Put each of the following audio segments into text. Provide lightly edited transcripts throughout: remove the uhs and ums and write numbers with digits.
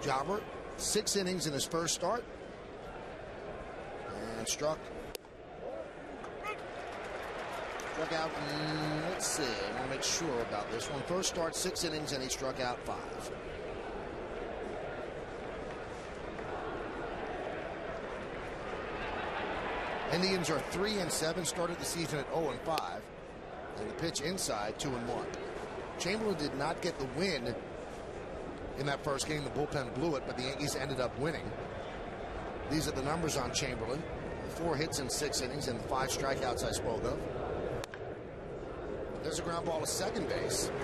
Jobber, 6 innings in his first start. And struck out, let's see, I want to make sure about this one. First start, 6 innings, and he struck out 5. Indians are 3-7, started the season at 0-5. And the pitch inside, 2-1. Chamberlain did not get the win in that first game. The bullpen blew it, but the Yankees ended up winning. These are the numbers on Chamberlain. 4 hits in 6 innings and 5 strikeouts I spoke of. There's a ground ball to second base. And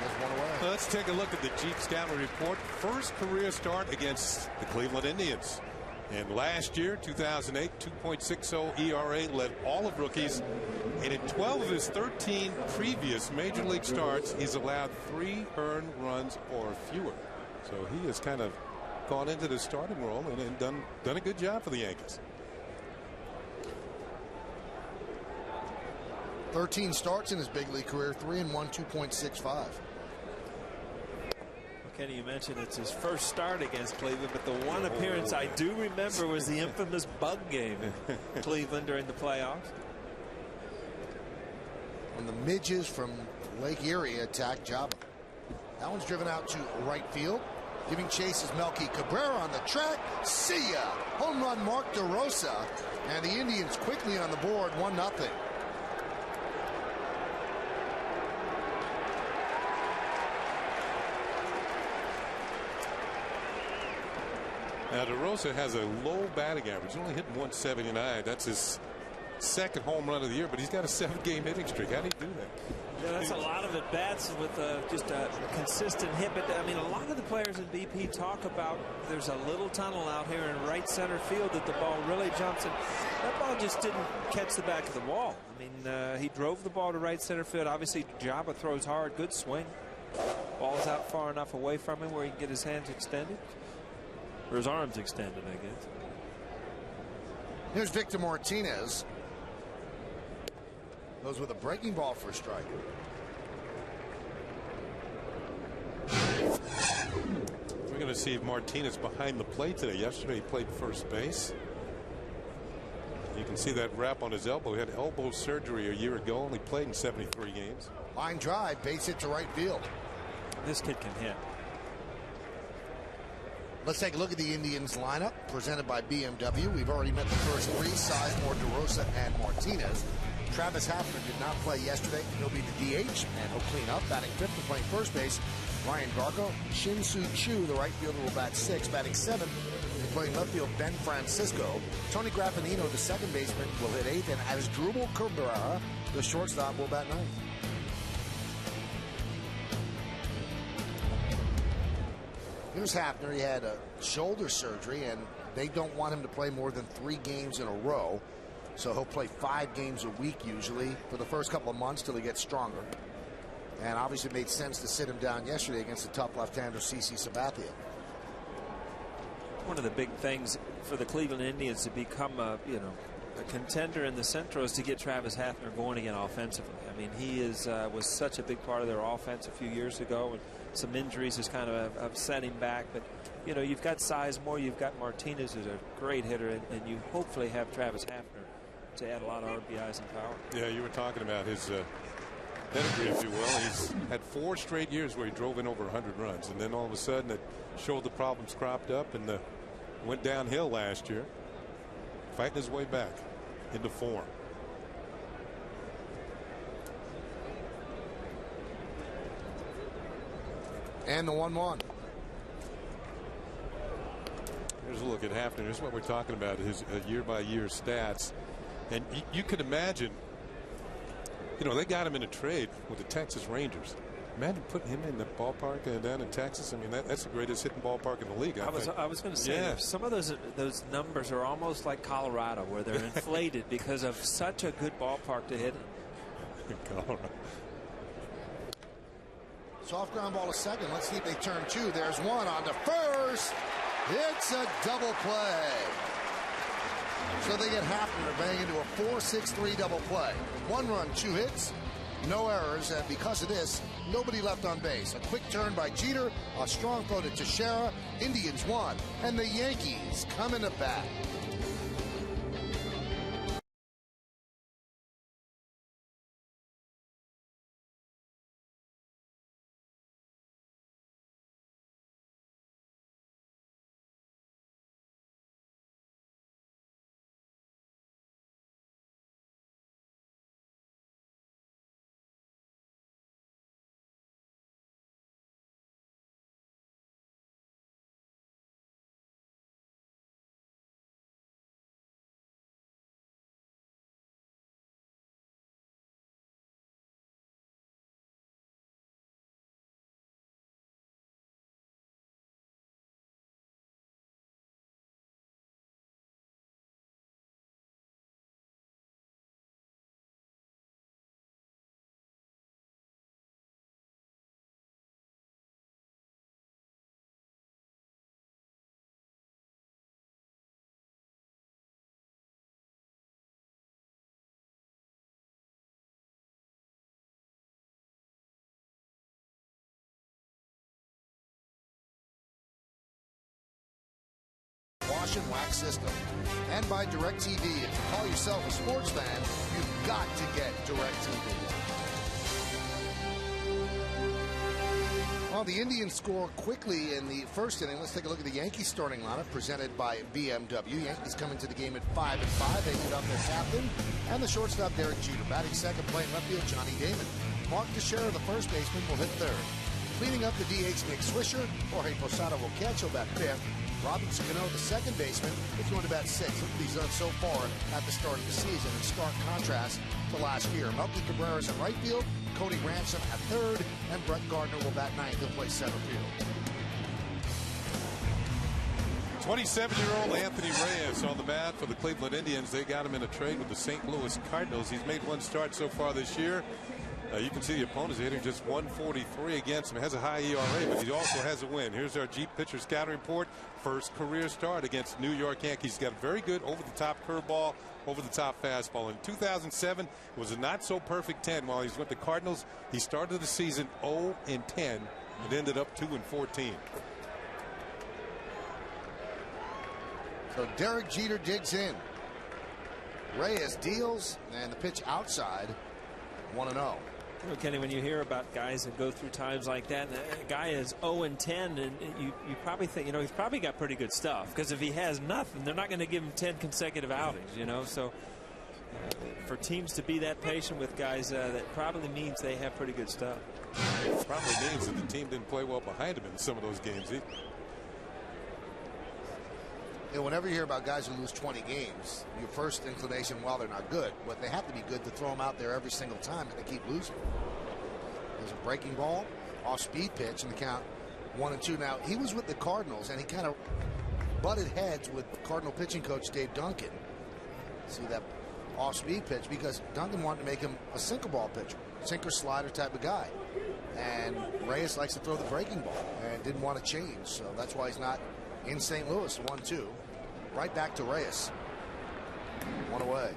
there's one away. Let's take a look at the Jeep Scouting Report. First career start against the Cleveland Indians. And last year, 2008, 2.60 ERA, led all of rookies. And in 12 of his 13 previous Major League starts, he's allowed 3 earned runs or fewer. So he has kind of gone into the starting role and done a good job for the Yankees. 13 starts in his big league career, 3-1, 2.65. Kenny, you mentioned it's his first start against Cleveland, but the one appearance I do remember was the infamous bug game in Cleveland during the playoffs. When the midges from Lake Erie attack Jobber. That one's driven out to right field. Giving chase is Melky Cabrera on the track. See ya! Home run Mark DeRosa. And the Indians quickly on the board, 1-0. Now, DeRosa has a low batting average. He's only hitting 179. That's his second home run of the year, but he's got a 7-game hitting streak. How do you do that? Yeah, that's a lot of at-bats with just a consistent hit. But, I mean, a lot of the players in BP talk about there's a little tunnel out here in right center field that the ball really jumps. And that ball just didn't catch the back of the wall. I mean, he drove the ball to right center field. Obviously, Jabba throws hard. Good swing. Ball's out far enough away from him where he can get his hands extended. Or his arms extended, I guess. Here's Victor Martinez. Goes with a breaking ball for a strike. We're going to see Martinez behind the plate today. Yesterday he played first base. You can see that wrap on his elbow. He had elbow surgery a year ago. Only played in 73 games. Line drive, base hit to right field. This kid can hit. Let's take a look at the Indians lineup presented by BMW. We've already met the first 3, Sizemore, DeRosa, and Martinez. Travis Hafner did not play yesterday. He'll be the DH, and he'll clean up. Batting 5th and playing first base, Ryan Garko. Shin-Soo Choo, the right fielder, will bat 6th. Batting 7th and playing left field, Ben Francisco. Tony Graffinino, the second baseman, will hit 8th. And Asdrubal Cabrera, the shortstop, will bat 9th. Here's Hafner. He had a shoulder surgery, and they don't want him to play more than 3 games in a row. So he'll play 5 games a week usually for the first couple of months till he gets stronger. And obviously it made sense to sit him down yesterday against the tough left-hander CC Sabathia. One of the big things for the Cleveland Indians to become a contender in the Central is to get Travis Hafner going again offensively. I mean, he was such a big part of their offense a few years ago, and some injuries has kind of upset him back. But you've got Sizemore, you've got Martinez, who's a great hitter, and you hopefully have Travis Hafner to add a lot of RBIs and power. Yeah, you were talking about his pedigree, if you will. He's had 4 straight years where he drove in over 100 runs, and then all of a sudden shoulder problems cropped up and went downhill last year, fighting his way back into form. And the 1-1. Here's a look at Hafner. Here's what we're talking about, his year-by-year stats. And you could imagine, they got him in a trade with the Texas Rangers. Imagine putting him in the ballpark down in Texas. I mean, that's the greatest hitting ballpark in the league. I was going to say, some of those numbers are almost like Colorado, where they're inflated because of such a good ballpark to hit in. Colorado. Soft ground ball to second. Let's see if they turn 2. There's one on to first. It's a double play. So they get Hafner to bang into a 4-6-3 double play. 1 run, 2 hits. No errors, and because of this, nobody left on base. A quick turn by Jeter, a strong throw to Teixeira. Indians won, and the Yankees coming to bat. Wash and wax system, and by DirecTV. If you call yourself a sports fan, you've got to get DirecTV. Well, the Indians score quickly in the first inning. Let's take a look at the Yankees starting lineup presented by BMW. Yankees come into the game at 5-5. They lead up their captain and the shortstop Derek Jeter. Batting second, playing left field, Johnny Damon. Mark Teixeira, the first baseman, will hit third. Cleaning up the DH, Nick Swisher. Jorge Posada will catch. He'll bat fifth. Robinson Cano, the second baseman, is going to bat sixth. Look what he's done so far at the start of the season in stark contrast to last year. Melky Cabrera's in right field, Cody Ransom at third, and Brett Gardner will bat ninth. He'll play center field. 27-year-old Anthony Reyes on the bat for the Cleveland Indians. They got him in a trade with the St. Louis Cardinals. He's made one start so far this year. You can see the opponent's hitting just 143 against him. Has a high ERA, but he also has a win. Here's our Jeep pitcher scouting report. First career start against New York Yankees. He's got a very good over-the-top curveball, over-the-top fastball. In 2007, it was a not-so-perfect 10. While he's with the Cardinals, he started the season 0-10 and ended up 2-14. So Derek Jeter digs in. Reyes deals, and the pitch outside, 1-0. You know, Kenny, when you hear about guys that go through times like that, and a guy is 0-10, and you probably think, you know, he's probably got pretty good stuff. Because if he has nothing, they're not going to give him 10 consecutive outings, you know. So for teams to be that patient with guys, that probably means they have pretty good stuff. It probably means that the team didn't play well behind him in some of those games. You know, whenever you hear about guys who lose 20 games, your first inclination, well, they're not good, but they have to be good to throw them out there every single time and they keep losing. There's a breaking ball, off-speed pitch, and the count 1-2. Now, he was with the Cardinals, and he kind of butted heads with Cardinal pitching coach Dave Duncan. See that off-speed pitch, because Duncan wanted to make him a sinker ball pitcher, sinker slider type of guy. And Reyes likes to throw the breaking ball and didn't want to change, so that's why he's not in St. Louis. 1-2. Right back to Reyes. One away.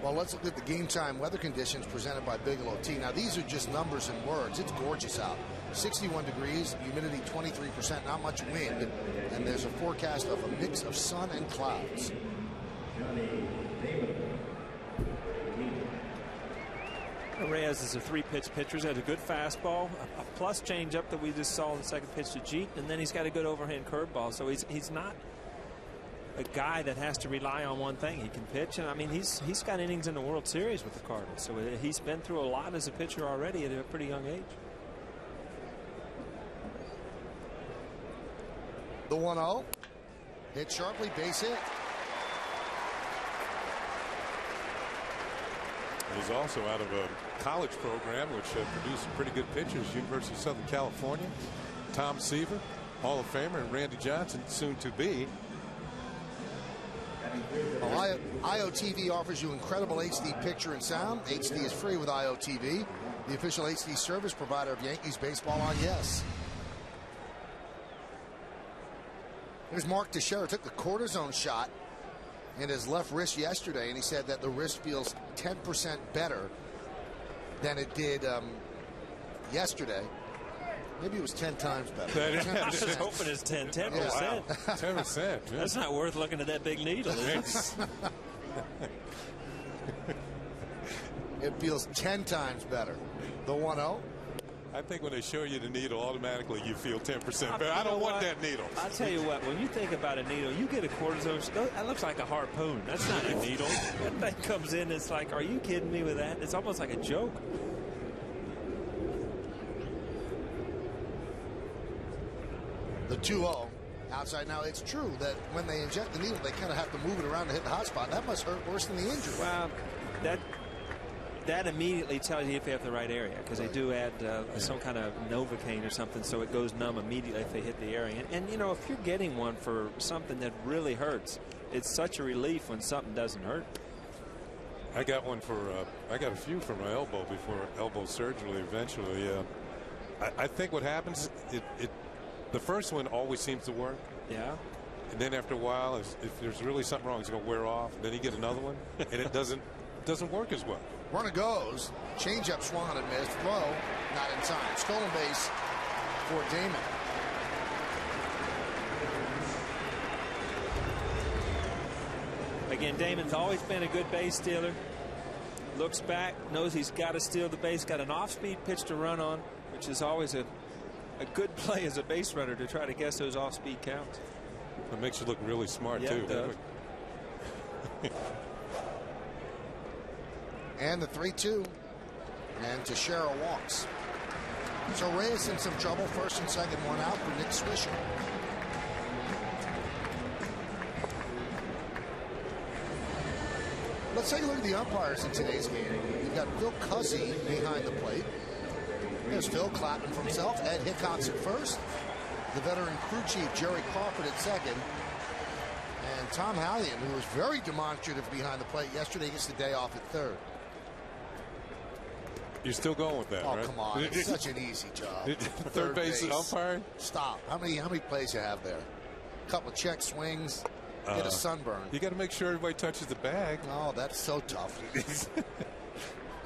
Well, let's look at the game time weather conditions presented by Bigelow Tea. Now, these are just numbers and words. It's gorgeous out. 61 degrees, humidity 23%, not much wind, and there's a forecast of a mix of sun and clouds. Reyes is a three-pitch pitcher. He's got a good fastball, a plus changeup that we just saw in the second pitch to Jeet, and then he's got a good overhand curveball. So he's not a guy that has to rely on one thing. He can pitch, and I mean he's got innings in the World Series with the Cardinals. So he's been through a lot as a pitcher already at a pretty young age. The 1-0, hit sharply, base hit. He's also out of a college program which produced some pretty good pitchers. University of Southern California. Tom Seaver, Hall of Famer, and Randy Johnson, soon to be. Well, IOTV offers you incredible HD picture and sound. HD is free with IOTV, the official HD service provider of Yankees baseball on Yes. Here's Mark Teixeira. Took the cortisone shot in his left wrist yesterday, and he said that the wrist feels 10% better than it did yesterday. Maybe it was 10 times better. I was hoping it's 10%. Wow. 10%. Yeah. That's not worth looking at that big needle. It feels 10 times better. The 1-0. I think when they show you the needle, automatically you feel 10% better. I don't want that needle. I'll tell you what, when you think about a needle, you get a cortisone. That looks like a harpoon. That's not a needle. That thing comes in, it's like, are you kidding me with that? It's almost like a joke. The 2-0 outside. Now, it's true that when they inject the needle, they kind of have to move it around to hit the hot spot. That must hurt worse than the injury. Well, that immediately tells you if you have the right area, because they do add some kind of Novocaine or something, so it goes numb immediately if they hit the area. And you know, if you're getting one for something that really hurts, it's such a relief when something doesn't hurt. I got one for I got a few for my elbow before elbow surgery eventually. I think what happens, the first one always seems to work. Yeah. And then after a while, if there's really something wrong, it's going to wear off. And then you get another one, and it doesn't work as well. Runner goes. Changeup swung on and missed. Throw not in time. Stolen base for Damon. Again, Damon's always been a good base stealer. Looks back, knows he's got to steal the base. Got an off-speed pitch to run on, which is always a good play as a base runner to try to guess those off-speed counts. It makes you look really smart, too. It does. And the 3-2. And Teixeira walks. So Reyes in some trouble. First and second, one out for Nick Swisher. Let's take a look at the umpires in today's game. You've got Phil Cuzzy behind the plate. There's Phil clapping for himself. Ed Hickox at first. The veteran crew chief, Jerry Crawford, at second. And Tom Hallion, who was very demonstrative behind the plate yesterday, gets the day off at third. You're still going with that, oh, right? Come on. It's such an easy job. Third base umpiring? Stop. How many plays you have there? A couple of check swings. Get a sunburn. You got to make sure everybody touches the bag. Oh, that's so tough.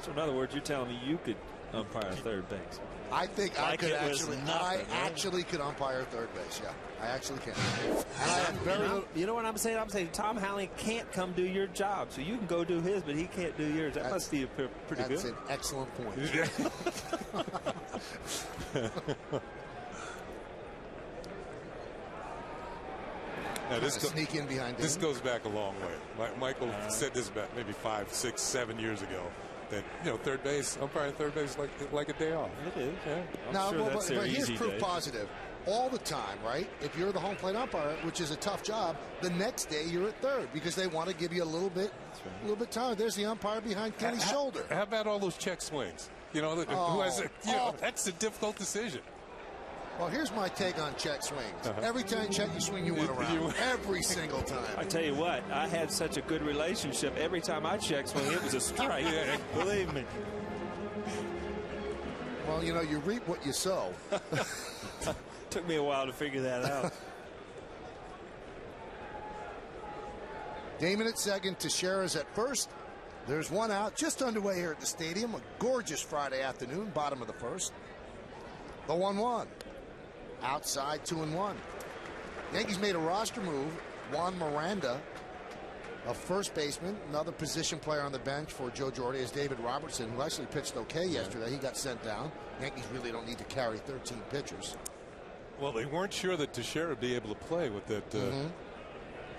So in other words, you're telling me you could umpire third base? I think like I could actually. I actually could umpire third base. Yeah, I actually can. And I am very. You know what I'm saying? I'm saying Tom Hallion can't come do your job, so you can go do his, but he can't do yours. That must be pretty good. That's an excellent point. Now Sneak in behind. This goes back a long way. Michael said this about maybe 5, 6, 7 years ago. That third base, umpiring third base is like a day off. It is. Yeah. Now, sure but here's proof positive. All the time, right? If you're the home plate umpire, which is a tough job, the next day you're at third because they want to give you a little bit time. There's the umpire behind Kenny's shoulder. How about all those check swings? That's a difficult decision. Well, here's my take on check swings. Every time check you swing, you went around. Every single time. I tell you what, I had such a good relationship. Every time I check swing, it was a strike. Believe me. Well, you reap what you sow. Took me a while to figure that out. Damon at second, Teixeira's at first. There's one out, just underway here at the stadium. A gorgeous Friday afternoon, bottom of the first. The 1-1. Outside, 2-1. Yankees made a roster move. Juan Miranda, a first baseman, another position player on the bench for Joe Girardi, is David Robertson, who actually pitched okay yesterday. He got sent down. Yankees really don't need to carry 13 pitchers. Well, they weren't sure that Teixeira would be able to play with that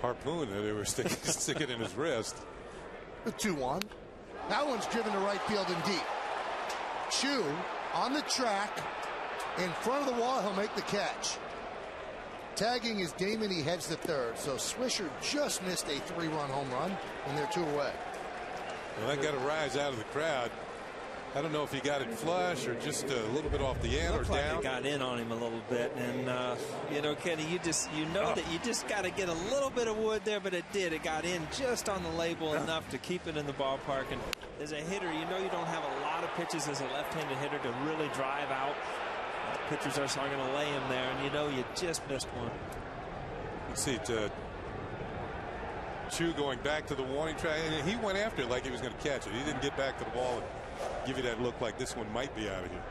harpoon that they were sticking in his wrist. The 2-1. That one's driven to right field and deep. Chu on the track. In front of the wall, he'll make the catch. Tagging is Damon. He heads to third. So Swisher just missed a 3-run home run, and they're 2 away. Well, that got a rise out of the crowd. I don't know if he got it flush or just a little bit off the end or down. Like it got in on him a little bit, and Kenny, that you just got to get a little bit of wood there, but it did. It got in just on the label enough to keep it in the ballpark. And as a hitter, you don't have a lot of pitches as a left-handed hitter to really drive out. Pitchers are going to lay him there, and you just missed one. Let's see, Chu going back to the warning track, and he went after it like he was going to catch it. He didn't get back to the ball and give you that look like this one might be out of here.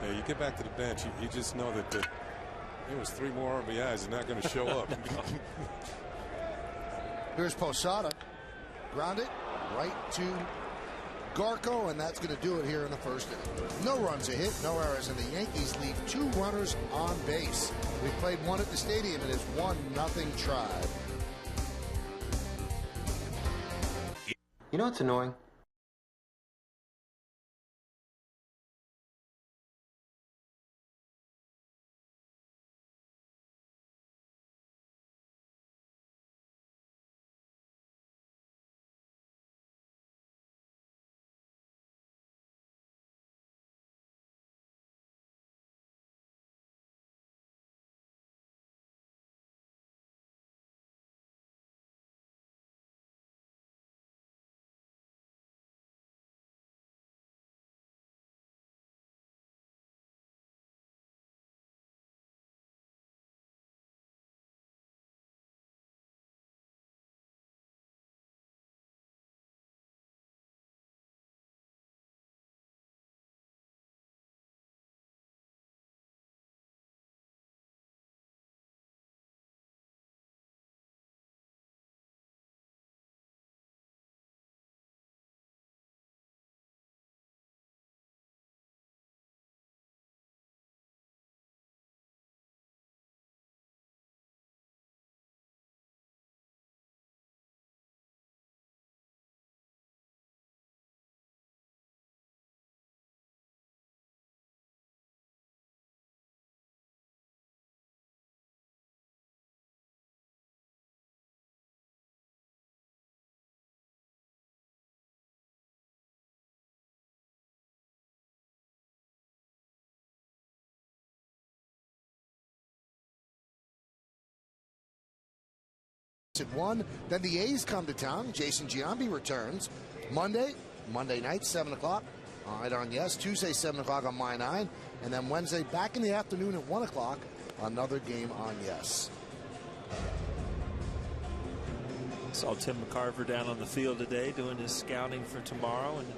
Yeah, you get back to the bench, you just know that there was 3 more RBIs and not going to show up. Here's Posada. Grounded right to Garco, and that's going to do it here in the first inning. No runs a hit, no errors, and the Yankees leave 2 runners on base. We played one at the stadium. It is 1-0 Tribe. You know what's annoying? At 1, then the A's come to town. Jason Giambi returns Monday night, 7 o'clock. Right on Yes. Tuesday, 7 o'clock on My 9. And then Wednesday, back in the afternoon at 1 o'clock, another game on Yes. Saw Tim McCarver down on the field today doing his scouting for tomorrow. And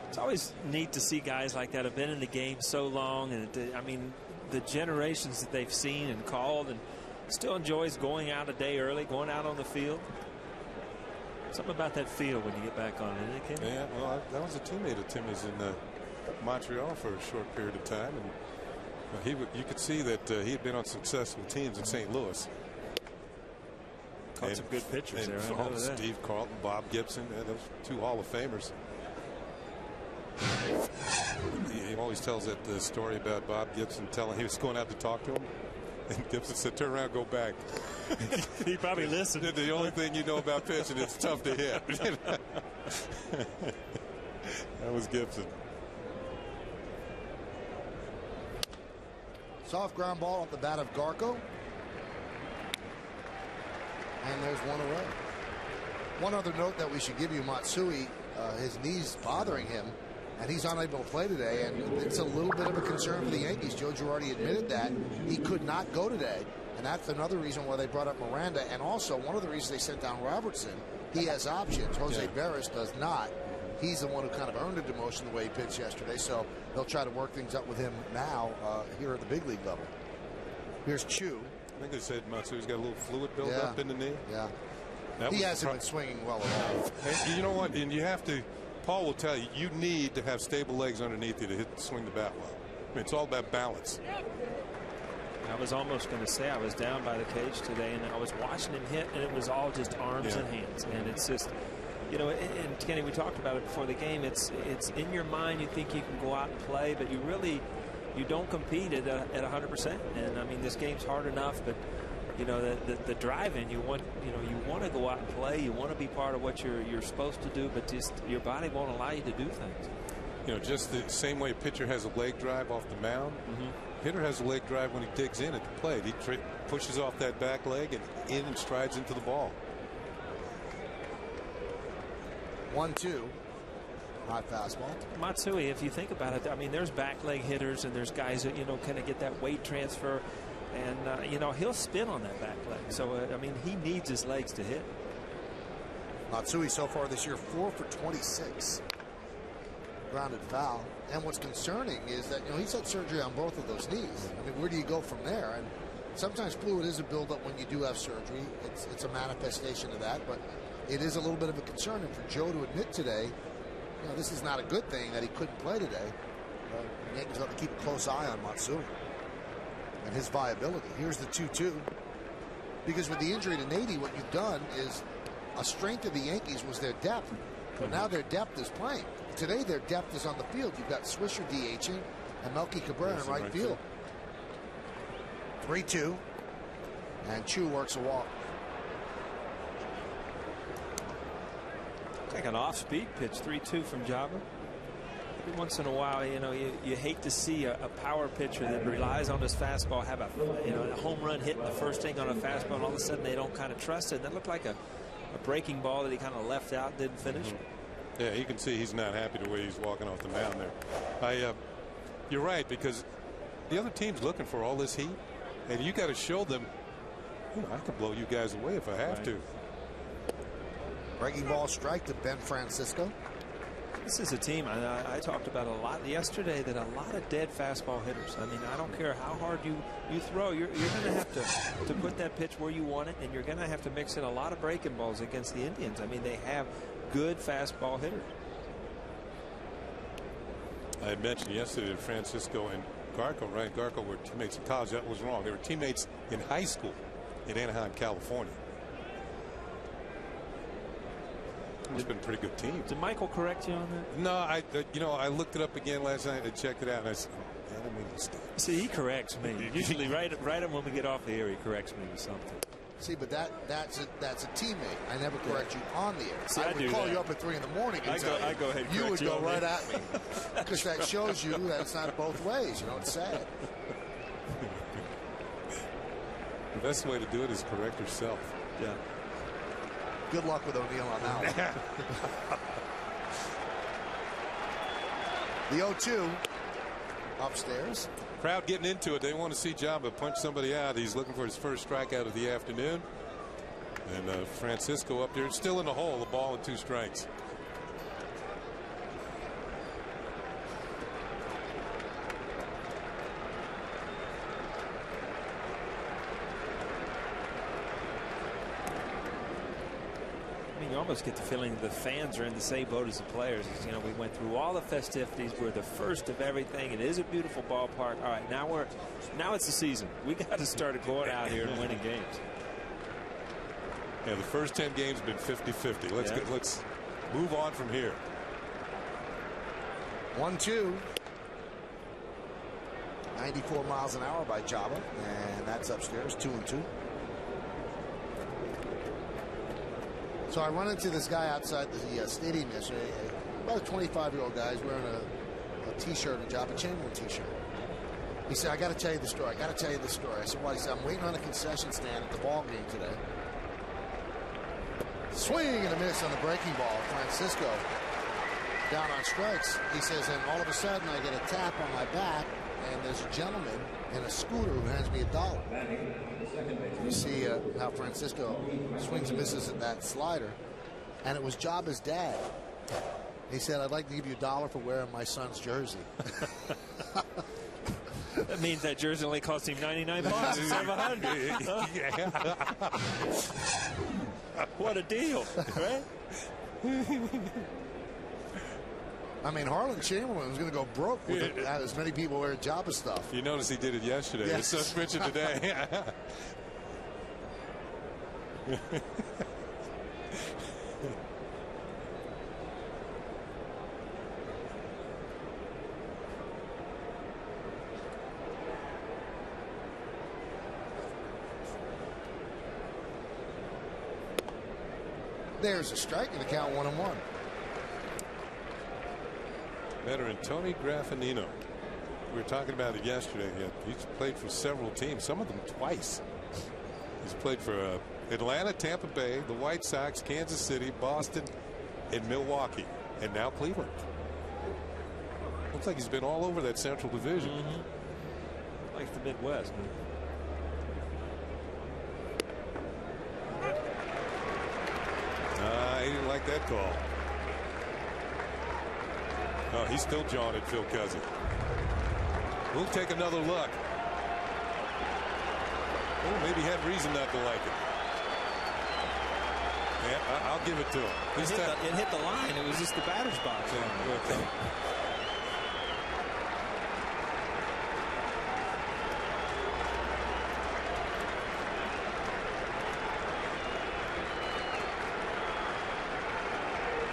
it's always neat to see guys like that have been in the game so long. And I mean, the generations that they've seen and called, and still enjoys going out a day early, going out on the field. Something about that field when you get back on it, isn't it, Ken? Yeah, well, that was a teammate of Timmy's in Montreal for a short period of time, and you could see that he had been on successful teams in St. Louis. Caught some good pitchers there. Steve Carlton, Bob Gibson, those 2 Hall of Famers. He always tells that story about Bob Gibson telling he was going out to talk to him. And Gibson said, "Turn around, go back." He probably listened. The only thing you know about pitching is it's tough to hit. That was Gibson. Soft ground ball off the bat of Garco. And there's one away. One other note that we should give you, Matsui, his knee's bothering him, and he's unable to play today, and it's a little bit of a concern for the Yankees. Joe Girardi admitted that he could not go today, and that's another reason why they brought up Miranda, and also one of the reasons they sent down Robertson. He has options. Jose Barris does not. He's the one who kind of earned a demotion the way he pitched yesterday, so they'll try to work things up with him now here at the big league level. Here's Chu. I think they said Matsui's got a little fluid buildup in the knee. Yeah. He hasn't been swinging well at all. And you know what? And you have to, Paul will tell you, you need to have stable legs underneath you to swing the bat well. I mean, it's all about balance. I was almost going to say I was down by the cage today, and I was watching him hit, and it was all just arms and hands. And it's just, you know, and Kenny, we talked about it before the game. It's in your mind. You think you can go out and play, but you don't compete at 100%. And I mean, this game's hard enough, but you know, the drive-in, you want to go out and play. You want to be part of what you're supposed to do, but just your body won't allow you to do things. You know, just the same way a pitcher has a leg drive off the mound, hitter has a leg drive when he digs in at the plate. He pushes off that back leg and in and strides into the ball. 1-2. High fastball. Matsui, if you think about it, I mean, there's back leg hitters and there's guys that, you know, kind of get that weight transfer. And, you know, he'll spin on that back leg. So, I mean, he needs his legs to hit. Matsui so far this year, 4 for 26. grounded foul. And what's concerning is that, you know, he's had surgery on both of those knees. I mean, where do you go from there? And sometimes fluid is a buildup when you do have surgery. It's a manifestation of that, but it is a little bit of a concern. And for Joe to admit today, you know, this is not a good thing that he couldn't play today. The Yankees have to keep a close eye on Matsui and his viability. Here's the 2-2. Because with the injury to Nady, what you've done is a strength of the Yankees was their depth. But now their depth is playing. Today their depth is on the field. You've got Swisher DHing and Melky Cabrera in right field. 3-2. And Chu works a walk. Like an off-speed pitch, 3-2 from Java. Every once in a while, you know, you hate to see a power pitcher that relies on his fastball have a home run hit in the first inning on a fastball, and all of a sudden they don't kind of trust it. That looked like a breaking ball that he kind of left out, didn't finish. Yeah, you can see he's not happy the way he's walking off the mound there. You're right, because the other team's looking for all this heat, and you got to show them, you know, I can blow you guys away if I have to. Breaking ball strike to Ben Francisco. This is a team I talked about a lot yesterday, that a lot of dead fastball hitters. I mean, I don't care how hard you throw, you're going to have to put that pitch where you want it, and you're going to have to mix in a lot of breaking balls against the Indians. I mean, they have good fastball hitters. I had mentioned yesterday that Francisco and Garco, Ryan Garco, were teammates in college. That was wrong. They were teammates in high school in Anaheim, California. It's been a pretty good team. Did Michael correct you on that? No, I looked it up again last night and checked it out, and I said, I made a mistake. See, he corrects me. Usually right when we get off the air, he corrects me with something. See, but that's a teammate. I never correct you on the air. See, I would call you up at 3 in the morning and I go ahead and you would you go right at me. Because that shows you that it's not both ways. You know, it's sad. The best way to do it is correct yourself. Yeah. Good luck with O'Neill on that one. The 0-2 upstairs. Crowd getting into it. They want to see Jamba punch somebody out. He's looking for his first strikeout of the afternoon. And Francisco up there, still in the hole, a ball and 2 strikes. You almost get the feeling the fans are in the same boat as the players. You know, we went through all the festivities. We're the first of everything. It is a beautiful ballpark. All right, now it's the season. We got to start going out here and winning games. Yeah, the first 10 games have been 50-50. Let's move on from here. 1-2. 94 miles an hour by Java, and that's upstairs. 2-2. So I run into this guy outside the stadium yesterday, about a 25-year-old guy. He's wearing a T-shirt, a Java Chamberlain T-shirt. He said, I got to tell you the story. I said, what? He said, I'm waiting on a concession stand at the ball game today. Swing and a miss on the breaking ball. Francisco down on strikes. He says, and all of a sudden I get a tap on my back, and there's a gentleman in a scooter who hands me $1. You see how Francisco swings and misses at that slider. And it was Jaba's dad. He said, I'd like to give you $1 for wearing my son's jersey. That means that jersey only cost him 99 bucks instead of 100. What a deal, right? I mean, Harlan Chamberlain was going to go broke with as many people wearing Java stuff. You notice he did it yesterday. Yes. It's suspension today. There's a strike and the count 1-1. Veteran Tony Graffinino. We were talking about it yesterday. He's played for several teams, some of them twice. He's played for Atlanta, Tampa Bay, the White Sox, Kansas City, Boston, and Milwaukee, and now Cleveland. Looks like he's been all over that Central Division. Like the Midwest. He didn't like that call. Oh, he's still jawing at Phil Cousin. We'll take another look. Oh, maybe he had reason not to like it. Yeah, I'll give it to him. It hit the line. It was just the batter's box. Yeah, okay.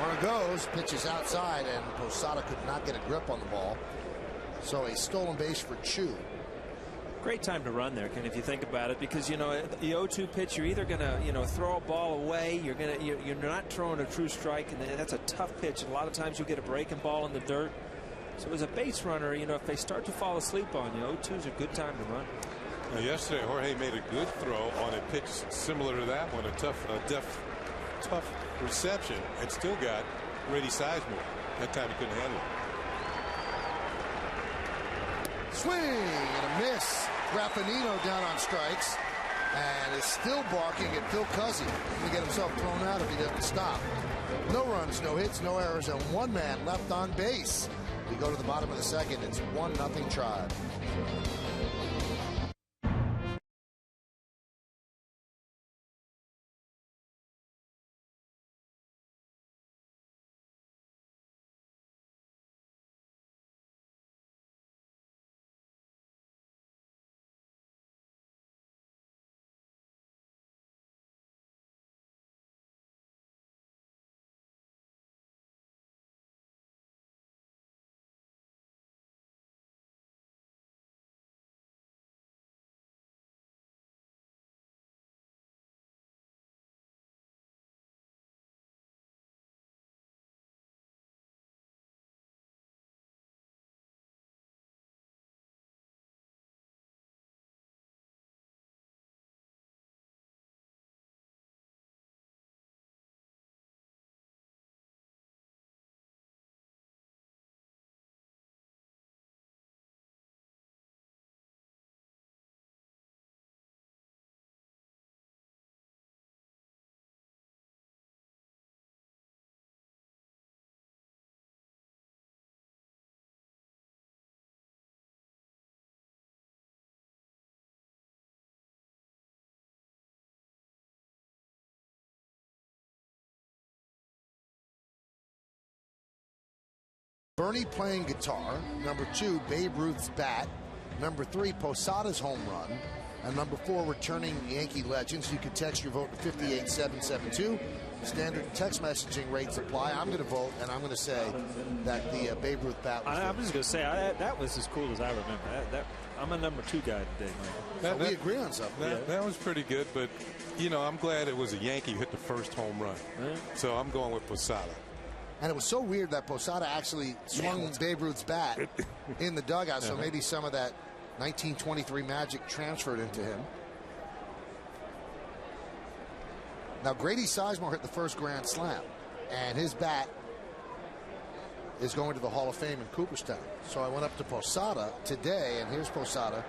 Runner goes, pitches outside, and Posada could not get a grip on the ball. So a stolen base for Chu. Great time to run there, Ken, if you think about it, because, you know, the 0-2 pitch, you're either going to, you know, throw a ball away, you're not throwing a true strike, and that's a tough pitch. A lot of times you'll get a breaking ball in the dirt. So as a base runner, you know, if they start to fall asleep on you, 0-2 is a good time to run. Now, yesterday, Jorge made a good throw on a pitch similar to that one, a tough reception, and still got Grady Sizemore. That time he couldn't handle it. Swing and a miss. Raffanino down on strikes and is still barking at Phil Cuzzy. He's going to get himself thrown out if he doesn't stop. No runs, no hits, no errors, and one man left on base. We go to the bottom of the second. It's 1-0 Tribe. Bernie playing guitar. Number 2, Babe Ruth's bat. Number 3, Posada's home run. And number 4, returning Yankee legends. You can text your vote to 58772. Standard text messaging rates apply. I'm going to vote, and I'm going to say that the Babe Ruth bat was I'm just going to say that was as cool as I remember. I'm a number 2 guy today, Mike. We agree on something. That was pretty good, but, you know, I'm glad it was a Yankee who hit the first home run. So I'm going with Posada. And it was so weird that Posada actually swung Babe Ruth's bat in the dugout, so maybe some of that 1923 magic transferred into him. Now, Grady Sizemore hit the first grand slam, and his bat is going to the Hall of Fame in Cooperstown. So I went up to Posada today, and here's Posada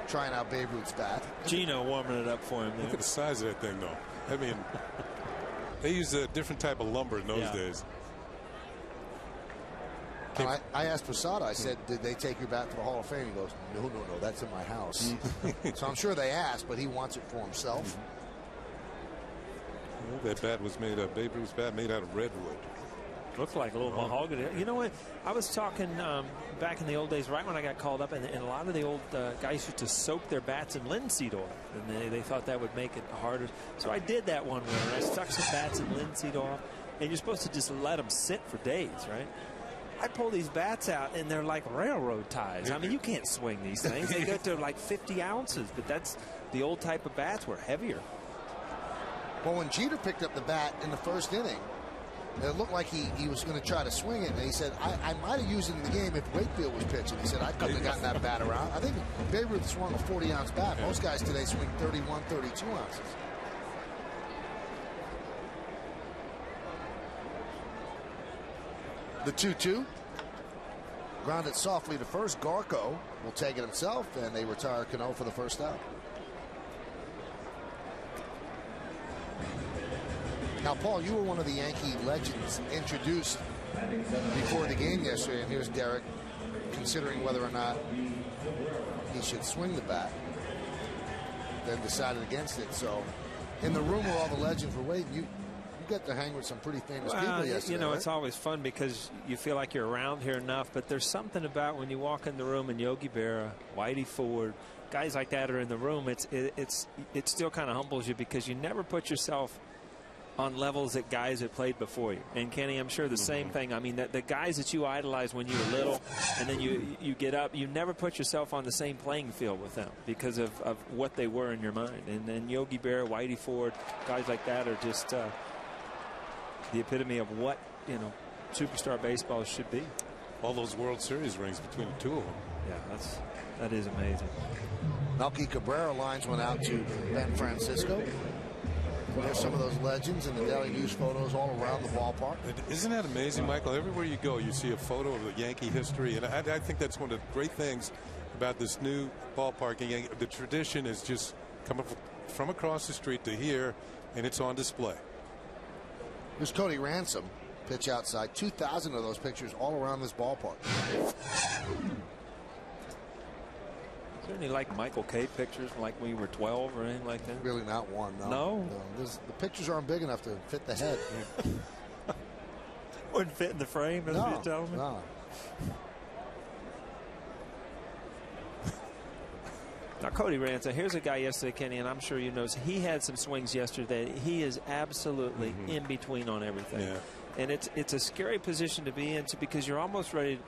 trying out Babe Ruth's bat. Gino warming it up for him. Look at the size of that thing, though. I mean, they used a different type of lumber in those days. I asked Posada, I said, did they take your bat to the Hall of Fame? He goes, no, that's in my house. So I'm sure they asked, but he wants it for himself. Well, that bat was made of, Babe Ruth's bat made out of redwood. Looked like a little mahogany. You know what? I was talking back in the old days, right when I got called up, and a lot of the old guys used to soak their bats in linseed oil, and they thought that would make it harder. So I did that one winter. I stuck some bats in linseed oil, and you're supposed to just let them sit for days, right? I pull these bats out, and they're like railroad ties. I mean, you can't swing these things. They go to like 50 ounces, but that's the old type of bats were heavier. Well, when Jeter picked up the bat in the first inning, it looked like he was going to try to swing it, and he said, I might have used it in the game if Wakefield was pitching. He said, I couldn't have gotten that bat around. I think Babe Ruth swung a 40-ounce bat. Most guys today swing 31, 32 ounces. The 2-2. Grounded softly to first. Garco will take it himself, and they retire Cano for the first out. Now, Paul, you were one of the Yankee legends introduced before the game yesterday, and here's Derek considering whether or not he should swing the bat, then decided against it. So in the room where all the legends were waiting, you got to hang with some pretty famous people yesterday. You know, right? it's always fun because you feel like you're around here enough, but there's something about when you walk in the room and Yogi Berra, Whitey Ford, guys like that are in the room, it still kind of humbles you because you never put yourself on levels that guys have played before you. And Kenny, I'm sure the same thing. I mean, the guys that you idolized when you were little and then you get up, you never put yourself on the same playing field with them because of what they were in your mind. And then Yogi Berra, Whitey Ford, guys like that are just the epitome of what, you know, superstar baseball should be. All those World Series rings between the two of them. Yeah, that is amazing. Melky Cabrera lines one out to Ben Francisco. There's some of those legends and the Daily News photos all around the ballpark. Isn't that amazing, Michael? Everywhere you go, you see a photo of the Yankee history, and I think that's one of the great things about this new ballpark. The tradition is just coming from across the street to here, and it's on display. Here's Cody Ransom, pitch outside. 2,000 of those pictures all around this ballpark. Is there any like Michael K pictures from like when you were 12 or anything like that? Really not one, no. No? The pictures aren't big enough to fit the head. Wouldn't fit in the frame, as you tell me? No. Now, Cody Ransom, here's a guy yesterday, Kenny, and I'm sure you know, he had some swings yesterday. He is absolutely in between on everything. Yeah. And it's a scary position to be in because you're almost ready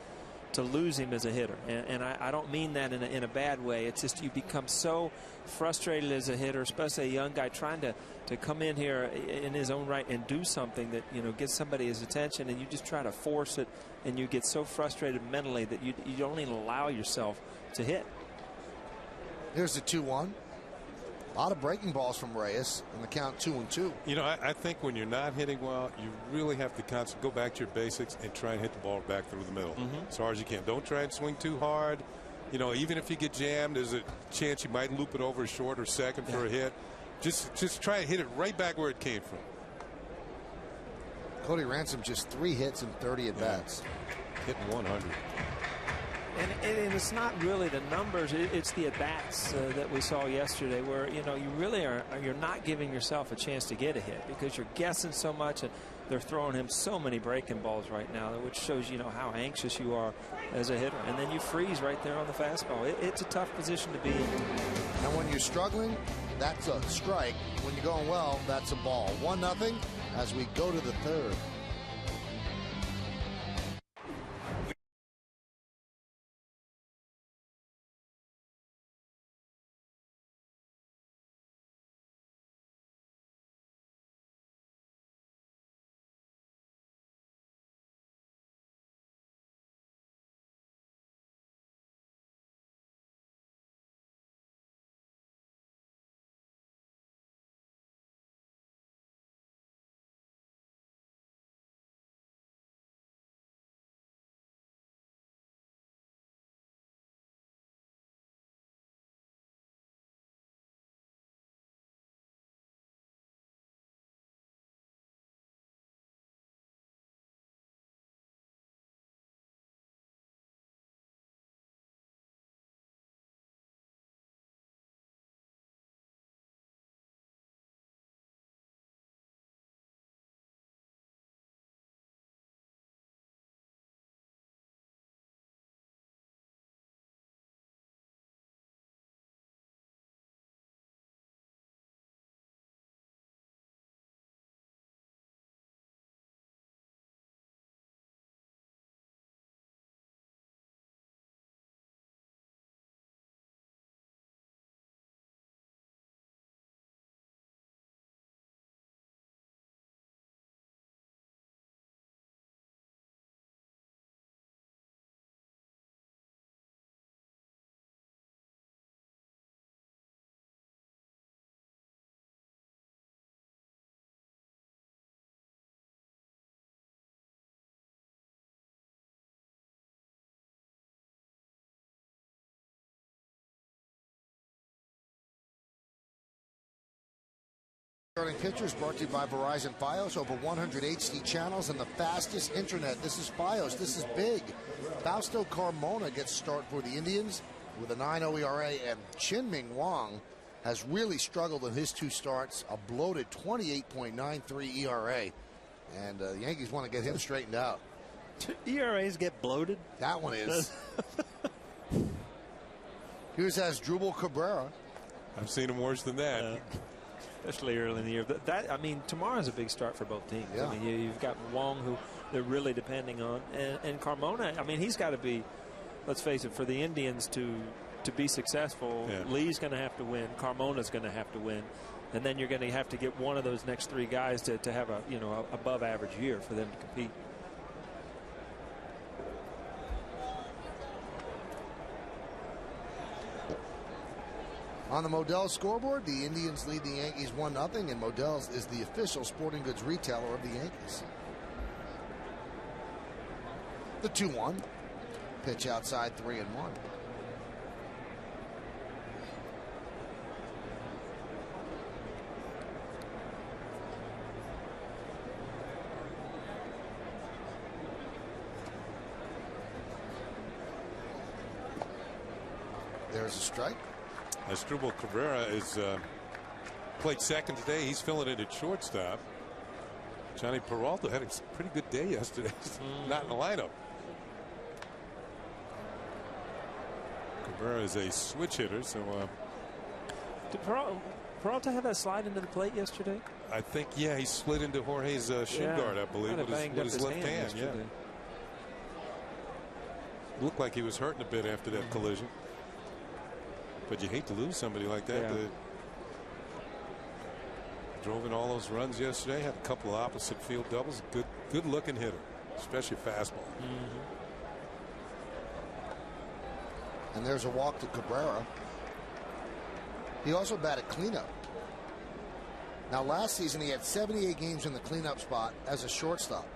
to lose him as a hitter. And I don't mean that in a bad way. It's just you become so frustrated as a hitter, especially a young guy trying to come in here in his own right and do something that, you know, gets somebody his attention, and you just try to force it, and you get so frustrated mentally that you don't even allow yourself to hit. Here's the 2-1. A lot of breaking balls from Reyes, and the count 2-2. You know, I think when you're not hitting well, you really have to go back to your basics and try and hit the ball back through the middle as hard as you can. Don't try and swing too hard. You know, even if you get jammed, there's a chance you might loop it over short or second for a hit. Just try and hit it right back where it came from. Cody Ransom just 3 hits and 30 at bats. Hitting 100. And it's not really the numbers, it's the at-bats that we saw yesterday where, you know, you really you're not giving yourself a chance to get a hit because you're guessing so much, and they're throwing him so many breaking balls right now, which shows, you know, how anxious you are as a hitter. And then you freeze right there on the fastball. It's a tough position to be in. And when you're struggling, that's a strike. When you're going well, that's a ball. 1-0 as we go to the third. Starting Pitchers brought to you by Verizon Fios. Over 100 HD channels and the fastest internet. This is Fios. This is big. Fausto Carmona gets start for the Indians with a 9.0 ERA, and Chin-Ming Wang has really struggled in his 2 starts. A bloated 28.93 ERA. And the Yankees want to get him straightened out. ERAs get bloated? That one is. Here's Asdrubal Cabrera. I've seen him worse than that. Especially early in the year. But that, I mean, tomorrow's a big start for both teams. Yeah. I mean, you've got Wong, who they're really depending on, and Carmona. I mean, he's got to be. Let's face it, for the Indians to be successful, Lee's going to have to win. Carmona's going to have to win, and then you're going to have to get one of those next 3 guys to have a above average year for them to compete. On the Modell scoreboard, the Indians lead the Yankees 1-0, and Modell's is the official sporting goods retailer of the Yankees. The 2-1. Pitch outside, 3-1. There's a strike. Asdrubal Cabrera is played second today. He's filling in at shortstop. Johnny Peralta had a pretty good day yesterday. Not in the lineup. Cabrera is a switch hitter, so did Peralta have that slide into the plate yesterday? I think, yeah, he slid into Jorge's shin guard, I believe, with his left hand. Yeah. Looked like he was hurting a bit after that collision. But you hate to lose somebody like that. Yeah. Drove in all those runs yesterday. Had a couple of opposite field doubles. Good looking hitter, especially fastball. And there's a walk to Cabrera. He also batted cleanup. Now, last season he had 78 games in the cleanup spot as a shortstop.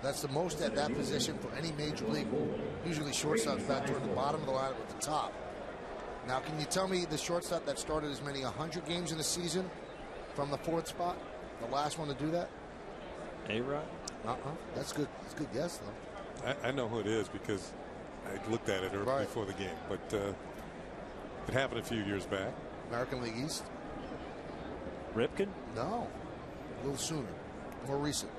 That's the most at that position for any major league. Usually shortstops bat toward the bottom of the lineup at the top. Now, can you tell me the shortstop that started as many 100 games in a season from the 4th spot? The last one to do that? A-Rod? That's good. That's a good guess, though. I know who it is because I looked at it early before the game. But it happened a few years back. American League East? Ripken? No. A little sooner. More recent.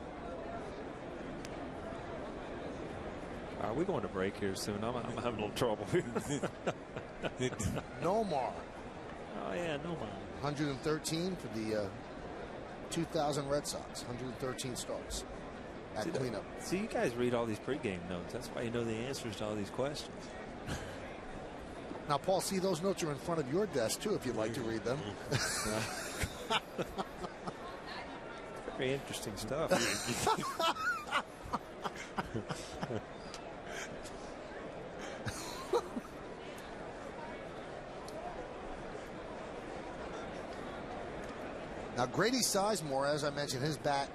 Are we going to break here soon? I'm having a little trouble here. Nomar. Oh, yeah, Nomar. 113 for the 2000 Red Sox. 113 starts at cleanup. See, you guys read all these pregame notes. That's why you know the answers to all these questions. Now, Paul, see, those notes are in front of your desk, too, if you'd like to read them. Very interesting stuff. Now, Grady Sizemore, as I mentioned, his bat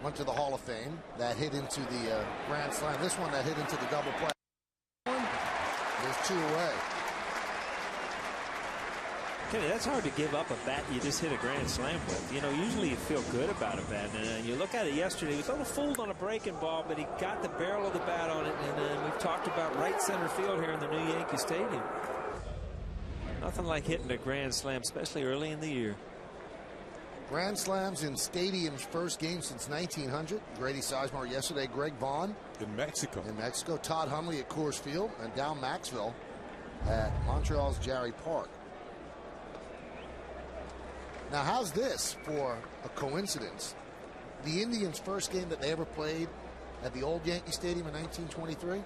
went to the Hall of Fame. That hit into the grand slam. This one that hit into the double play. There's 2 away. Kenny, that's hard to give up a bat you just hit a grand slam with. You know, usually you feel good about a bat. And you look at it yesterday, he was a little fooled on a breaking ball, but he got the barrel of the bat on it. And we've talked about right center field here in the new Yankee Stadium. Nothing like hitting a grand slam, especially early in the year. Grand slams in Stadium's first game since 1900. Grady Sizemore yesterday. Greg Vaughn in Mexico. Todd Hundley at Coors Field, and Down Maxville at Montreal's Jarry Park. Now, how's this for a coincidence? The Indians' first game that they ever played at the old Yankee Stadium in 1923.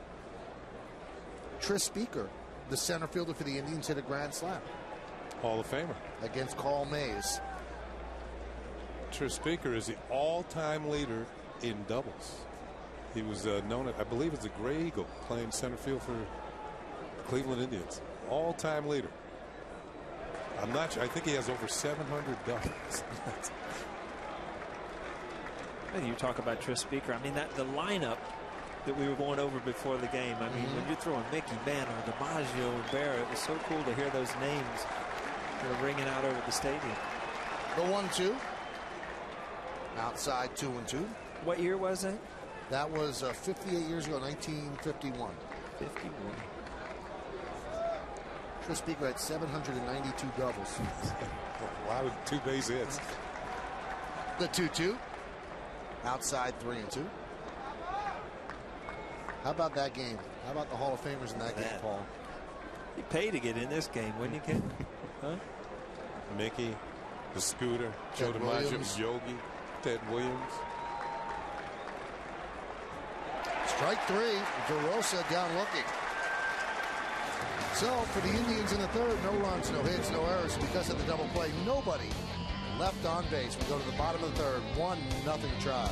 Tris Speaker, the center fielder for the Indians, hit a grand slam. Hall of Famer. Against Carl Mays. Tris Speaker is the all-time leader in doubles. He was known, I believe, as a Gray Eagle, playing center field for the Cleveland Indians. All-time leader. I'm not sure. I think he has over 700 doubles. And you talk about Tris Speaker. I mean, the lineup that we were going over before the game. I mean, when you're throwing Mickey Mantle, DiMaggio, and Barrett, it was so cool to hear those names ringing out over the stadium. The 1-2. Outside 2-2. What year was that? That was 58 years ago, 1951. 51. Chris Beaker had 792 doubles. Wow, 2 base hits. The 2-2. Outside 3-2. How about that game? How about the Hall of Famers in that game, Paul? You pay to get in this game, wouldn't you, kid? Huh? Mickey, the Scooter, Joe DiMaggio, Yogi, Ted Williams. Strike 3. DeRosa down looking. So for the Indians in the third, no runs, no hits, no errors. Because of the double play, nobody left on base. We go to the bottom of the third. 1-0 Tribe.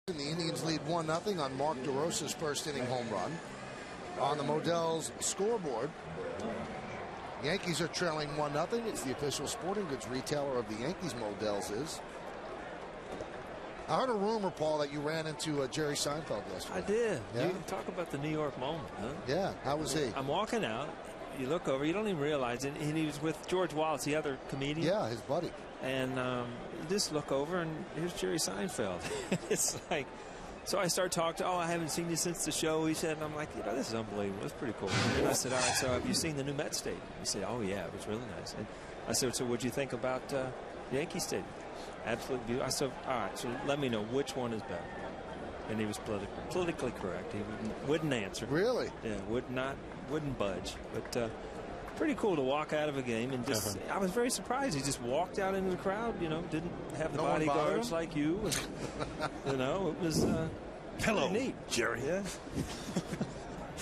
The Indians lead 1-0 on Mark DeRosa's first inning home run. On the Modell's scoreboard, Yankees are trailing 1-0. It's the official sporting goods retailer of the Yankees, Modell's is. I heard a rumor, Paul, that you ran into Jerry Seinfeld yesterday. I did. Yeah? You talk about the New York moment, huh? Yeah. How was he? I'm walking out. You look over. You don't even realize it. And he was with George Wallace, the other comedian. Yeah, his buddy. And you just look over, and here's Jerry Seinfeld. It's like, so I start talking to, I haven't seen you since the show, he said. And I'm like, this is unbelievable. It's pretty cool. And I said, all right, so have you seen the new Met Stadium? He said, oh, yeah, it was really nice. And I said, so what'd you think about Yankee Stadium? Absolutely beautiful. I said, all right, so let me know which one is better. And he was politically correct. He wouldn't answer. Really? Yeah, wouldn't budge. But pretty cool to walk out of a game and just, I was very surprised. He just walked out into the crowd, didn't have the bodyguards like you. And, it was hello, neat. Jerry. Yeah.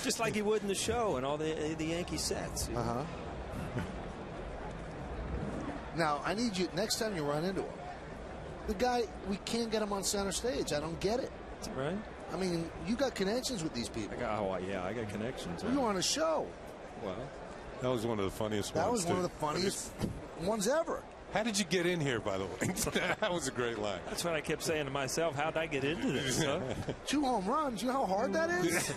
Just like he would in the show and all the Yankee sets. Now, I need you, next time you run into him, the guy, we can't get him on center stage. I don't get it. Right? I mean, you got connections with these people. I got connections. You were on a show. Well, that was one of the funniest ones. That was one of the funniest ones ever. How did you get in here, by the way? That was a great line. That's what I kept saying to myself. How'd I get into this? Huh? 2 home runs. You know how hard that is?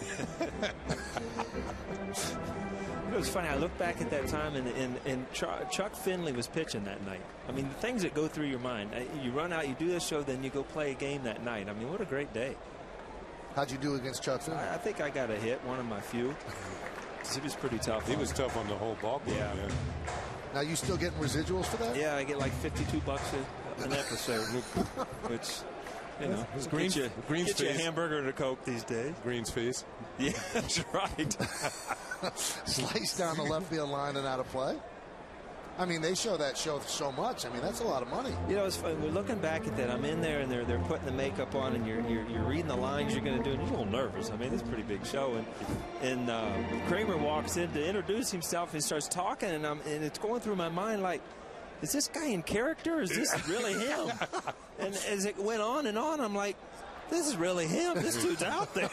It was funny. I look back at that time, and Chuck Finley was pitching that night. I mean, the things that go through your mind. You run out, you do this show, then you go play a game that night. I mean, what a great day. How'd you do against Chuck Finley? I think I got a hit, one of my few. He was pretty tough. He was tough on the whole ball club, man. Now, you still getting residuals for that? Yeah, I get like $52 an episode, which, Greens get you a hamburger and a Coke these days. Green's face. Yeah, that's right. Slice down the left field line and out of play. I mean, they show that show so much. I mean, that's a lot of money. It's funny. We're looking back at that. I'm in there, and they're putting the makeup on, and you're reading the lines you're going to do, and you're a little nervous. I mean, it's a pretty big show. And Kramer walks in to introduce himself and starts talking, and it's going through my mind like, is this guy in character? Is this really him? And as it went on and on, I'm like, this is really him. This dude's out there.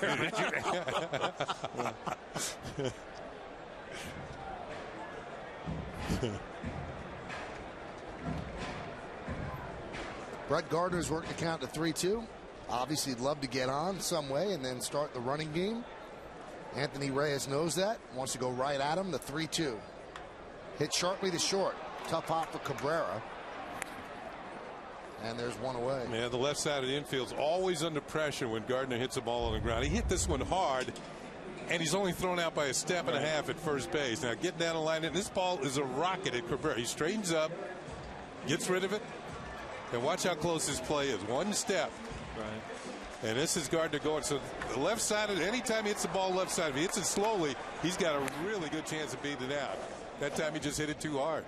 Brett Gardner's worked the count to 3-2. Obviously, he'd love to get on some way and then start the running game. Anthony Reyes knows that. Wants to go right at him. The 3-2. Hit sharply to short. Tough hop for Cabrera. And there's one away. Yeah, the left side of the infield's always under pressure when Gardner hits the ball on the ground. He hit this one hard, and he's only thrown out by a step and a half at first base. Now, getting down the line, and this ball is a rocket at Cabrera. He straightens up, gets rid of it, and watch how close his play is. One step. Right. And this is Gardner going. So the left side, anytime he hits the ball left side, if he hits it slowly, he's got a really good chance of beating it out. That time he just hit it too hard.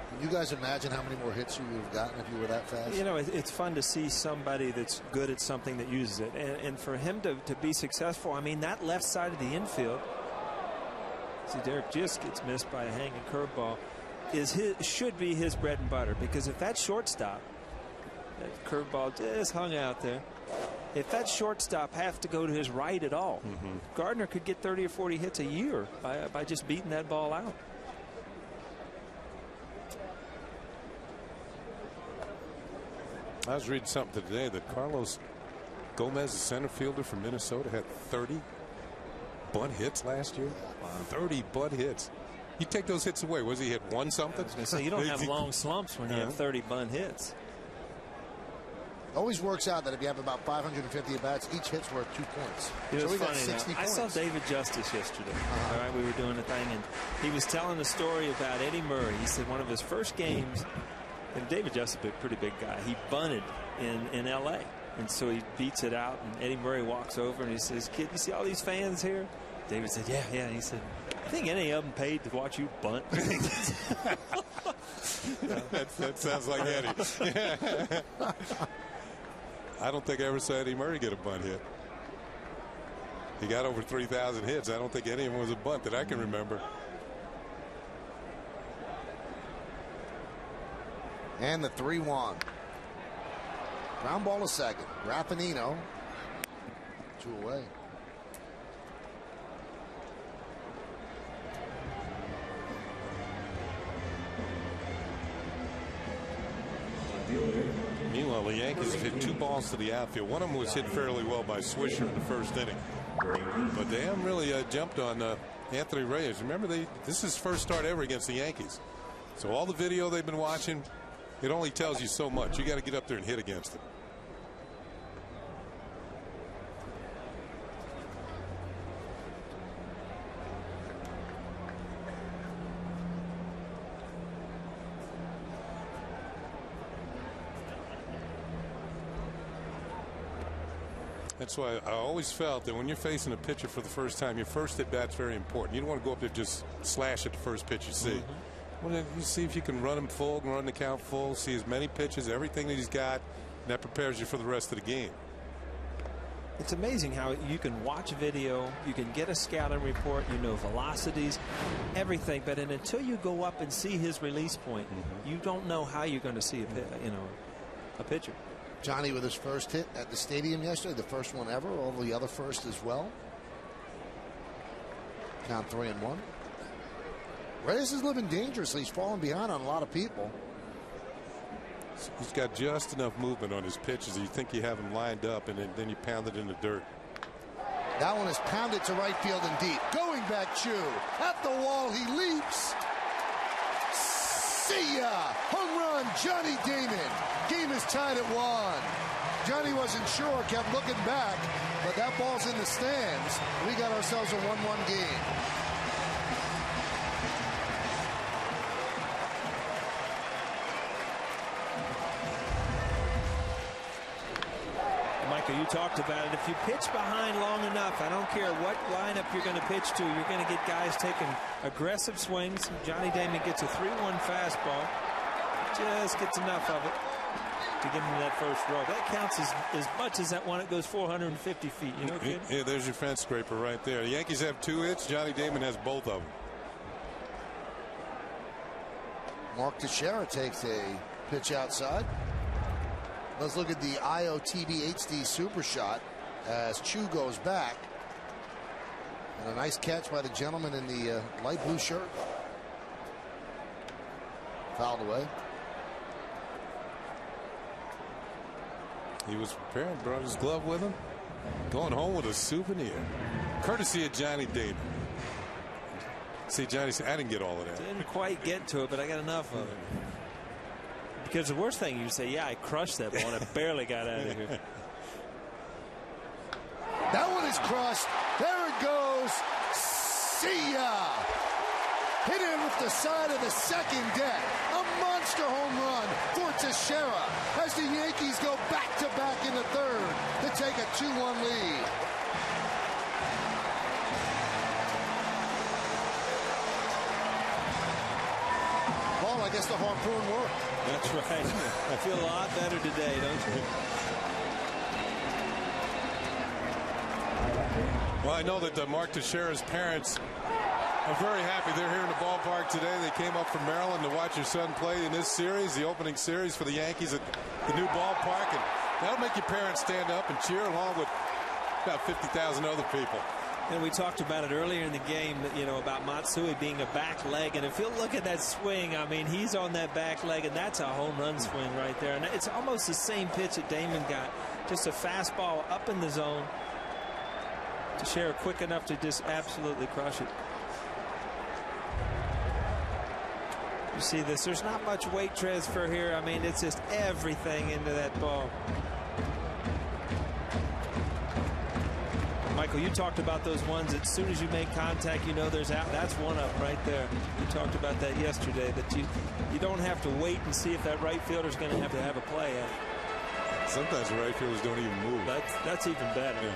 Can you guys imagine how many more hits you would have gotten if you were that fast? You know, it's fun to see somebody that's good at something that uses it. And for him to be successful, I mean, that left side of the infield, see, Derek just gets missed by a hanging curveball, should be his bread and butter. Because if that shortstop, that curveball just hung out there, if that shortstop has to go to his right at all, Gardner could get 30 or 40 hits a year by just beating that ball out. I was reading something today that Carlos Gomez, the center fielder from Minnesota, had 30 bunt hits last year. Wow. 30 bunt hits. You take those hits away. Was he hit one something? So you don't have long slumps when you have 30 bunt hits. Always works out that if you have about 550 at bats, each hit's worth 2 points. It was so we funny. got 60 I points. saw David Justice yesterday. All right, we were doing a thing, and he was telling a story about Eddie Murray. He said one of his first games. And David Justice is a pretty big guy. He bunted in L.A. And so he beats it out. And Eddie Murray walks over and he says, "Kid, you see all these fans here?" David said, "Yeah, yeah." And he said, "I think any of them paid to watch you bunt." That sounds like Eddie. I don't think I ever saw Eddie Murray get a bunt hit. He got over 3,000 hits. I don't think any of them was a bunt that I can remember. And the 3-1. Ground ball to second. Rapinino. 2 away. Meanwhile, the Yankees have hit 2 balls to the outfield. One of them was hit fairly well by Swisher in the first inning. But they haven't really jumped on Anthony Reyes. Remember, this is his first start ever against the Yankees. So all the video they've been watching, it only tells you so much. You got to get up there and hit against it. That's why I always felt that when you're facing a pitcher for the first time, your first at bat's very important. You don't want to go up there and just slash at the first pitch you see. Well, then you see if you can run him full, run the count full, see as many pitches, everything that he's got, and that prepares you for the rest of the game. It's amazing how you can watch video, you can get a scouting report, you know velocities, everything, but until you go up and see his release point, you don't know how you're going to see a pitcher. Johnny with his first hit at the stadium yesterday, the first one ever, all the other first as well. Count 3-1. Reyes is living dangerously. He's falling behind on a lot of people. He's got just enough movement on his pitches. You think you have him lined up, and then you pound it in the dirt. That one is pounded to right field and deep. Going back, Chu. At the wall, he leaps. See ya! Home run, Johnny Damon. Game is tied at 1. Johnny wasn't sure, kept looking back, but that ball's in the stands. We got ourselves a 1-1 game. Michael, you talked about it. If you pitch behind long enough, I don't care what lineup you're going to pitch to, you're going to get guys taking aggressive swings. Johnny Damon gets a 3-1 fastball. Just gets enough of it to get him that first row. That counts as much as that one that goes 450 feet. You know, kid? Yeah, there's your fence scraper right there. The Yankees have 2 hits. Johnny Damon has both of them. Mark Teixeira takes a pitch outside. Let's look at the IOTV HD Super Shot as Chu goes back. And a nice catch by the gentleman in the light blue shirt. Fouled away. He was prepared, brought his glove with him. Going home with a souvenir. Courtesy of Johnny Dayton. See, Johnny said, I didn't get all of that. Didn't quite get to it, but I got enough of it. Because the worst thing you say, yeah, I crushed that ball and I barely got out of here. That one is crushed. There it goes. See ya. Hit in with the side of the second deck. A monster home run for Teixeira as the Yankees go back-to-back in the third to take a 2-1 lead. Well, I guess the harpoon worked. That's right. I feel a lot better today, don't you? Well, I know that Mark Teixeira's parents are very happy. They're here in the ballpark today. They came up from Maryland to watch their son play in this series, the opening series for the Yankees at the new ballpark. And that'll make your parents stand up and cheer along with about 50,000 other people. And we talked about it earlier in the game, you know, about Matsui being a back leg. And if you look at that swing, I mean, he's on that back leg, and that's a home run swing right there. And it's almost the same pitch that Damon got. Just a fastball up in the zone. Teixeira quick enough to just absolutely crush it. You see this, there's not much weight transfer here. I mean, it's just everything into that ball. Michael, you talked about those ones as soon as you make contact, you know there's out. That's one up right there. We talked about that yesterday, that you don't have to wait and see if that right fielder's going to have a play at it. Sometimes the right fielders don't even move. That's even better.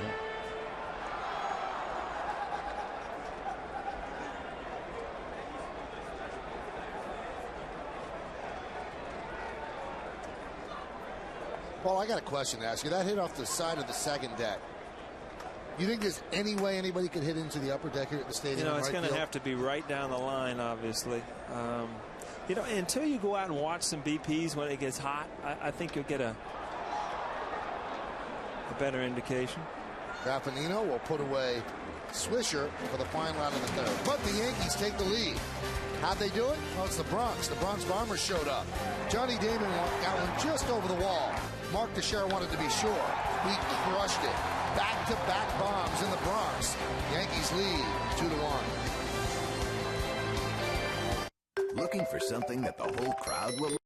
Paul, I got a question to ask you. That hit off the side of the second deck. You think there's any way anybody could hit into the upper deck here at the stadium? You know, it's going to have to be right down the line, obviously. You know, until you go out and watch some BPs when it gets hot, I think you'll get a better indication. Raffanino will put away Swisher for the final out of the third. But the Yankees take the lead. How'd they do it? Well, it's the Bronx. The Bronx Bombers showed up. Johnny Damon got one just over the wall. Mark Teixeira wanted to be sure. He crushed it. Back-to-back bombs in the Bronx. Yankees lead 2-1. Looking for something that the whole crowd will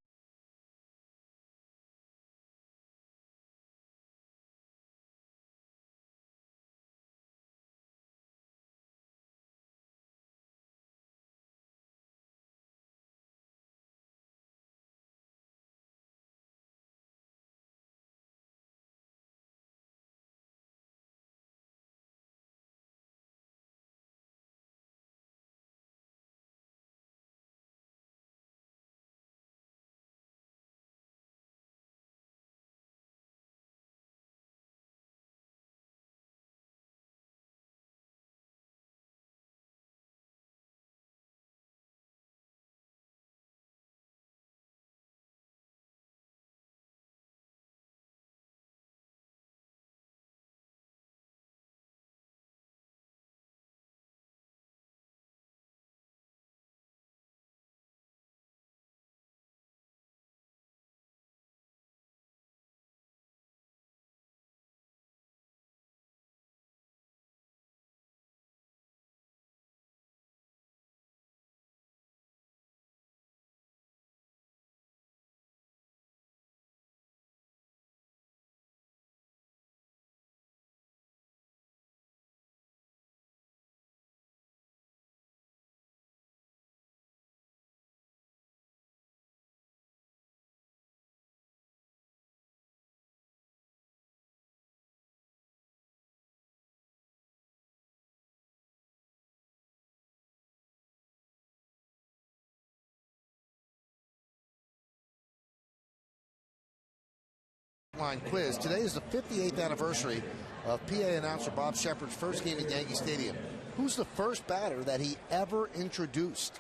line quiz. Today is the 58th anniversary of PA announcer Bob Shepard's first game at Yankee Stadium. Who's the first batter that he ever introduced?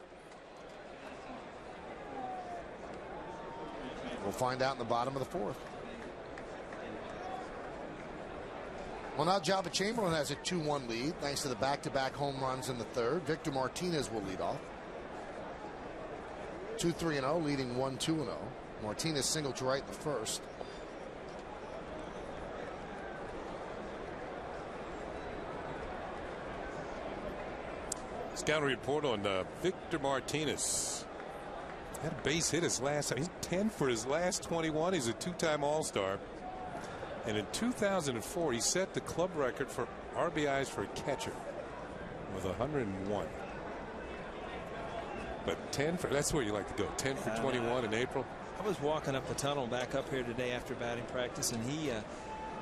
We'll find out in the bottom of the fourth. Well, now Jabba Chamberlain has a 2-1 lead thanks to the back-to-back home runs in the third. Victor Martinez will lead off. 2-3-0, leading 1-2-0. Martinez singled to right in the first. Scouting report on Victor Martinez. Had a base hit his last time. He's 10 for his last 21. He's a two-time All-Star. And in 2004, he set the club record for RBIs for a catcher with 101. But 10 for, that's where you like to go. 10 for 21 in April. I was walking up the tunnel back up here today after batting practice, and he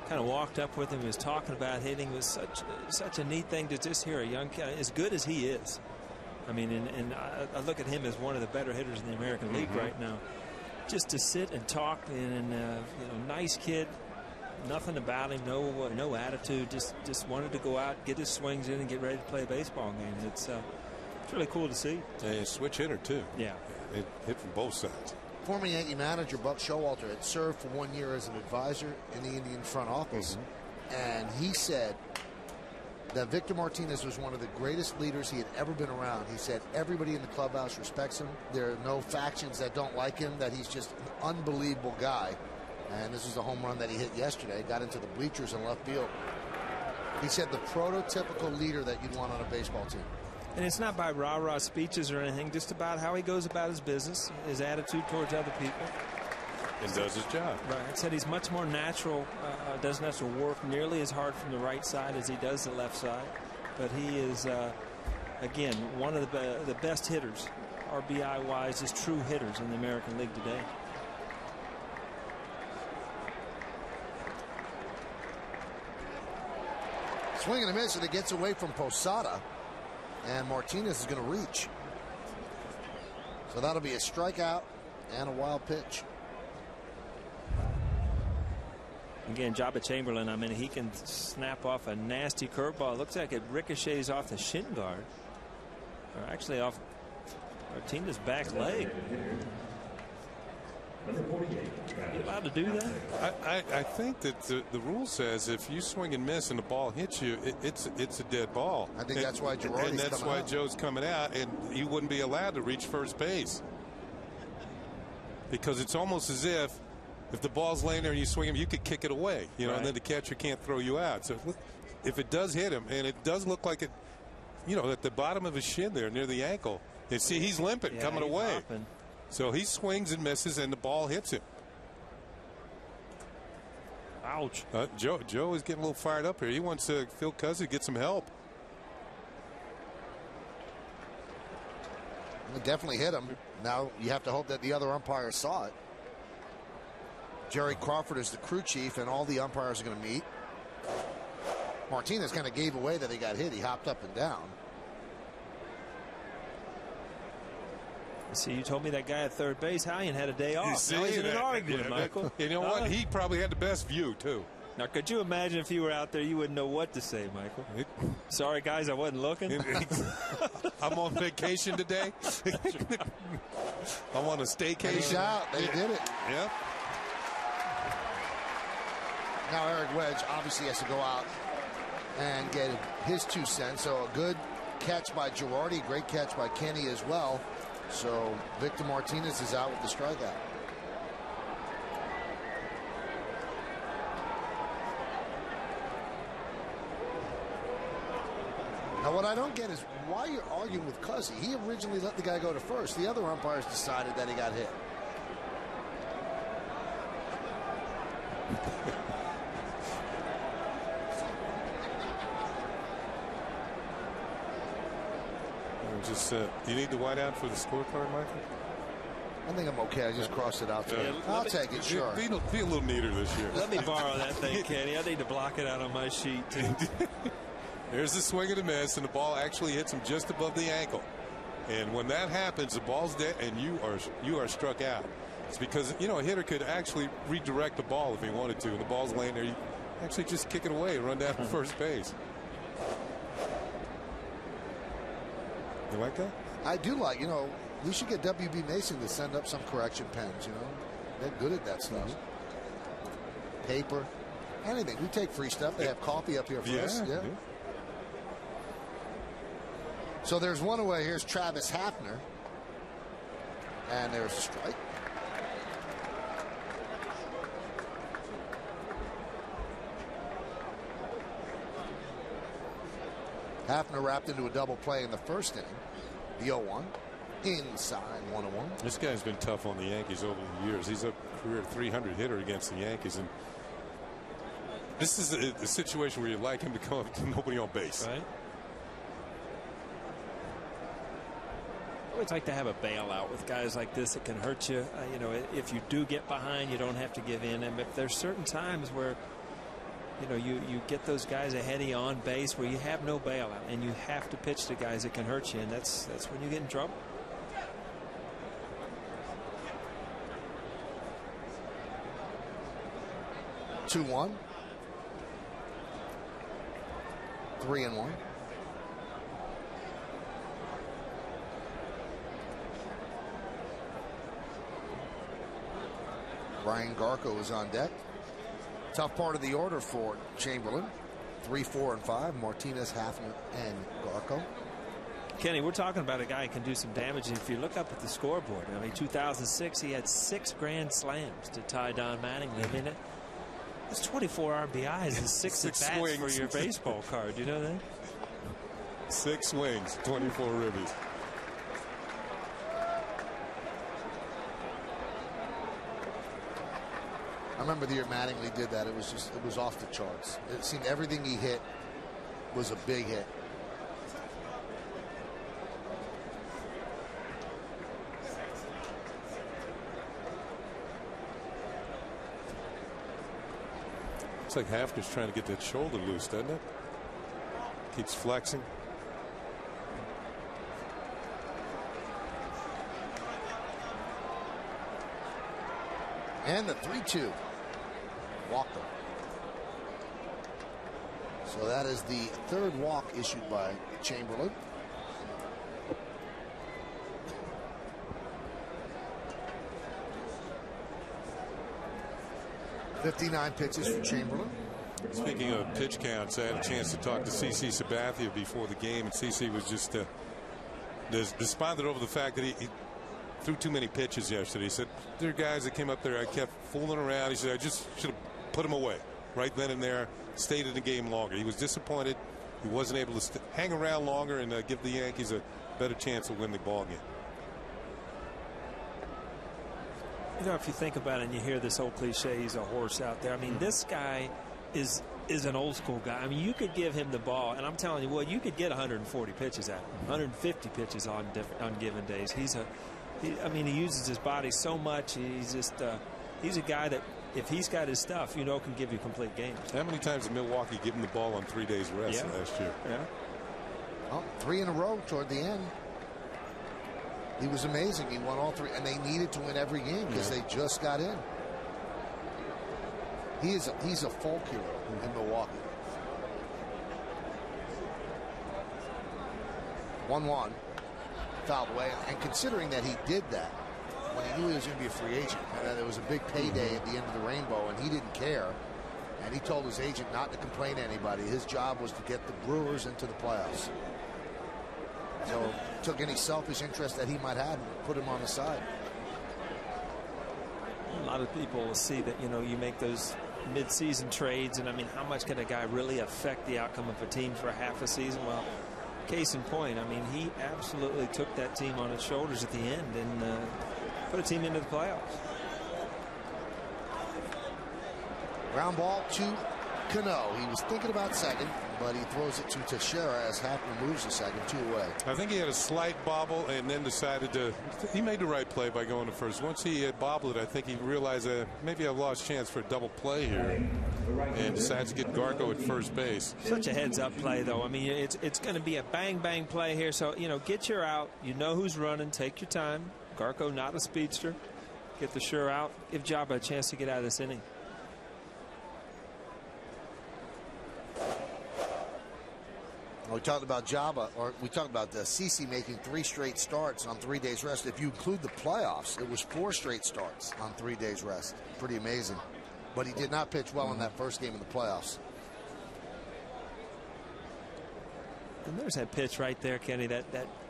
kind of walked up with him. He was talking about hitting. It was such a neat thing to just hear a young kid, as good as he is. I mean, and I look at him as one of the better hitters in the American League right now. Just to sit and talk, and you know, nice kid, nothing about him, no attitude. Just wanted to go out, get his swings in, and get ready to play a baseball game. It's really cool to see. A switch hitter too. Yeah, it hit from both sides. Former Yankee manager Buck Showalter had served for 1 year as an advisor in the Indian front office, and he said that Victor Martinez was one of the greatest leaders he had ever been around. He said everybody in the clubhouse respects him. There are no factions that don't like him, that he's just an unbelievable guy. And this was the home run that he hit yesterday. Got into the bleachers in left field. He said the prototypical leader that you'd want on a baseball team. and it's not by rah-rah speeches or anything, just about how he goes about his business, his attitude towards other people. And does his job. Right. I said he's much more natural, doesn't have to work nearly as hard from the right side as he does the left side. But he is, again, one of the best hitters, RBI-wise, just true hitters in the American League today. Swing and a miss, and it gets away from Posada. And Martinez is going to reach. So that'll be a strikeout and a wild pitch. Again, Jabba Chamberlain, I mean, he can snap off a nasty curveball. It looks like it ricochets off the shin guard. Or actually off Martinez's back leg. Are you allowed to do that? I think that the rule says if you swing and miss and the ball hits you, it's a dead ball. I think that's why Girardi's and that's why Joe's coming out, and he wouldn't be allowed to reach first base. Because it's almost as if the ball's laying there and you swing him, you could kick it away, you know, right. And then the catcher can't throw you out. So if it does hit him, and it does look like it, you know, at the bottom of his shin there near the ankle, and see he's limping, coming he's away. hopping. So he swings and misses, and the ball hits him. Ouch. Joe is getting a little fired up here. He wants Phil Cuzzy to get some help. It definitely hit him. Now you have to hope that the other umpire saw it. Jerry Crawford is the crew chief, and all the umpires are going to meet. Martinez kind of gave away that he got hit. He hopped up and down. See, you told me that guy at third base, Hallian, had a day off. See, now he's in an that- argument, yeah, Michael. You know what? He probably had the best view, too. Now, could you imagine if you were out there, you wouldn't know what to say, Michael? Sorry, guys, I wasn't looking. I'm on vacation today. I'm on a staycation. He's out. They did it. Yep. Now Eric Wedge obviously has to go out and get his 2 cents. So a good catch by Girardi, great catch by Kenny as well. So Victor Martinez is out with the strikeout. Now what I don't get is why you're arguing with Cuzzy. He originally let the guy go to first. The other umpires decided that he got hit. Just you need the whiteout for the scorecard, Michael? I think I'm okay. I just crossed it out. Yeah, I'll take it, sure. Be a little neater this year. Let me borrow that thing, Kenny. I need to block it out on my sheet, too. There's the swing and a miss, and the ball actually hits him just above the ankle. And when that happens, the ball's dead, and you are struck out. It's because, you know, a hitter could actually redirect the ball if he wanted to, and the ball's laying there. You actually just kick it away and run down to first base. You like that? I do like, you know, we should get W.B. Mason to send up some correction pens, you know. They're good at that stuff. Paper, anything. We take free stuff. They have coffee up here for us. Yeah. So there's one away. Here's Travis Hafner. And there's a strike. Hafner wrapped into a double play in the first inning. The 0-1. Inside 1-1. This guy's been tough on the Yankees over the years. He's a career 300 hitter against the Yankees. And this is a situation where you'd like him to come up to nobody on base. Right. I always like to have a bailout with guys like this that can hurt you. You know, if you do get behind, you don't have to give in. And if there's certain times where, you know, you get those guys ahead of you on base where you have no bailout and you have to pitch to guys that can hurt you, and that's when you get in trouble. Two 1. 3-1. Brian Garco is on deck. Tough part of the order for Chamberlain. 3, 4, and 5. Martinez, Hafner, and Garco. Kenny, we're talking about a guy who can do some damage. If you look up at the scoreboard, I mean, 2006, he had 6 grand slams to tie Don Mattingly. I mean, that's 24 RBIs and 6 at-bats for your baseball card. You know that? 6 swings, 24 ribbies. I remember the year Mattingly did that. It was off the charts. It seemed everything he hit was a big hit. Looks like Hafner's trying to get that shoulder loose, doesn't it? Keeps flexing. And the 3-2. Walker. So that is the 3rd walk issued by Chamberlain. .59 pitches for Chamberlain. Speaking of pitch counts, I had a chance to talk to CC Sabathia before the game, and CC was just despondent over the fact that he threw too many pitches yesterday. He said, there are guys that came up there, I kept fooling around. He said, I just should have put him away right then and there, stayed in the game longer. He was disappointed he wasn't able to hang around longer and give the Yankees a better chance of winning the ball game. You know, if you think about it and you hear this old cliche, he's a horse out there. I mean, this guy is an old school guy. I mean, you could give him the ball, and I'm telling you, well, you could get 140 pitches out of him, 150 pitches on given days. I mean, he uses his body so much. He's just he's a guy that, if he's got his stuff, you know, can give you complete games. How many times did Milwaukee give him the ball on 3 days rest last year? Yeah. Well, 3 in a row toward the end. He was amazing. He won all 3, and they needed to win every game because they just got in. He's a folk hero in Milwaukee. 1-1. Fouled away, and considering that he did that when he knew he was going to be a free agent and that there was a big payday at the end of the rainbow, and he didn't care, and he told his agent not to complain to anybody. His job was to get the Brewers into the playoffs. So took any selfish interest that he might have and put him on the side. A lot of people will see that, you know, you make those mid-season trades, and I mean, how much can a guy really affect the outcome of a team for half a season? Well, case in point, I mean, he absolutely took that team on his shoulders at the end and put a team into the playoffs. Ground ball to Cano. He was thinking about second, but he throws it to Teixeira as Hafner moves to second, 2 away. I think he had a slight bobble and then decided he made the right play by going to first. Once he had bobbled it, I think he realized maybe I've lost chance for a double play here, and decides to get Garco at first base. Such a heads-up play, though. I mean, it's going to be a bang-bang play here. So, you know, get your out. You know who's running. Take your time. Garco, not a speedster. Get the sure out. Give Jabba a chance to get out of this inning. We talked about Java, or we talked about the CC making 3 straight starts on 3 days rest. If you include the playoffs, it was 4 straight starts on 3 days rest. Pretty amazing. But he did not pitch well in that first game of the playoffs. And there's that pitch right there, Kenny, that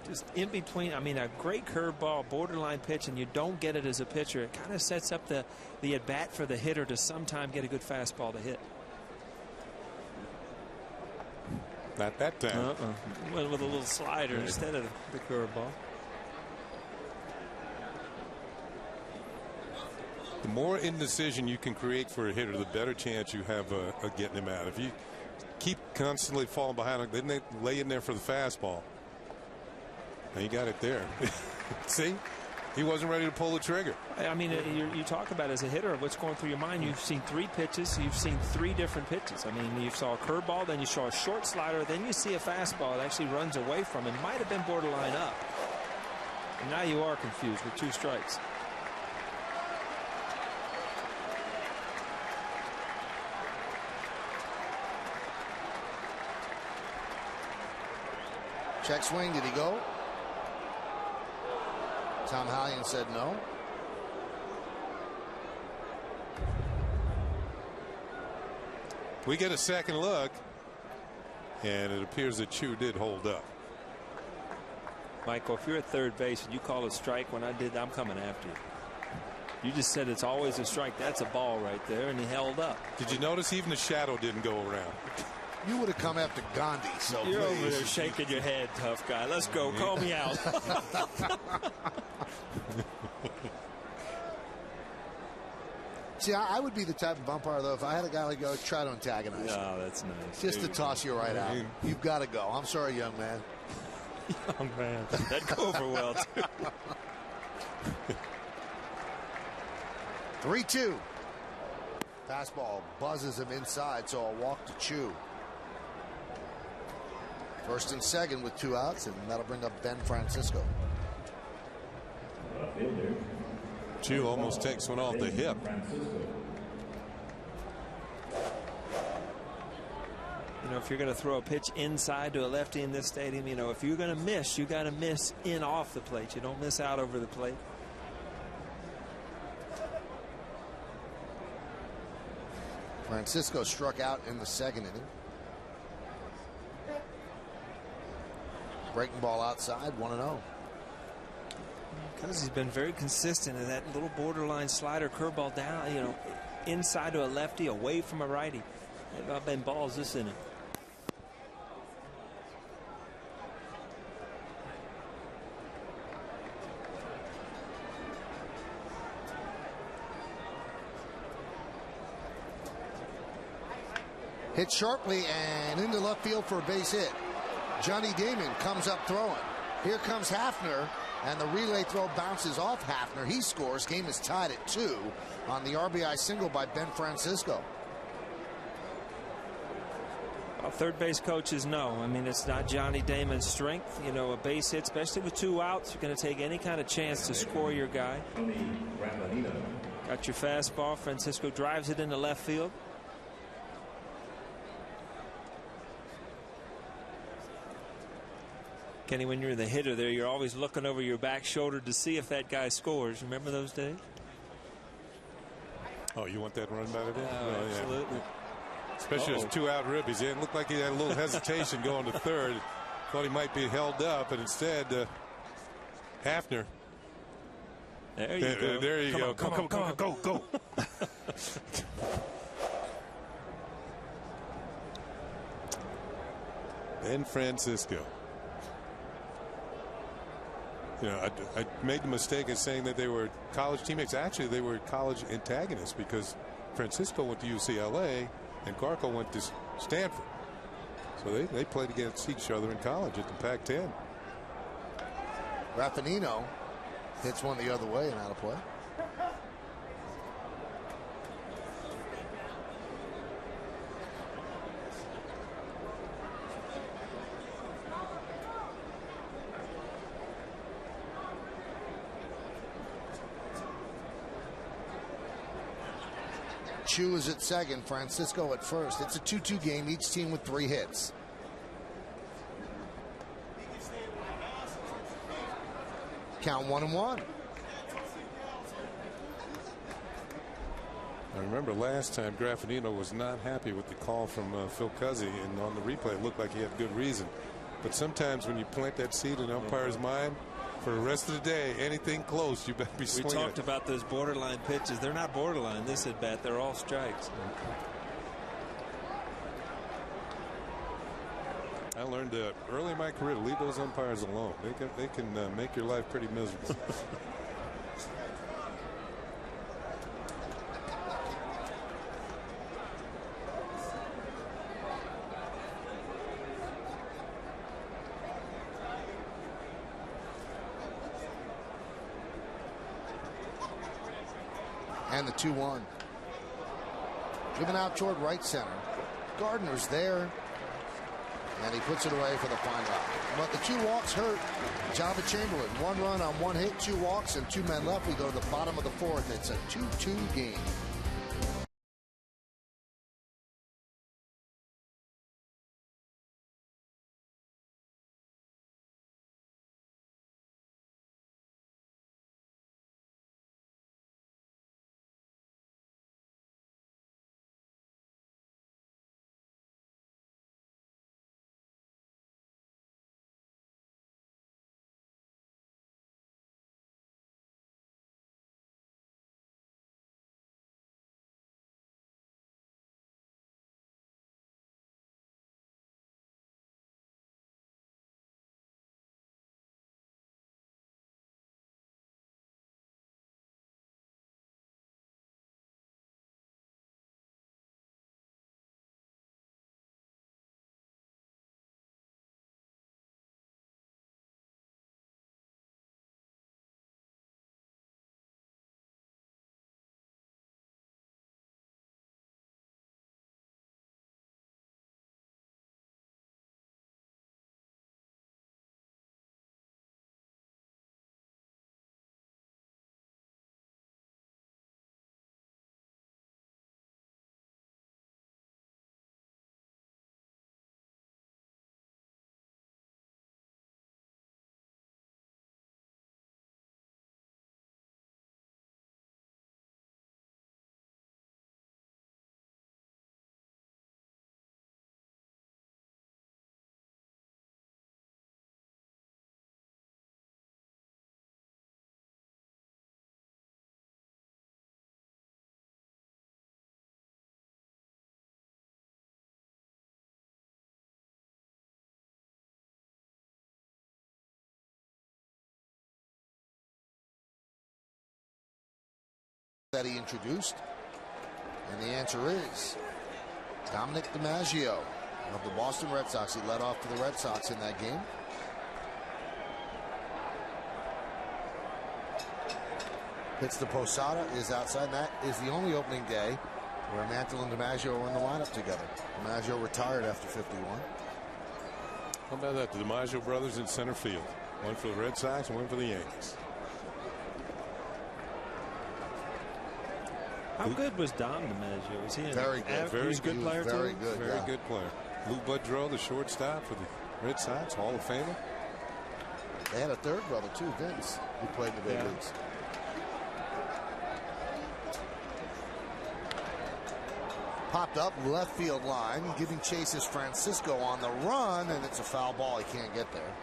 just in between. I mean, a great curveball, borderline pitch, and you don't get it as a pitcher. It kind of sets up the at-bat for the hitter to sometime get a good fastball to hit. Not that time. Went with a little slider instead of the curveball. The more indecision you can create for a hitter, the better chance you have of getting him out. If you keep constantly falling behind, then they lay in there for the fastball. And he got it there. See? He wasn't ready to pull the trigger. I mean, you talk about as a hitter what's going through your mind. You've seen 3 pitches. You've seen 3 different pitches. I mean, you saw a curveball, then you saw a short slider, then you see a fastball that actually runs away from him. Might have been borderline up. And now you are confused with 2 strikes. Check swing. Did he go? Tom Hallion said no. We get a second look, and it appears that Chu did hold up. Michael, if you're at third base and you call a strike when I did, I'm coming after you. You just said it's always a strike. That's a ball right there, and he held up. Did you notice even the shadow didn't go around? You would have come after Gandhi. So you're over there shaking your head, tough guy. Let's go. Call me out. See, I would be the type of umpire, though, if I had a guy like go try to antagonize you. Oh, that's nice. Just to toss you right out. You've got to go. I'm sorry, young man. Young man. That'd go over well, too. 3-2. Fastball buzzes him inside, so a walk to Chu. First and second with 2 outs, and that'll bring up Ben Francisco. Chu almost takes one off the hip. You know, if you're going to throw a pitch inside to a lefty in this stadium, you know, if you're going to miss, you got to miss in off the plate. You don't miss out over the plate. Francisco struck out in the second inning. Breaking ball outside, 1-0. Because he's been very consistent in that little borderline slider curveball down, you know, inside to a lefty, away from a righty. They've all been balls this inning. Hit sharply and into left field for a base hit. Johnny Damon comes up throwing. Here comes Hafner, and the relay throw bounces off Hafner. He scores. Game is tied at 2 on the RBI single by Ben Francisco. Well, third base coaches know. I mean, it's not Johnny Damon's strength. You know, a base hit, especially with 2 outs, you're going to take any kind of chance to score your guy. Got your fastball. Francisco drives it into left field. Kenny, when you're the hitter there, you're always looking over your back shoulder to see if that guy scores. Remember those days? Oh, you want that run by today? Oh, absolutely. Yeah. Especially those 2-out ribbies. It looked like he had a little hesitation going to third. Thought he might be held up, and instead, Hafner. There you go. There you go. Come on, go. Ben Francisco. You know, I made the mistake of saying that they were college teammates. Actually, they were college antagonists because Francisco went to UCLA and Garco went to Stanford. So they played against each other in college at the Pac-10. Raffanino hits one the other way and out of play. Chu is at second, Francisco at first. It's a 2-2 game, each team with 3 hits. Count 1-1. I remember last time Graffinino was not happy with the call from Phil Cuzzy, and on the replay it looked like he had good reason. But sometimes when you plant that seed in the umpire's mind, for the rest of the day, anything close, you better be swinging. We talked about those borderline pitches. They're not borderline this at bat. They're all strikes. I learned early in my career to leave those umpires alone. They can make your life pretty miserable. And the 2-1. Driven out toward right center. Gardner's there. And he puts it away for the fine out. But the 2 walks hurt Java Chamberlain. 1 run on 1 hit, 2 walks, and 2 men left. We go to the bottom of the 4th. It's a 2-2 game. That he introduced, and the answer is Dominic DiMaggio of the Boston Red Sox. He led off for the Red Sox in that game. Hits the Posada, is outside, and that is the only opening day where Mantle and DiMaggio were in the lineup together. DiMaggio retired after 51. How about that? The DiMaggio brothers in center field. One for the Red Sox and one for the Yankees. How good was Dom DiMaggio? Was he very good? He was a good player, very too? good, Very good player. Lou Boudreau, the shortstop for the Red Sox, Hall of Famer. They had a third brother too, Vince, who played in the big leagues. Popped up left field line, giving chase is Francisco on the run, and it's a foul ball. He can't get there.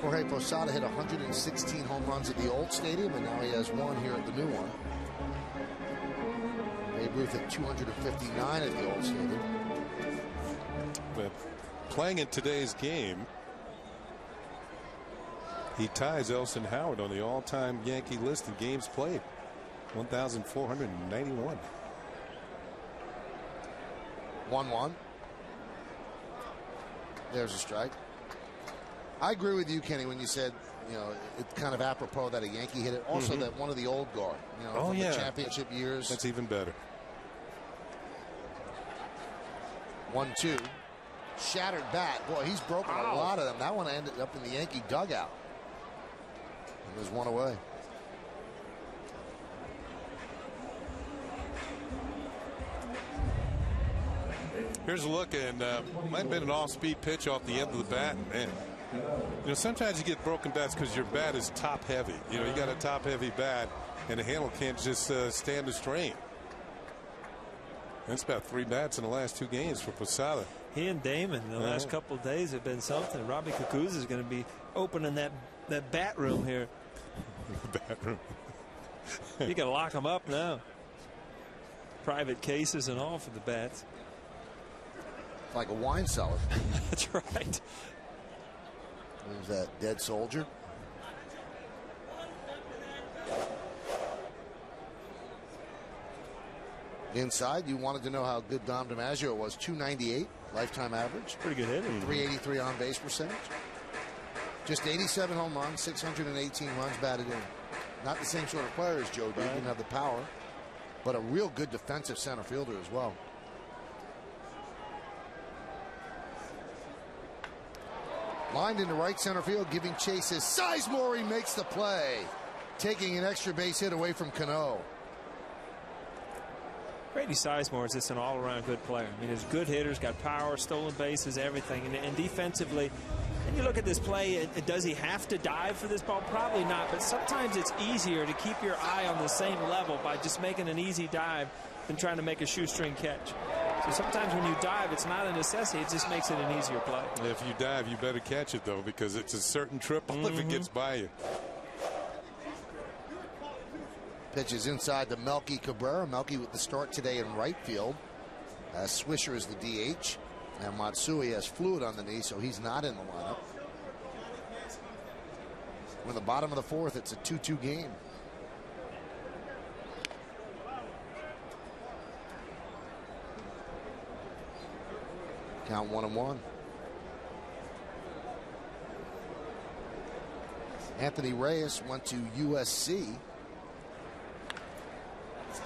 Jorge Posada hit 116 home runs at the old stadium, and now he has 1 here at the new one. Babe Ruth hit 259 at the old stadium. But playing in today's game, he ties Elson Howard on the all-time Yankee list in games played. 1,491. 1-1. There's a strike. I agree with you, Kenny, when you said, you know, it's kind of apropos that a Yankee hit it. Also, that one of the old guard, you know, from the championship years. That's even better. 1-2. Shattered bat. Boy, he's broken a lot of them. That one ended up in the Yankee dugout. And there's 1 away. Here's a look, and might have been an off-speed pitch off the end of the bat. Man, you know, sometimes you get broken bats because your bat is top-heavy. You know, you got a top-heavy bat, and the handle can't just stand the strain. That's about 3 bats in the last 2 games for Posada. He and Damon the last couple of days have been something. Robbie Kukuz is going to be opening that bat room here. The bat room. You can lock them up now. Private cases and all for the bats. Like a wine cellar. That's right. There's that dead soldier. Inside, you wanted to know how good Dom DiMaggio was. 298 lifetime average. Pretty good hitter. 383 on base percentage. Just 87 home runs, 618 runs batted in. Not the same sort of player as Joe did. Didn't have the power, but a real good defensive center fielder as well. Lined into right center field, giving chase is Sizemore. He makes the play, taking an extra base hit away from Cano. Grady Sizemore is just an all-around good player. I mean, he's a good hitter, he's got power, stolen bases, everything. And defensively, and you look at this play, does he have to dive for this ball? Probably not, but sometimes it's easier to keep your eye on the same level by just making an easy dive than trying to make a shoestring catch. So sometimes when you dive, it's not a necessity, it just makes it an easier play. If you dive, you better catch it, though, because it's a certain triple if it gets by you. Pitches inside to Melky Cabrera. Melky with the start today in right field. Swisher is the DH. And Matsui has fluid on the knee, so he's not in the lineup. We're in the bottom of the 4th. It's a 2-2 game. Count 1-1. Anthony Reyes went to USC.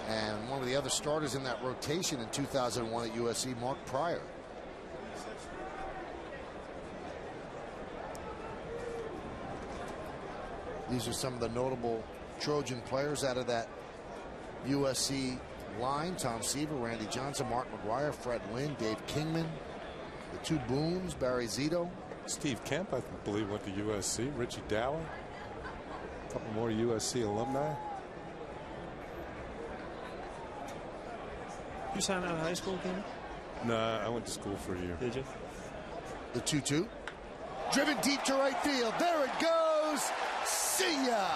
And one of the other starters in that rotation in 2001 at USC, Mark Pryor. These are some of the notable Trojan players out of that USC line. Tom Seaver, Randy Johnson, Mark McGuire, Fred Lynn, Dave Kingman, the 2 Boones, Barry Zito. Steve Kemp, I believe, went to USC. Richie Dower. A couple more USC alumni. You signed out of high school, Ken? No, I went to school for a year. Did you? The 2-2. Driven deep to right field. There it goes. See ya!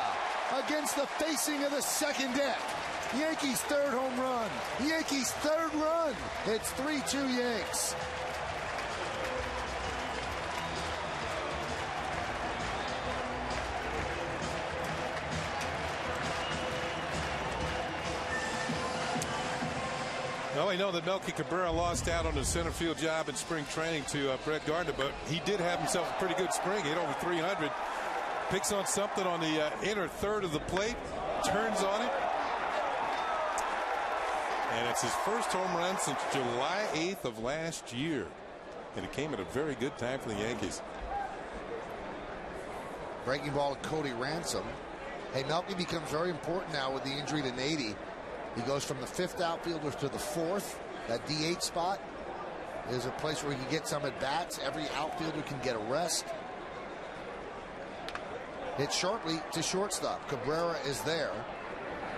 Against the facing of the second deck. Yankees' 3rd home run. Yankees' 3rd run. It's 3-2 Yanks. Well, we know that Melky Cabrera lost out on the center field job in spring training to Brett Gardner, but he did have himself a pretty good spring. He hit over 300. Picks on something on the inner third of the plate, turns on it. And it's his first home run since July 8th of last year. And it came at a very good time for the Yankees. Breaking ball to Cody Ransom. Hey, Melky becomes very important now with the injury to Nady. He goes from the 5th outfielder to the 4th. That DH spot is a place where he can get some at bats. Every outfielder can get a rest. Hit sharply to shortstop. Cabrera is there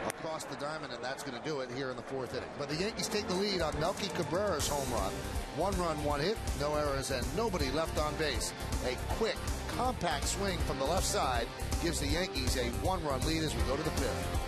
across the diamond, and that's going to do it here in the 4th inning. But the Yankees take the lead on Melky Cabrera's home run. 1 run, 1 hit, no errors, and nobody left on base. A quick, compact swing from the left side gives the Yankees a 1-run lead as we go to the 5th.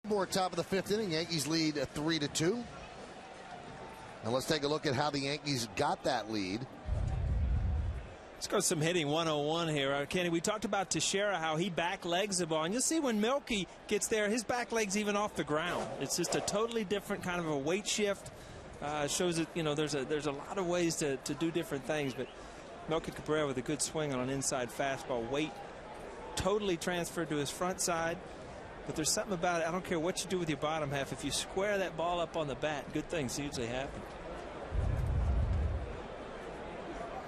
Board top of the 5th inning. Yankees lead 3-2. And let's take a look at how the Yankees got that lead. Let's go some hitting 101 here. Kenny, we talked about Teixeira, how he back legs the ball. And you'll see when Melky gets there, his back leg's even off the ground. It's just a totally different kind of a weight shift. Shows that, you know, there's a lot of ways to do different things. But Melky Cabrera with a good swing on an inside fastball. Weight totally transferred to his front side. But there's something about it. I don't care what you do with your bottom half. If you square that ball up on the bat, good things usually happen.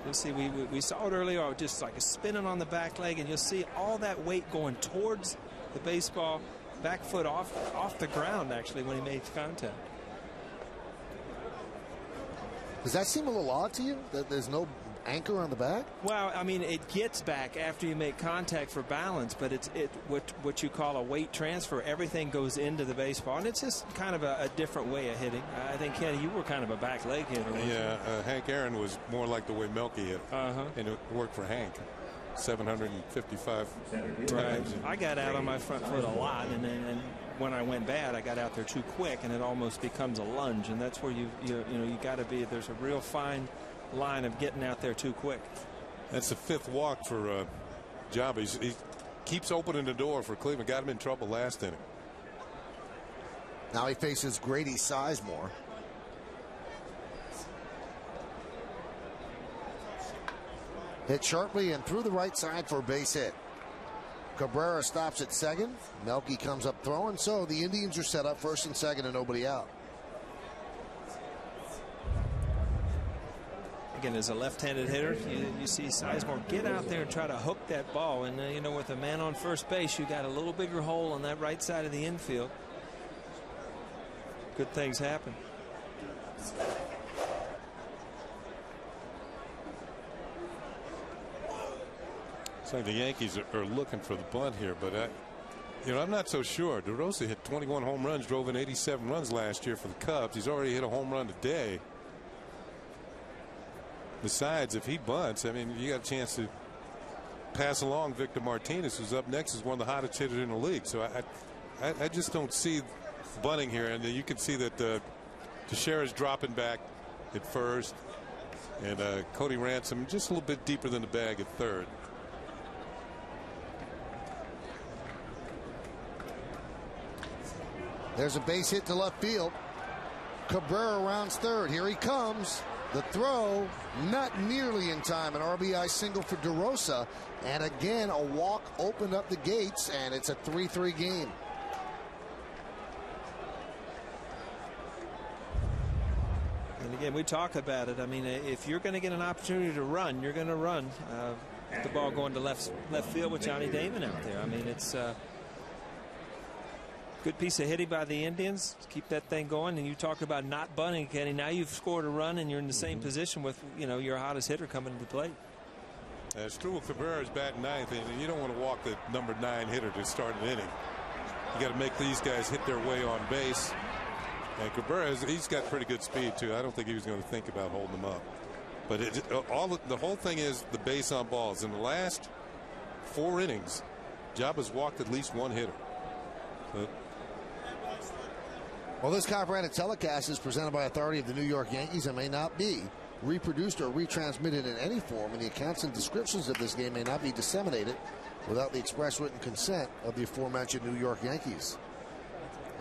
You'll see we saw it earlier, just like a spinning on the back leg, and you'll see all that weight going towards the baseball, back foot off the ground actually when he makes contact. Does that seem a little odd to you, that there's no anchor on the back? Well, I mean, it gets back after you make contact for balance, but it's what you call a weight transfer. Everything goes into the baseball, and it's just kind of a different way of hitting. I think, Kenny, you were kind of a back leg hitter. Yeah, Hank Aaron was more like the way Melky hit, and it worked for Hank. 755 times. Right. I got out on my front foot a lot, and when I went bad, I got out there too quick, and it almost becomes a lunge, and that's where you got to be. There's a real fine line of getting out there too quick. That's the 5th walk for Job. He keeps opening the door for Cleveland. Got him in trouble last inning. Now he faces Grady Sizemore. Hit sharply and through the right side for a base hit. Cabrera stops at second. Melky comes up throwing, so the Indians are set up first and second and nobody out. Again, as a left-handed hitter, you see Sizemore get out there and try to hook that ball. And, you know, with a man on first base, you got a little bigger hole on that right side of the infield. Good things happen. It's like the Yankees are looking for the bunt here, but I'm not so sure. DeRosa hit 21 home runs, drove in 87 runs last year for the Cubs. He's already hit a home run today. Besides, if he bunts, I mean, you got a chance to pass along Victor Martinez, who's up next, is one of the hottest hitters in the league. So I just don't see bunting here, and you can see that Teixeira's dropping back at first, and Cody Ransom just a little bit deeper than the bag at third. There's a base hit to left field. Cabrera rounds third. Here he comes. The throw not nearly in time. An RBI single for DeRosa. And again, a walk opened up the gates, and it's a 3-3 game. And again, we talk about it. I mean, if you're going to get an opportunity to run, you're going to run. The ball going to left field with Johnny Damon out there. I mean, it's good piece of hitting by the Indians to keep that thing going. And you talk about not bunting, Kenny. Now you've scored a run and you're in the same position with, your hottest hitter coming to the plate. It's true with Cabrera's batting ninth, and you don't want to walk the number 9 hitter to start an inning. You got to make these guys hit their way on base. And Cabrera, he's got pretty good speed too. I don't think he was going to think about holding them up. But the whole thing is the base on balls. In the last 4 innings, Job has walked at least 1 hitter. Well, this copyrighted telecast is presented by authority of the New York Yankees and may not be reproduced or retransmitted in any form, and the accounts and descriptions of this game may not be disseminated without the express written consent of the aforementioned New York Yankees.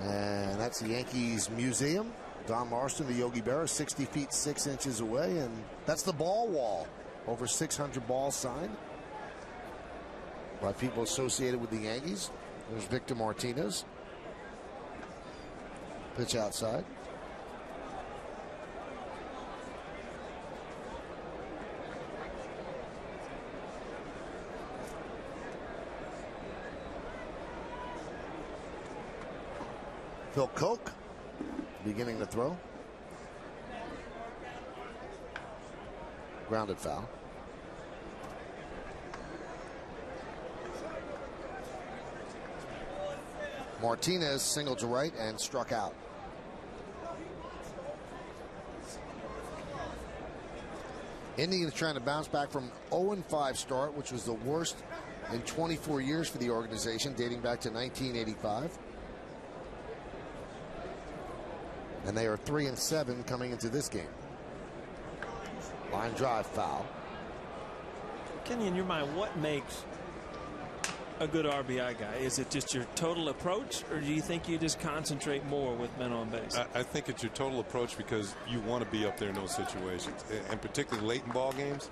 And that's the Yankees Museum. Don Marston, the Yogi Berra, 60 feet 6 inches away, and that's the ball wall. Over 600 balls signed by people associated with the Yankees. There's Victor Martinez. Pitch outside. Phil Koch beginning to throw. Grounded foul. Martinez singled to right and struck out. Indians trying to bounce back from 0-5 start, which was the worst in 24 years for the organization, dating back to 1985. And they are 3-7 coming into this game. Line drive foul. Kenny, in your mind, what makes a good RBI guy? Is it just your total approach, or do you think you just concentrate more with men on base? I think it's your total approach, because you want to be up there in those situations, and particularly late in ball games.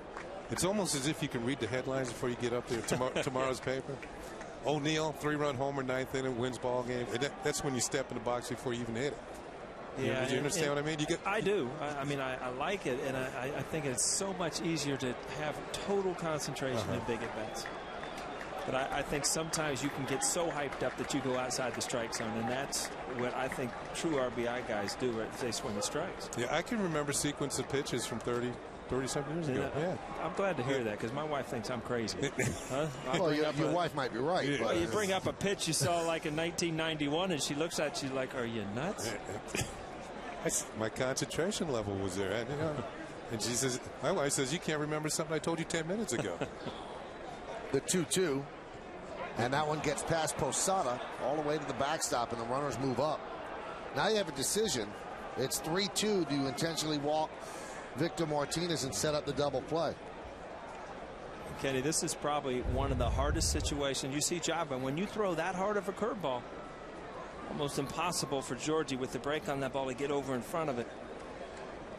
It's almost as if you can read the headlines before you get up there. Tomorrow's paper. O'Neill, 3-run homer, 9th inning, wins ball game. And that's when you step in the box before you even hit it. Yeah, do you understand what I mean? I do. I mean, I like it, and I think it's so much easier to have total concentration in big at-bats. But I think sometimes you can get so hyped up that you go outside the strike zone, and that's what I think true RBI guys do, right? They swing the strikes. Yeah, I can remember sequence of pitches from 30-something years ago. Yeah. I'm glad to hear that, because my wife thinks I'm crazy. Well, your wife might be right. Yeah. Well, you bring up a pitch you saw like in 1991, and she looks at you like, are you nuts? My concentration level was there. And she says, my wife says, you can't remember something I told you 10 minutes ago. The 2-2. And that one gets past Posada all the way to the backstop, and the runners move up. Now you have a decision. It's 3-2. Do you intentionally walk Victor Martinez and set up the double play? Kenny, this is probably one of the hardest situations. You see, Java, when you throw that hard of a curveball, almost impossible for Georgie with the break on that ball to get over in front of it.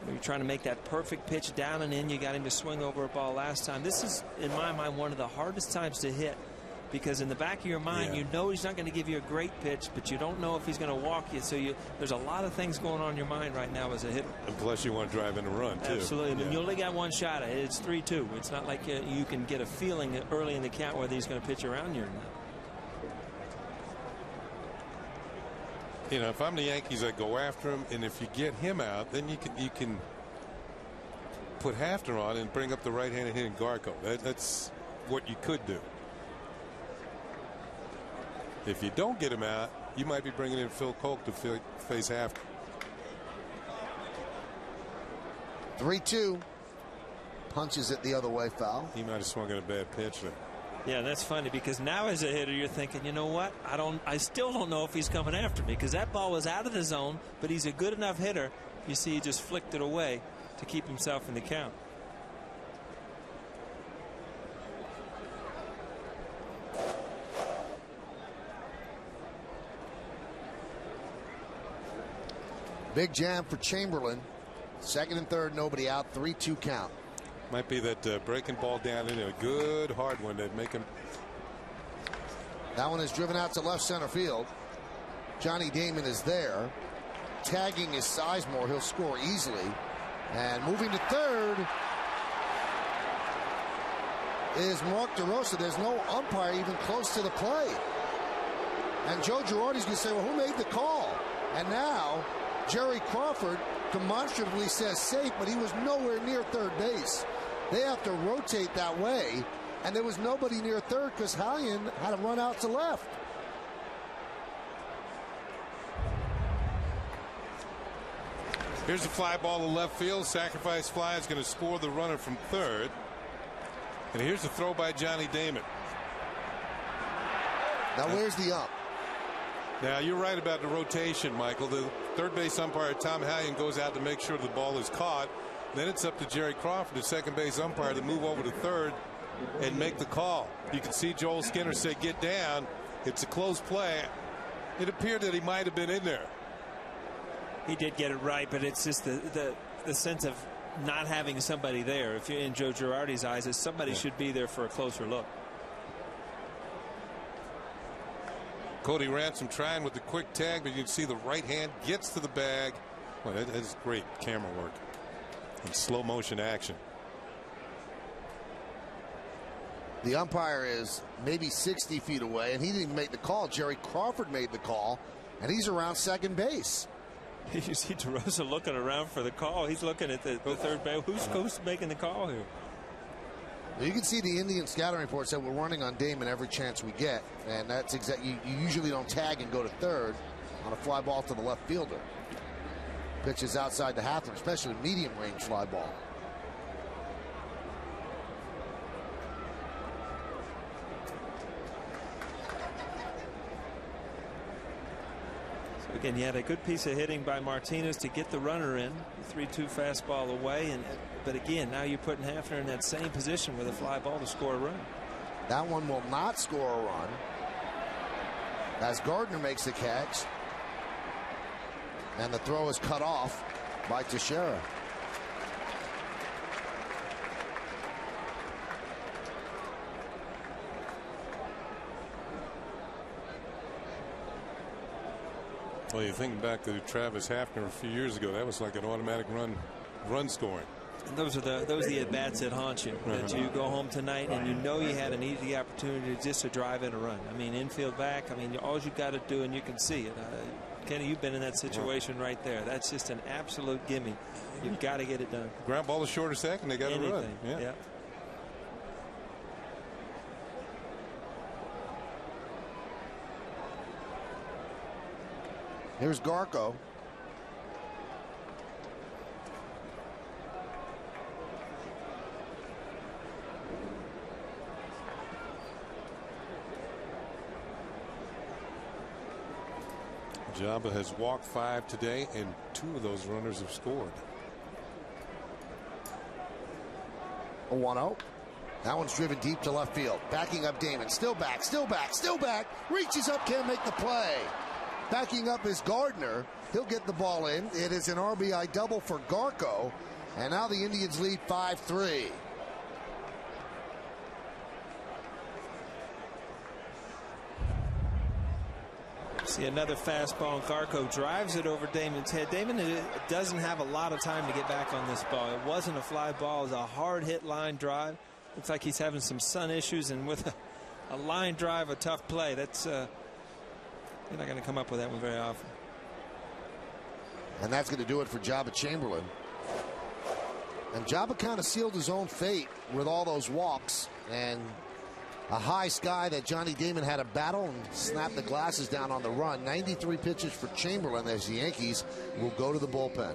You're trying to make that perfect pitch down and in. You got him to swing over a ball last time. This is, in my mind, one of the hardest times to hit, because in the back of your mind, you know he's not going to give you a great pitch, but you don't know if he's going to walk you. So there's a lot of things going on in your mind right now as a hitter. And plus, you want to drive in a run, too. Absolutely. Yeah. You only got one shot at it. It's 3-2. It's not like you can get a feeling early in the count whether he's going to pitch around you or not. You know, if I'm the Yankees, I go after him, and if you get him out, then you can put Hafner on and bring up the right-handed hitting Garco. That's what you could do. If you don't get him out, you might be bringing in Phil Koch to face Hafner. 3-2. Punches it the other way, foul. He might have swung at a bad pitch there. Yeah, that's funny, because now as a hitter, you're thinking, you know what? I still don't know if he's coming after me, because that ball was out of the zone, but he's a good enough hitter. You see, he just flicked it away to keep himself in the count. Big jam for Chamberlain. Second and third, nobody out. 3-2 count. Might be that breaking ball down in a good hard one that make him. That one is driven out to left center field. Johnny Damon is there. Tagging is Sizemore. He'll score easily. And moving to third is Mark DeRosa. There's no umpire even close to the play. And Joe Girardi's going to say, well, who made the call? And now Jerry Crawford demonstratively says safe, but he was nowhere near third base. They have to rotate that way, and there was nobody near third because Hallion had to run out to left. Here's a fly ball to left field. Sacrifice fly is going to score the runner from third. And here's the throw by Johnny Damon. Now where's the ump? Now you're right about the rotation, Michael. The third base umpire Tom Hallion goes out to make sure the ball is caught. Then it's up to Jerry Crawford, the second base umpire, to move over to third and make the call. You can see Joel Skinner say, get down. It's a close play. It appeared that he might have been in there. He did get it right, but it's just the sense of not having somebody there. If you're in Joe Girardi's eyes, is somebody should be there for a closer look. Cody Ransom trying with the quick tag, but you can see the right hand gets to the bag. Well, that is great camera work and slow motion action. The umpire is maybe 60 feet away, and he didn't even make the call. Jerry Crawford made the call, and he's around second base. You see DeRosa looking around for the call. He's looking at the third base. Who's making the call here? You can see the Indian scouting report said we're running on Damon every chance we get, and that's exactly. You usually don't tag and go to third on a fly ball to the left fielder. Pitches outside the Hafner, especially medium range fly ball. Again, he had a good piece of hitting by Martinez to get the runner in. The 3-2 fastball away. But again, now you're putting Hafner in that same position with a fly ball to score a run. That one will not score a run as Gardner makes the catch. And the throw is cut off by Teixeira. Well, you think back to Travis Hafner a few years ago, that was like an automatic run scoring. And those are the at bats that haunt you. That you go home tonight and you know you had an easy opportunity just to drive in a run. I mean, infield back. I mean, all you got to do, and you can see it. Kenny, you've been in that situation right there. That's just an absolute gimme. You've got to get it done. Ground ball to short a second, they got to run. Yeah. Here's Garco. Jabba has walked 5 today, and 2 of those runners have scored. A 1-0. That one's driven deep to left field. Backing up Damon. Still back, still back, still back. Reaches up, can't make the play. Backing up is Gardner. He'll get the ball in. It is an RBI double for Garco. And now the Indians lead 5-3. See another fastball, and Garco drives it over Damon's head. Damon doesn't have a lot of time to get back on this ball. It wasn't a fly ball. It was a hard hit line drive. Looks like he's having some sun issues, and with a line drive, a tough play. That's you're not going to come up with that one very often. And that's going to do it for Jabba Chamberlain. And Jabba kind of sealed his own fate with all those walks and a high sky that Johnny Damon had a battle and snapped the glasses down on the run. 93 pitches for Chamberlain as the Yankees will go to the bullpen.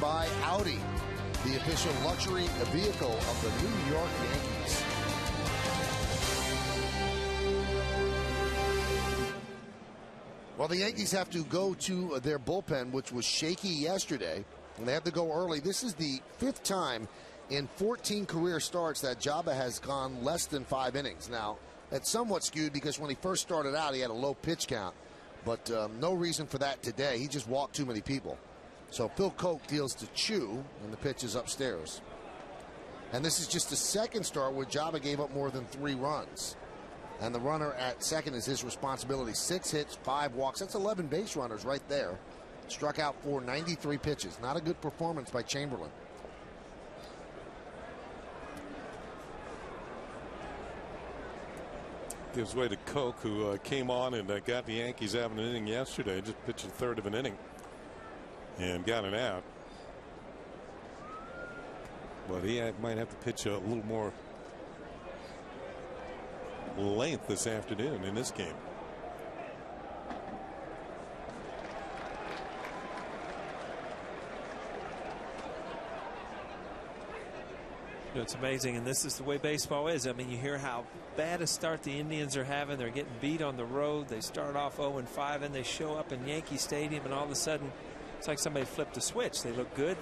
By Audi, the official luxury vehicle of the New York Yankees. Well, the Yankees have to go to their bullpen, which was shaky yesterday, and they have to go early. This is the 5th time in 14 career starts that Jabba has gone less than 5 innings. Now, that's somewhat skewed because when he first started out, he had a low pitch count, but no reason for that today. He just walked too many people. So Phil Koch deals to Chu, and the pitch is upstairs. And this is just the second start where Jabba gave up more than 3 runs. And the runner at second is his responsibility. 6 hits, 5 walks. That's 11 base runners right there. Struck out for 93 pitches. Not a good performance by Chamberlain. gives way to Koch, who came on and got the Yankees having an inning yesterday. Just pitched a third of an inning and got an out. But he might have to pitch a little more length this afternoon in this game. It's amazing, and this is the way baseball is. I mean, you hear how bad a start the Indians are having. They're getting beat on the road. They start off 0-5, and they show up in Yankee Stadium, and all of a sudden, it's like somebody flipped a switch. They look good.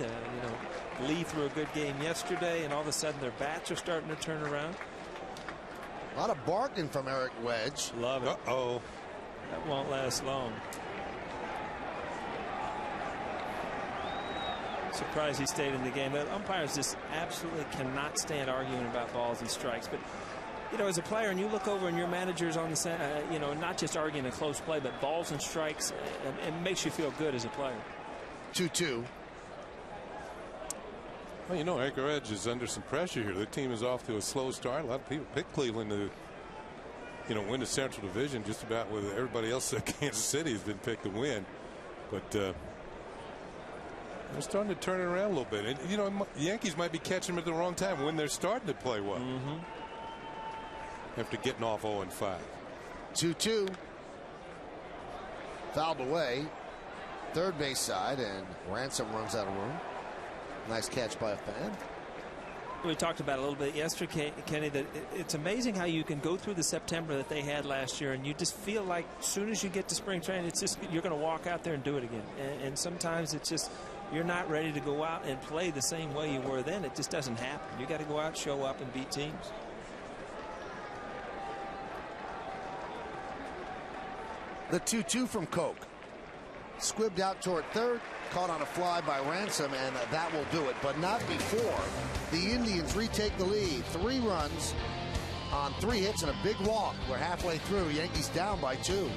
Lee threw a good game yesterday, and all of a sudden their bats are starting to turn around. A lot of barking from Eric Wedge. Love it. Uh-oh. That won't last long. Surprised he stayed in the game. The umpires just absolutely cannot stand arguing about balls and strikes. But, as a player, and you look over and your manager's on the not just arguing a close play, but balls and strikes, it makes you feel good as a player. 2-2. Well, Eric Wedge is under some pressure here. The team is off to a slow start. A lot of people pick Cleveland to, win the Central Division just about with everybody else at Kansas City has been picked to win. But they're starting to turn it around a little bit. And, the Yankees might be catching them at the wrong time when they're starting to play well. After getting off 0-5. 2-2. Fouled away. Third base side, and Ransom runs out of room. Nice catch by a fan. We talked about it a little bit yesterday, Kenny, that it's amazing how you can go through the September that they had last year, and you just feel like as soon as you get to spring training, it's just you're going to walk out there and do it again. And sometimes it's just you're not ready to go out and play the same way you were then. It just doesn't happen. You got to go out, show up, and beat teams. The 2-2 from Koch. Squibbed out toward third, caught on a fly by Ransom, and that will do it. But not before the Indians retake the lead. 3 runs on 3 hits and a big walk. We're halfway through. Yankees down by 2.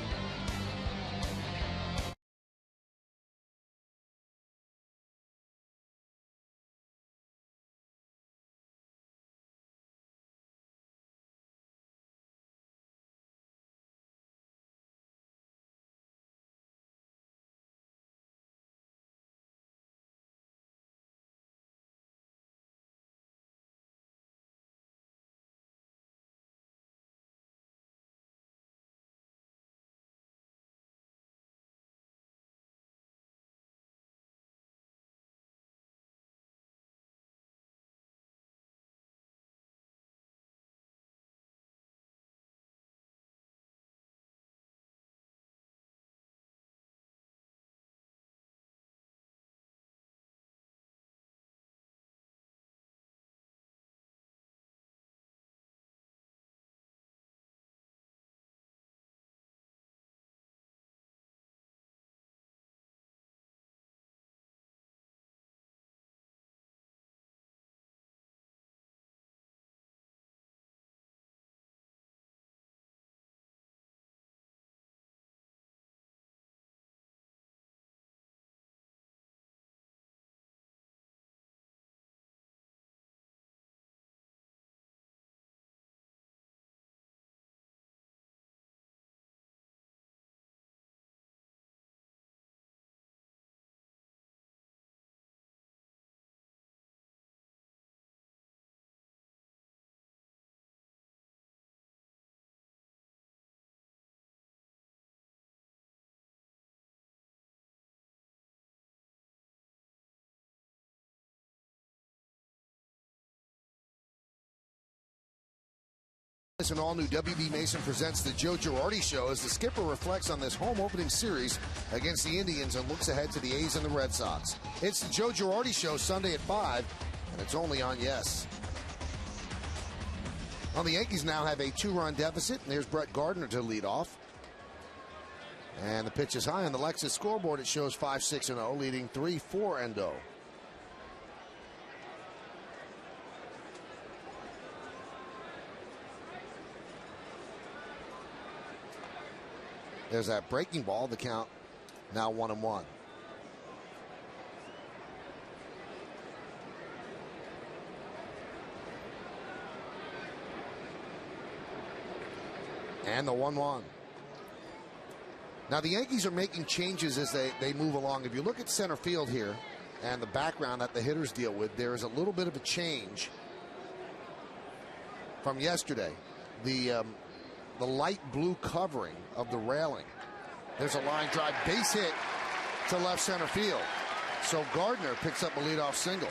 An all-new WB Mason presents the Joe Girardi Show as the skipper reflects on this home opening series against the Indians and looks ahead to the A's and the Red Sox. It's the Joe Girardi Show Sunday at 5, and it's only on Yes. The Yankees now have a 2-run deficit, and there's Brett Gardner to lead off. And the pitch is high on the Lexus scoreboard. It shows 5-6-0, leading 3-4-0. There's that breaking ball. The count now 1-1. And the 1-1. Now the Yankees are making changes as they move along. If you look at center field here and the background that the hitters deal with, there is a little bit of a change from yesterday. The light blue covering of the railing. There's a line drive base hit to left center field. So Gardner picks up a leadoff single.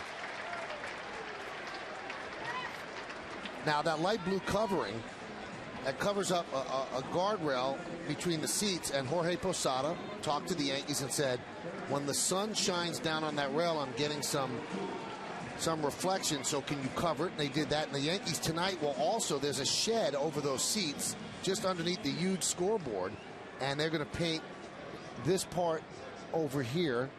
Now that light blue covering, that covers up a guardrail between the seats, and Jorge Posada talked to the Yankees and said, when the sun shines down on that rail, I'm getting some reflection, so can you cover it? And they did that. And the Yankees tonight will also, there's a shed over those seats just underneath the huge scoreboard, and they're going to paint this part over here.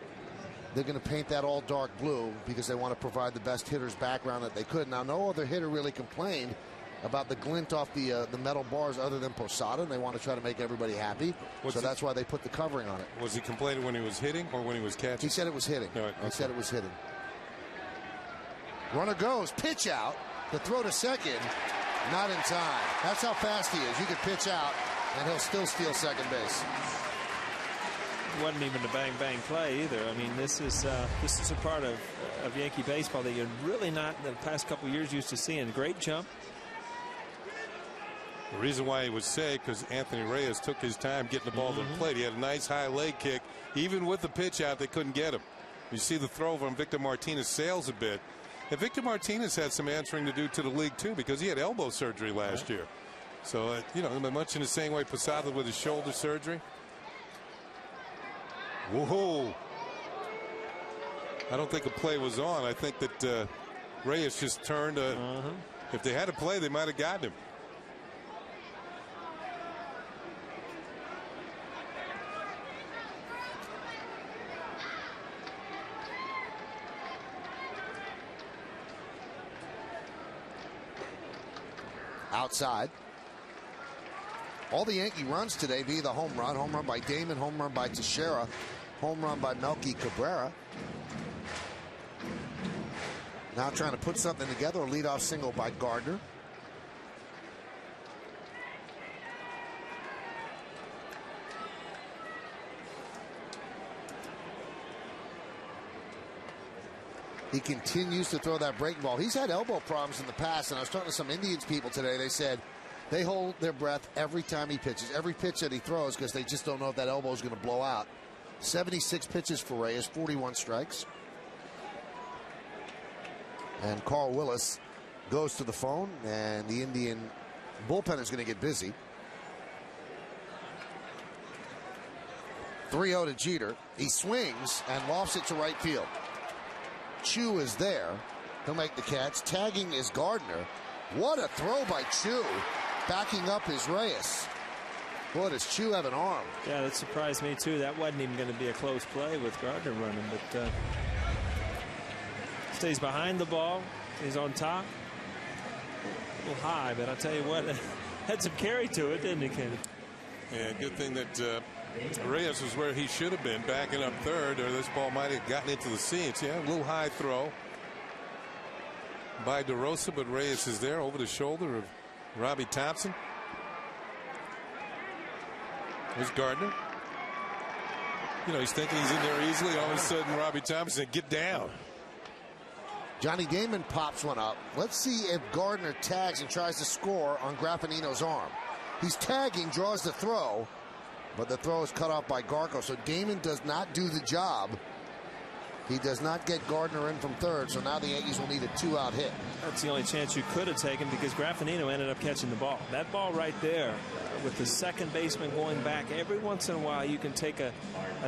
They're going to paint that all dark blue because they want to provide the best hitter's background that they could. Now, no other hitter really complained about the glint off the metal bars other than Posada, and they want to try to make everybody happy. So that's why they put the covering on it. Was he complaining when he was hitting or when he was catching? He said it was hitting. All right, okay. He said it was hitting. Runner goes, pitch out, the throw to second, not in time. That's how fast he is. You could pitch out, and he'll still steal second base. Wasn't even a bang-bang play either. I mean, this is a part of Yankee baseball that you're really not in the past couple of years used to seeing. Great jump. The reason why he was safe because Anthony Reyes took his time getting the ball to the plate. He had a nice high leg kick. Even with the pitch out, they couldn't get him. You see the throw from Victor Martinez sails a bit. And Victor Martinez had some answering to do to the league, too, because he had elbow surgery last year. So, you know, much in the same way Posada with his shoulder surgery. Whoa. I don't think a play was on. I think that Reyes just turned. If they had a play, they might have gotten him. Outside. All the Yankee runs today be the home run by Damon, home run by Teixeira, home run by Melky Cabrera. Now trying to put something together, a leadoff single by Gardner. He continues to throw that breaking ball. He's had elbow problems in the past, and I was talking to some Indians people today. They said they hold their breath every time he pitches, every pitch that he throws, because they just don't know if that elbow is going to blow out. 76 pitches for Reyes, 41 strikes. And Carl Willis goes to the phone, and the Indian bullpen is going to get busy. 3-0 to Jeter. He swings and lofts it to right field. Chu is there. He'll make the catch. Tagging is Gardner. What a throw by Chu. Backing up is Reyes. Boy, does Chu have an arm. Yeah, that surprised me too. That wasn't even going to be a close play with Gardner running, but stays behind the ball. He's on top. A little high, but I'll tell you what, had some carry to it, didn't he, Kenny? Yeah, good thing that Reyes was where he should have been, backing up third, or this ball might have gotten into the seats. Yeah, a little high throw by DeRosa, but Reyes is there over the shoulder of Robbie Thompson. There's Gardner. You know, he's thinking he's in there easily. All of a sudden, Robbie Thompson, get down. Johnny Damon pops one up. Let's see if Gardner tags and tries to score on Graffinino's arm. He's tagging, draws the throw, but the throw is cut off by Garco. So Damon does not do the job. He does not get Gardner in from third, so now the Yankees will need a 2-out hit. That's the only chance you could have taken because Graffinino ended up catching the ball. That ball right there, with the second baseman going back, every once in a while you can take a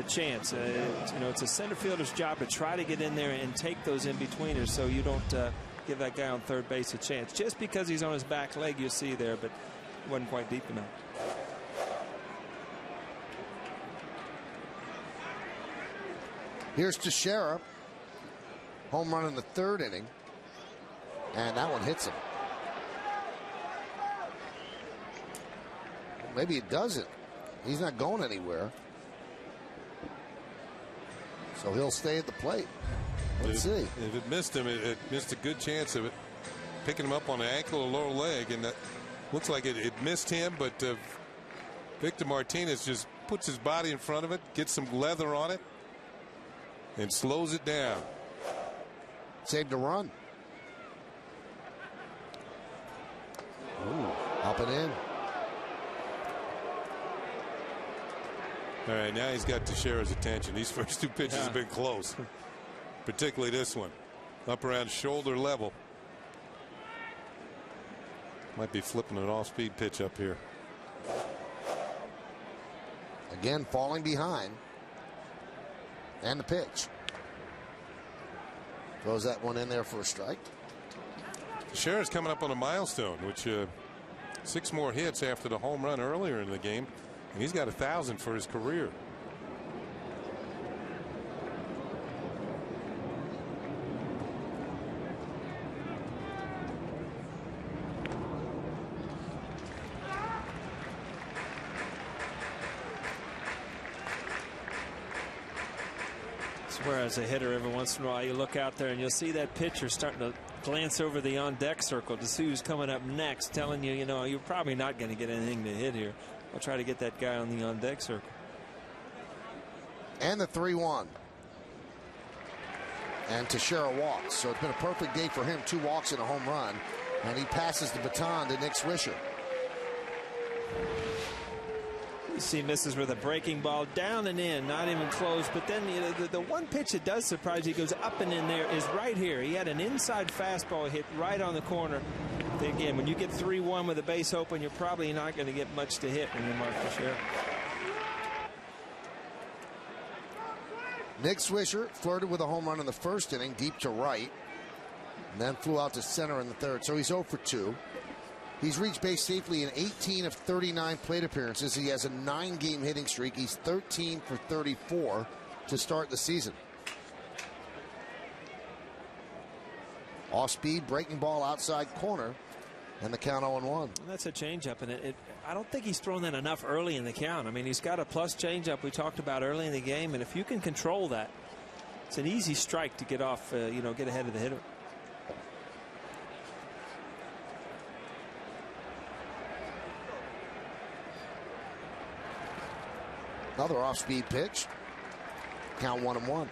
chance. You know, it's a center fielder's job to try to get in there and take those in-betweeners so you don't give that guy on third base a chance. Just because he's on his back leg, you see there, but it wasn't quite deep enough. Here's Teixeira. Home run in the third inning. And that one hits him. Maybe it doesn't. He's not going anywhere. So he'll stay at the plate. Let's see. If it missed him, it missed a good chance of it picking him up on the ankle or lower leg. And that looks like it missed him, but Victor Martinez just puts his body in front of it, gets some leather on it, and slows it down. Saved a run. Ooh, up and in. All right, now he's got Teixeira's attention. These first two pitches have been close, particularly this one. Up around shoulder level. Might be flipping an off-speed pitch up here. Again, falling behind. And the pitch. Throws that one in there for a strike. Teixeira's coming up on a milestone, which 6 more hits after the home run earlier in the game. And he's got 1,000 for his career. Where as a hitter, every once in a while you look out there and you'll see that pitcher starting to glance over the on-deck circle to see who's coming up next, telling you, you're probably not going to get anything to hit here. I'll try to get that guy on the on-deck circle. And the 3-1. And Teixeira walks. So it's been a perfect day for him. 2 walks and a home run. And he passes the baton to Nick Swisher. You see misses with a breaking ball down and in, not even close. But then the one pitch that does surprise you, goes up and in there, is right here. He had an inside fastball hit right on the corner. Again, when you get 3-1 with the base open, you're probably not going to get much to hit when you mark Teixeira. Nick Swisher flirted with a home run in the first inning, deep to right, and then flew out to center in the third. So he's 0 for 2. He's reached base safely in 18 of 39 plate appearances. He has a 9-game hitting streak. He's 13 for 34 to start the season. Off-speed, breaking ball outside corner, and the count 0-1. That's a changeup, and I don't think he's thrown that enough early in the count. I mean, he's got a plus changeup we talked about early in the game, and if you can control that, it's an easy strike to get off, get ahead of the hitter. Another off-speed pitch. Count 1-1.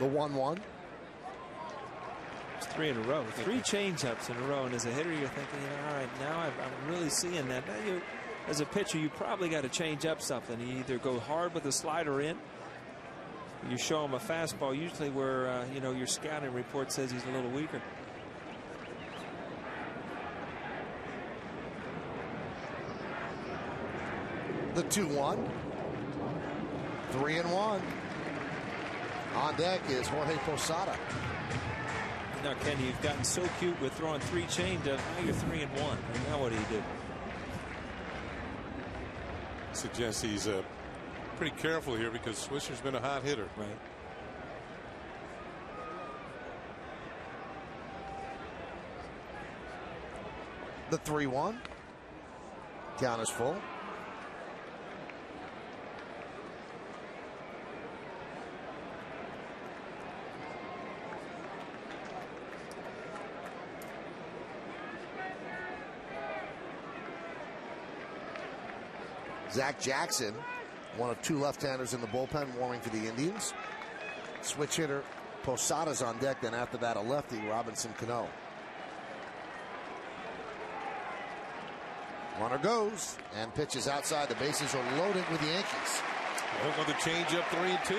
The 1-1. It's 3 in a row. 3 changeups in a row. And as a hitter, you're thinking, all right, now I'm really seeing that. Now as a pitcher, you probably got to change up something. You either go hard with the slider in, or you show him a fastball, usually where, your scouting report says he's a little weaker. The 2-1. 3-1. On deck is Jorge Posada. Now, Kenny, you've gotten so cute with throwing 3 changeups. Now you're 3-1. And now what do you do? Suggests he's pretty careful here because Swisher's been a hot hitter. Right. The 3-1. Count is full. Zach Jackson, one of 2 left-handers in the bullpen, warming for the Indians. Switch hitter Posada's on deck, then after that a lefty, Robinson Cano. Runner goes and pitches outside. The bases are loaded with the Yankees. With the changeup, 3-2.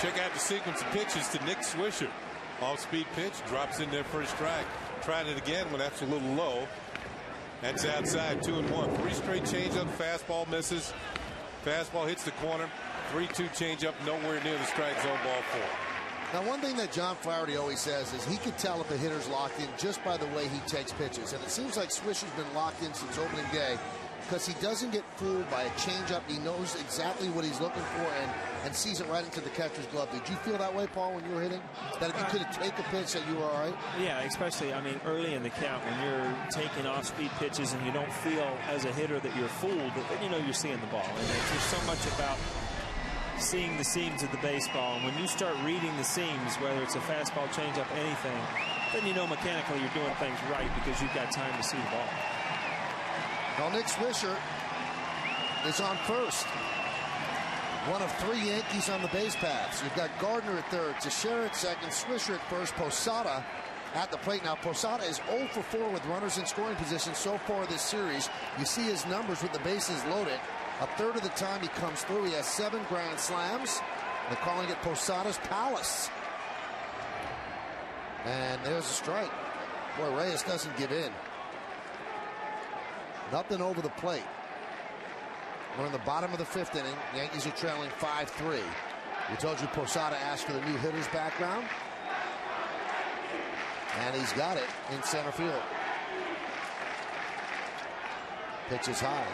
Check out the sequence of pitches to Nick Swisher. Off-speed pitch, drops in there for a strike. Tried it again when that's a little low. That's outside, 2-1. 3 straight changeup, fastball misses. Fastball hits the corner. 3-2 changeup, nowhere near the strike zone, ball 4. Now, one thing that John Flaherty always says is he could tell if a hitter's locked in just by the way he takes pitches. And it seems like Swisher's been locked in since opening day. because he doesn't get fooled by a changeup. He knows exactly what he's looking for and sees it right into the catcher's glove. Did you feel that way, Paul, when you were hitting? That if you could take a pitch that you were all right? Yeah, especially, I mean, early in the count when you're taking off-speed pitches and you don't feel as a hitter that you're fooled, but then you know you're seeing the ball. And there's so much about seeing the seams of the baseball. And when you start reading the seams, whether it's a fastball, changeup, anything, then you know mechanically you're doing things right because you've got time to see the ball. Well, Nick Swisher is on first. One of 3 Yankees on the base paths. You've got Gardner at third, Teixeira at second, Swisher at first, Posada at the plate. Now, Posada is 0 for 4 with runners in scoring position so far this series. You see his numbers with the bases loaded. A third of the time he comes through. He has 7 grand slams. They're calling it Posada's Palace. And there's a strike. Boy, Reyes doesn't give in. Nothing over the plate. We're in the bottom of the 5th inning. Yankees are trailing 5-3. We told you Posada asked for the new hitter's background. And he's got it in center field. Pitch is high.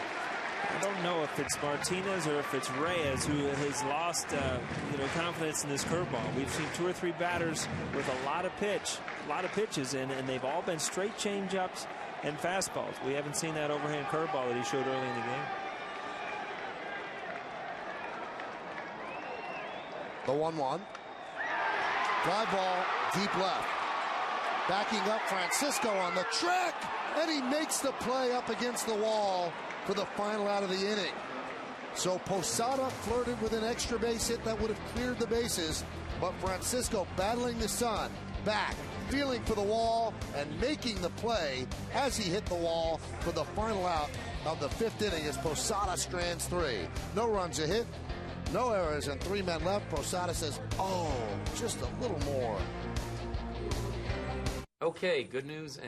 I don't know if it's Martinez or if it's Reyes who has lost confidence in this curveball. We've seen 2 or 3 batters with a lot of pitches in, and they've all been straight changeups and fastballs. We haven't seen that overhand curveball that he showed early in the game. The 1-1. Fly ball deep left. Backing up Francisco on the track, and he makes the play up against the wall for the final out of the inning. So Posada flirted with an extra base hit that would have cleared the bases, but Francisco battling the sun, back, feeling for the wall, and making the play as he hit the wall for the final out of the 5th inning as Posada strands 3. No runs a hit, no errors, and 3 men left. Posada says, oh, just a little more. Okay, good news.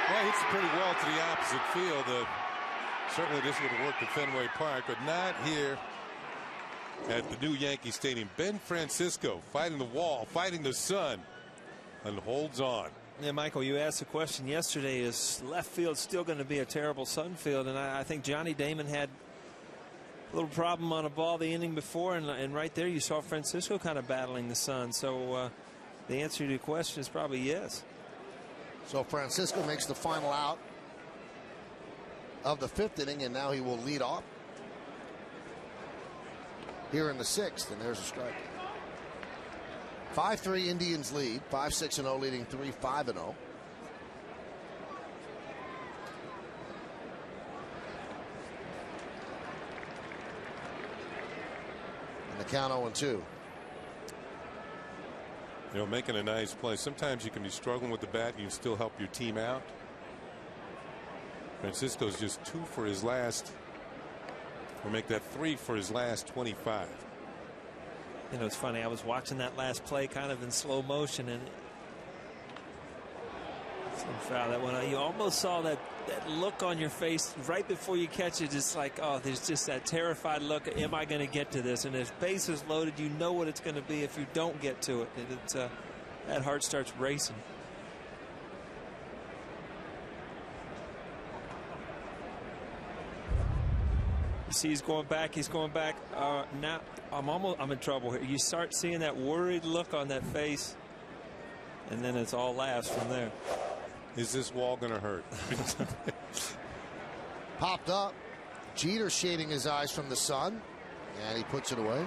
Well, hits it pretty well to the opposite field. Certainly this would have worked at Fenway Park, but not here at the new Yankee Stadium. Ben Francisco fighting the wall, fighting the sun, and holds on. Yeah, Michael, you asked the question yesterday, is left field still going to be a terrible sun field? And I think Johnny Damon had a little problem on a ball the inning before, and right there you saw Francisco kind of battling the sun. So the answer to your question is probably yes. So Francisco makes the final out of the 5th inning, and now he will lead off here in the 6th, and there's a strike. 5-3 Indians lead, 5-6-0 leading 3-5-0. And the count 0-2. You know, making a nice play. Sometimes you can be struggling with the bat and you still help your team out. Francisco's just 2 for his last, or make that 3 for his last 25. You know, it's funny. I was watching that last play kind of in slow motion, and some foul that one. You almost saw that look on your face right before you catch it. It's like, oh, there's just that terrified look. Am I going to get to this? And if base is loaded, you know what it's going to be if you don't get to it. That heart starts racing. You see, he's going back. He's going back. Now I'm in trouble here. You start seeing that worried look on that face, and then it's all laughs from there. Is this wall going to hurt? Popped up. Jeter shading his eyes from the sun, and he puts it away.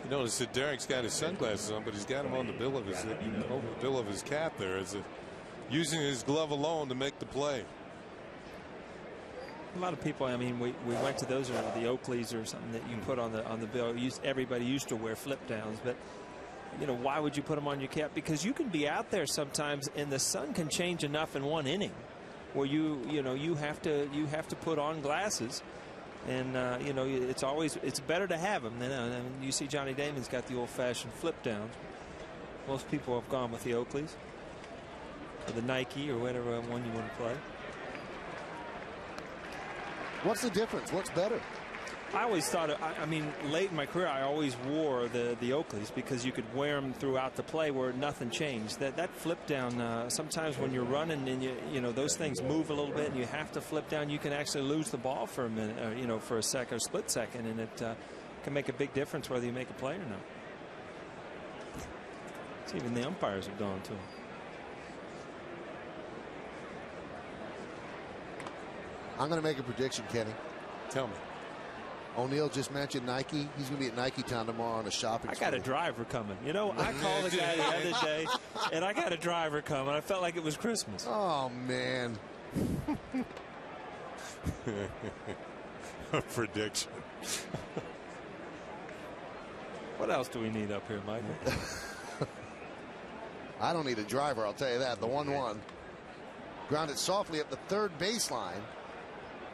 You notice that Derek's got his sunglasses on, but he's got them on the bill of his over the bill of his cap there, as if using his glove alone to make the play. A lot of people, I mean, we went to those, or the Oakleys or something that you put on the bill. Everybody used to wear flip downs, but you know, why would you put them on your cap? Because you can be out there sometimes, and the sun can change enough in one inning where you have to put on glasses, and you know, it's better to have them. And you see Johnny Damon's got the old-fashioned flip downs. Most people have gone with the Oakleys or the Nike or whatever one you want to play. What's the difference? What's better? I always thought, I mean, late in my career, I always wore the Oakleys because you could wear them throughout the play where nothing changed. That flip down, sometimes when you're running and you know those things move a little bit and you have to flip down, you can actually lose the ball for a minute, you know, for a second or split second, and it can make a big difference whether you make a play or not. So even the umpires have gone to them. I'm going to make a prediction, Kenny. Tell me. O'Neill just mentioned Nike. He's going to be at Nike Town tomorrow on a shopping spree. I got a driver coming. You know, I called a guy the other day, and I got a driver coming. I felt like it was Christmas. Oh, man. A prediction. What else do we need up here, Michael? I don't need a driver, I'll tell you that. The 1-1. Grounded softly up the third baseline.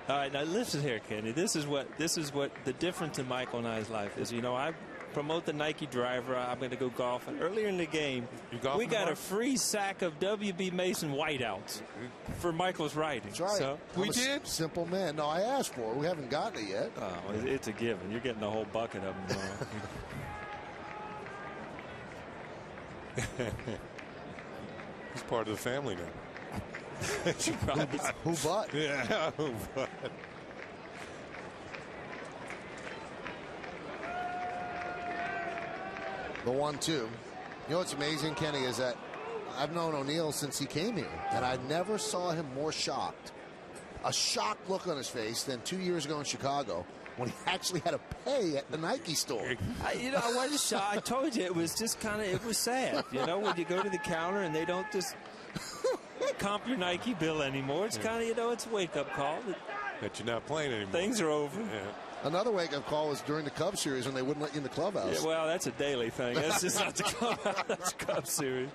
All right, now listen here, Kenny. This is what the difference in Michael and I's life is. You know, I promote the Nike driver. I'm going to go golfing. Earlier in the game, we got a free sack of W.B. Mason whiteouts for Michael's writing. That's right. So we did. Simple man. No, I asked for it. We haven't gotten it yet. Oh, it's a given. You're getting a whole bucket of them tomorrow. He's part of the family now. Who but? Yeah, who but? The 1-2. You know what's amazing, Kenny, is that I've known O'Neill since he came here, and I never saw him more shocked. A shocked look on his face than 2 years ago in Chicago when he actually had to pay at the Nike store. You know, I wasn't shocked. I told you it was just kind of, it was sad. You know, when you go to the counter and they don't just comp your Nike bill anymore. It's kind of, you know, it's a wake-up call. That you're not playing anymore. Things are over. Yeah. Another wake-up call was during the Cubs series when they wouldn't let you in the clubhouse. Yeah, well, that's a daily thing. That's just not the clubhouse. That's Cubs series.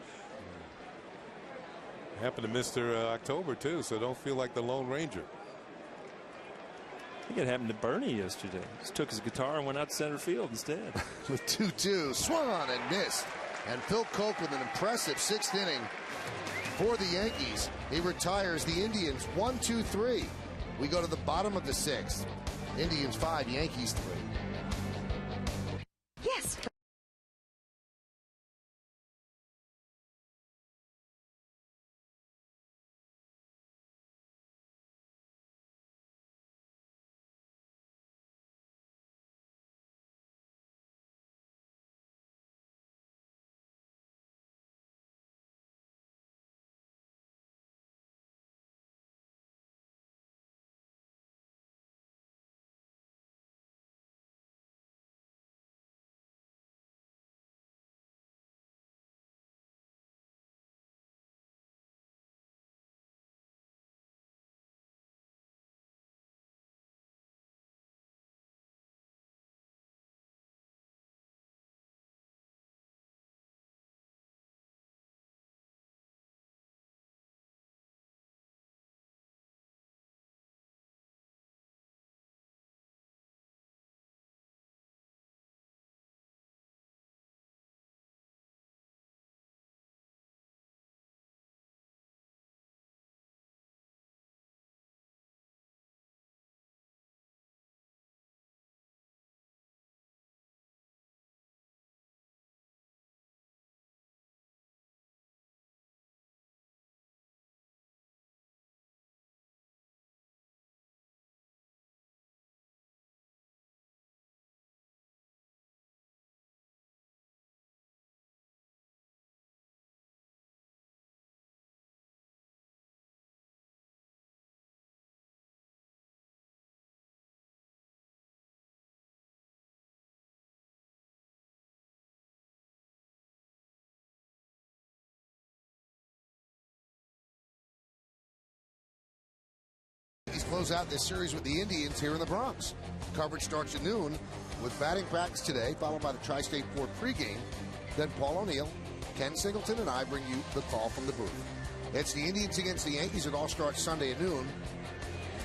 Happened to Mr. October, too, so don't feel like the Lone Ranger. I think it happened to Bernie yesterday. Just took his guitar and went out to center field instead. With 2-2, swung on and missed. And Phil Koch with an impressive sixth inning for the Yankees. He retires the Indians 1-2-3. We go to the bottom of the sixth. Indians 5, Yankees 3. Yes. close out this series with the Indians here in the Bronx. Coverage starts at noon with batting practice today, followed by the Tri-State Ford pregame. Then Paul O'Neill, Ken Singleton, and I bring you the call from the booth. It's the Indians against the Yankees. It all starts Sunday at noon.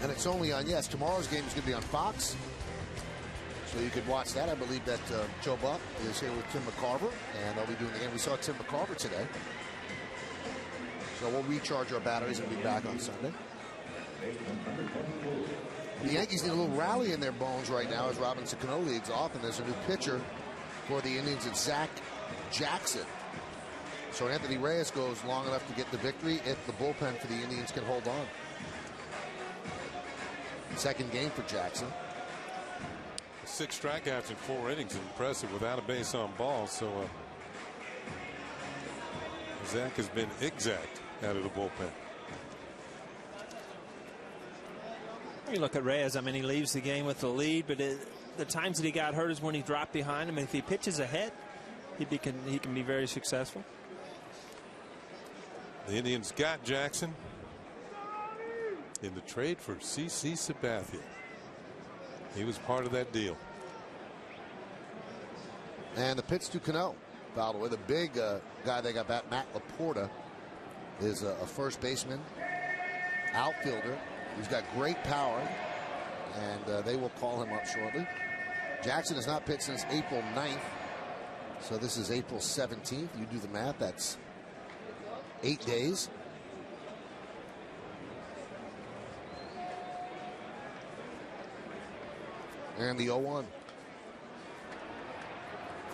And it's only on, yes, tomorrow's game is going to be on Fox. So you could watch that. I believe that Joe Buck is here with Tim McCarver, and they'll be doing the game. We saw Tim McCarver today. So we'll recharge our batteries and be back on Sunday. The Yankees need a little rally in their bones right now as Robinson Cano leads off, and there's a new pitcher for the Indians. It's Zach Jackson. So Anthony Reyes goes long enough to get the victory if the bullpen for the Indians can hold on. Second game for Jackson. 6 strikeouts in 4 innings, impressive without a base on balls. So Zach has been exact out of the bullpen. You look at Reyes. I mean, he leaves the game with the lead, but the times that he got hurt is when he dropped behind him. And if he pitches ahead, he can be very successful. The Indians got Jackson in the trade for CC Sabathia. He was part of that deal. And the pitch to Cano. Fouled away. The big guy they got back, Matt Laporta, is a first baseman, outfielder. He's got great power, and they will call him up shortly. Jackson has not pitched since April 9th, so this is April 17th. You do the math. That's 8 days. And the 0-1.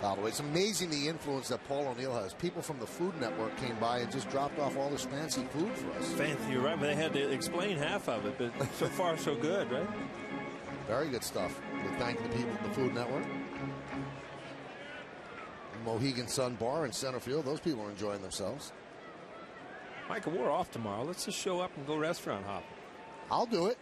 Fouled away. It's amazing the influence that Paul O'Neill has. People from the Food Network came by and just dropped off all this fancy food for us. Fancy, you're right, but they had to explain half of it, but so far so good, right? Very good stuff. We thank the people at the Food Network. Mohegan Sun Bar in center field. Those people are enjoying themselves. Michael, we're off tomorrow. Let's just show up and go restaurant hopping. I'll do it.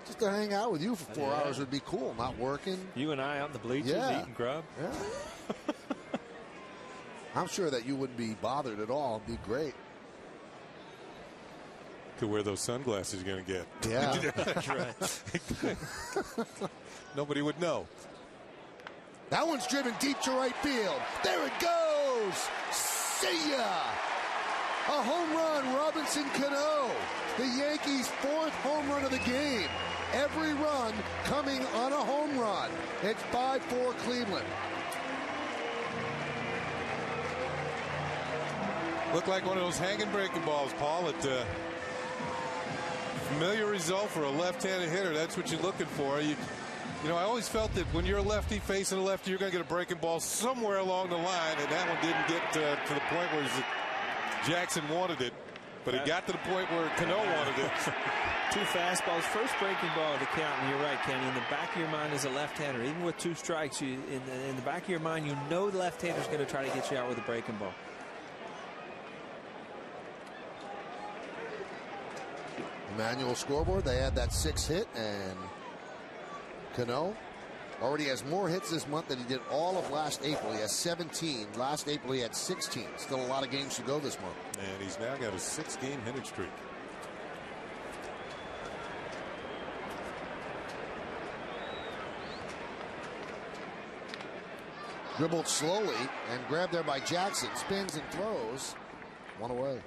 Just to hang out with you for 4 hours would be cool. Not working. You and I out in the bleachers eating grub. Yeah. I'm sure that you wouldn't be bothered at all. It'd be great. Could wear those sunglasses you're going to get. Yeah. That's right. Nobody would know. That one's driven deep to right field. There it goes. See ya. A home run, Robinson Cano. The Yankees' 4th home run of the game. Every run coming on a home run. It's 5-4 Cleveland. Looked like one of those hanging breaking balls, Paul. Familiar result for a left-handed hitter. That's what you're looking for. You know, I always felt that when you're a lefty facing a lefty, you're going to get a breaking ball somewhere along the line, and that one didn't get to the point where Jackson wanted it, but it got to the point where Cano wanted it. 2 fastballs, first breaking ball of the count, and you're right, Kenny. In the back of your mind as a left-hander, even with 2 strikes, in the back of your mind, you know the left-hander's going to try to get you out with a breaking ball. Manual scoreboard. They had that 6th hit, and Cano already has more hits this month than he did all of last April. He has 17. Last April he had 16. Still a lot of games to go this month. And he's now got a 6-game hitting streak. Dribbled slowly and grabbed there by Jackson. Spins and throws. One away.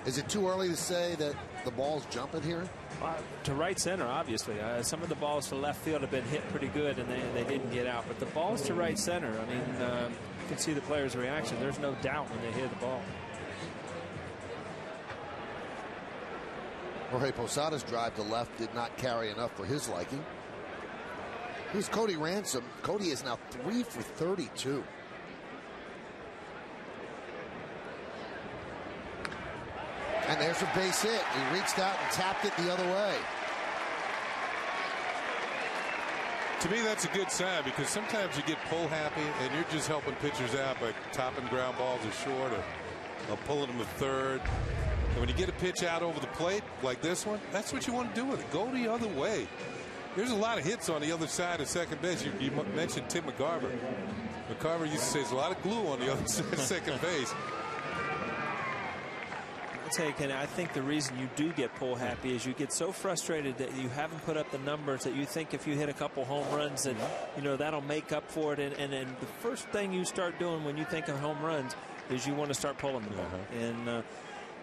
Is it too early to say that the ball's jumping here? To right center, obviously. Some of the balls to left field have been hit pretty good, and they didn't get out. But the balls to right center, I mean, you can see the player's reaction. There's no doubt when they hit the ball. Jorge Posada's drive to left did not carry enough for his liking. Here's Cody Ransom. Cody is now 3 for 32. And there's a base hit. He reached out and tapped it the other way. To me, that's a good sign, because sometimes you get pull happy and you're just helping pitchers out by topping ground balls to short or pulling them to third. And when you get a pitch out over the plate like this one, that's what you want to do with it. Go the other way. There's a lot of hits on the other side of second base. You mentioned Tim McCarver. McCarver used to say there's a lot of glue on the other side of second base. I tell you, Kenny, I think the reason you do get pull happy is you get so frustrated that you haven't put up the numbers that you think if you hit a couple home runs that, you know, that'll make up for it. And the first thing you start doing when you think of home runs is you want to start pulling the ball. And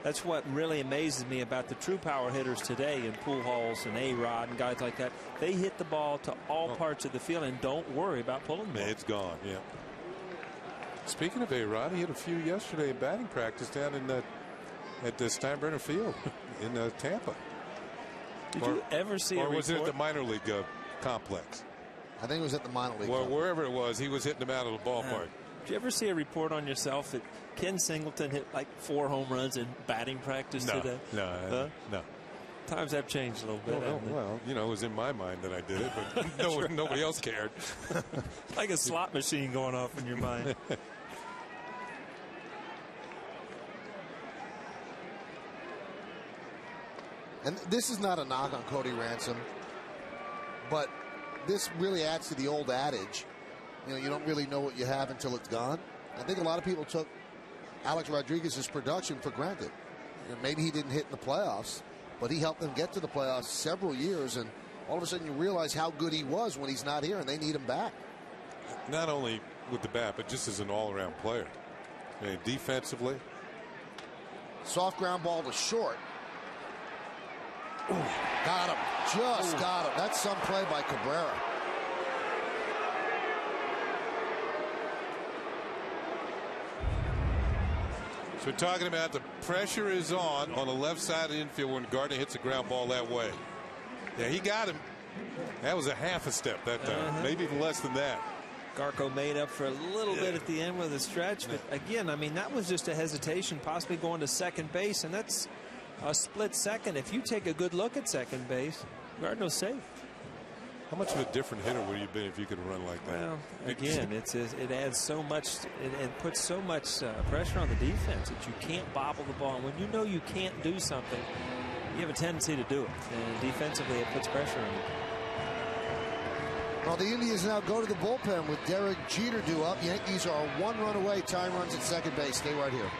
that's what really amazes me about the true power hitters today in Pujols and A-Rod and guys like that. They hit the ball to all parts of the field and don't worry about pulling the ball. It's gone, yeah. Speaking of A-Rod, he hit a few yesterday in batting practice down in at the Steinbrenner Field in Tampa. Did you ever see a report? Or was it at the minor league complex? I think it was at the minor league. Well, wherever it was, he was hitting them out of the ballpark. Did you ever see a report on yourself that Ken Singleton hit like 4 home runs in batting practice today? No. Times have changed a little bit. Well, you know, it was in my mind that I did it, but nobody else cared. Like a slot machine going off in your mind. And this is not a knock on Cody Ransom, but this really adds to the old adage, you know, you don't really know what you have until it's gone. I think a lot of people took Alex Rodriguez's production for granted. You know, maybe he didn't hit in the playoffs, but he helped them get to the playoffs several years, and all of a sudden you realize how good he was when he's not here, and they need him back. Not only with the bat, but just as an all-around player. I mean, defensively. Soft ground ball to short. Ooh, got him. Just got him. That's some play by Cabrera. So we're talking about the pressure is on the left side of the infield when Gardner hits a ground ball that way. Yeah, he got him. That was a half a step that time. Maybe even less than that. Garco made up for a little bit at the end with a stretch. But again, I mean, that was just a hesitation, possibly going to second base. And that's a split second. If you take a good look at second base, Gardner's safe. How much of a different hitter would you be if you could run like that? Well, again, it adds so much, it puts so much pressure on the defense that you can't bobble the ball. And when you know you can't do something, you have a tendency to do it. And defensively, it puts pressure on you. Well, the Indians now go to the bullpen with Derek Jeter due up. Yankees are 1 run away. Time runs at second base. Stay right here.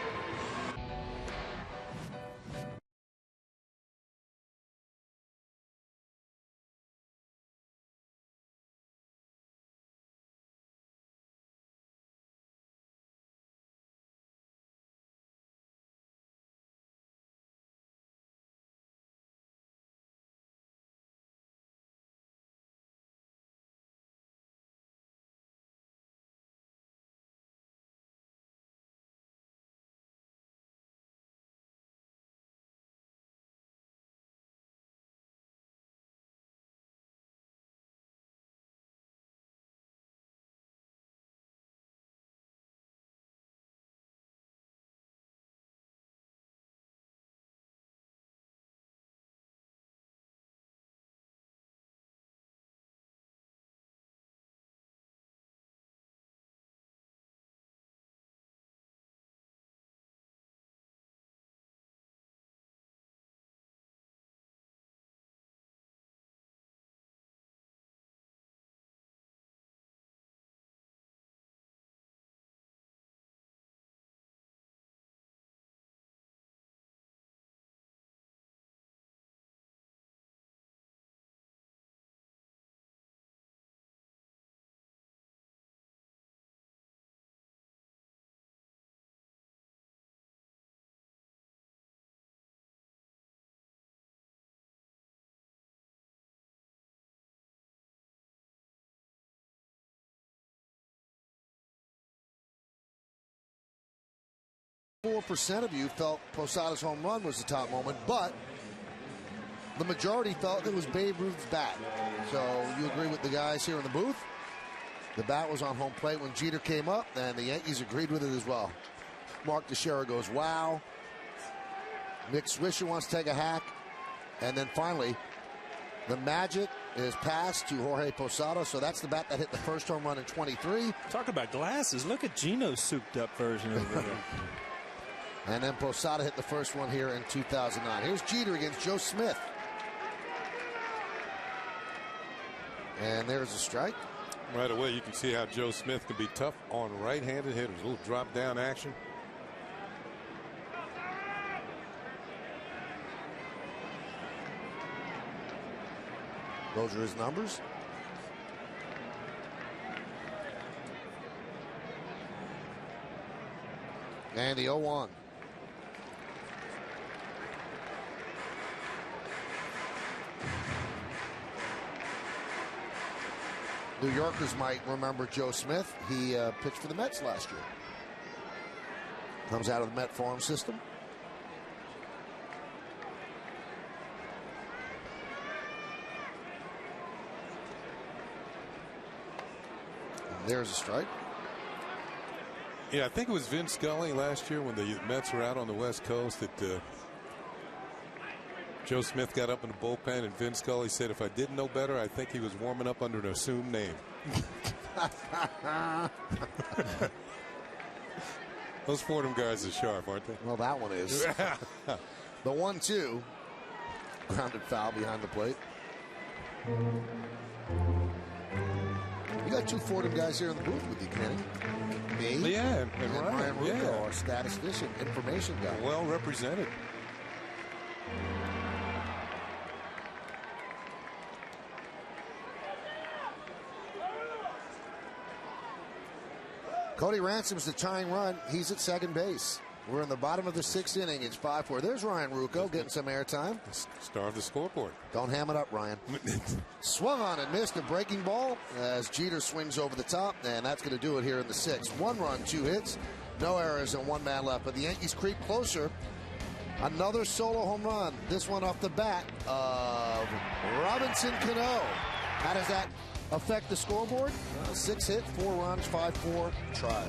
% of you felt Posada's home run was the top moment, but the majority felt it was Babe Ruth's bat. So you agree with the guys here in the booth? The bat was on home plate when Jeter came up, and the Yankees agreed with it as well. Mark Teixeira goes, wow. Nick Swisher wants to take a hack. And then finally, the magic is passed to Jorge Posada. So that's the bat that hit the first home run in 23. Talk about glasses. Look at Gino's souped-up version over there. And then Posada hit the first one here in 2009. Here's Jeter against Joe Smith. And there's a strike. Right away, you can see how Joe Smith can be tough on right-handed hitters. A little drop-down action. Those are his numbers. And the 0-1. New Yorkers might remember Joe Smith. He pitched for the Mets last year. Comes out of the Met farm system. And there's a strike. Yeah, I think it was Vin Scully last year when the Mets were out on the West Coast that Joe Smith got up in the bullpen, and Vin Scully said, if I didn't know better, I think he was warming up under an assumed name. Those Fordham guys are sharp, aren't they? Well, that one is. The 1-2. Grounded foul behind the plate. You got two Fordham guys here in the booth with you, Kenny. Me, yeah, and Ryan Rucco, our statistician, information guy. Well represented. Cody Ransom's the tying run. He's at second base. We're in the bottom of the 6th inning. It's 5-4. There's Ryan Rucco getting some airtime. Star of the scoreboard. Don't ham it up, Ryan. Swung on and missed a breaking ball as Jeter swings over the top, and that's going to do it here in the 6th. 1 run, 2 hits, no errors, and 1 man left. But the Yankees creep closer. Another solo home run. This one off the bat of Robinson Cano. How does that affect the scoreboard? 6 hit, 4 runs, 5-4. Try.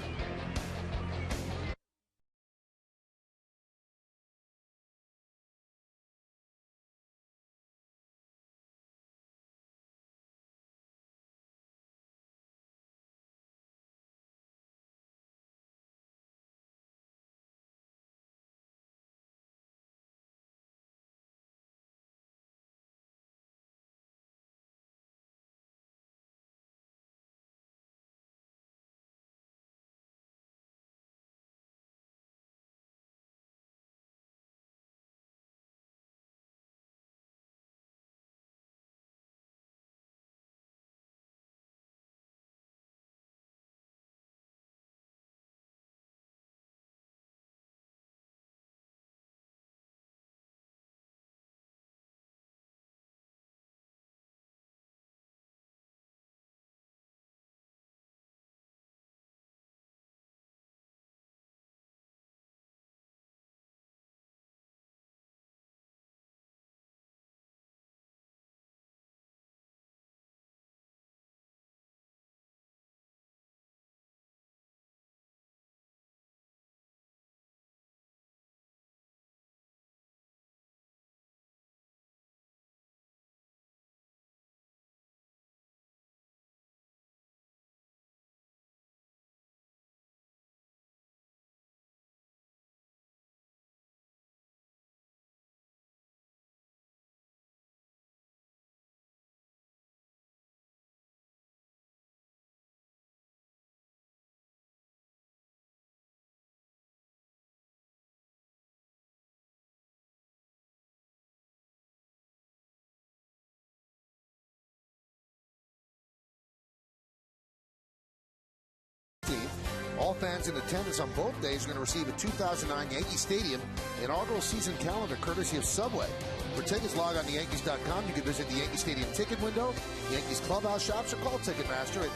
All fans in attendance on both days are going to receive a 2009 Yankee Stadium inaugural season calendar courtesy of Subway. For tickets, log on to Yankees.com. You can visit the Yankee Stadium ticket window, Yankees clubhouse shops, or call Ticketmaster at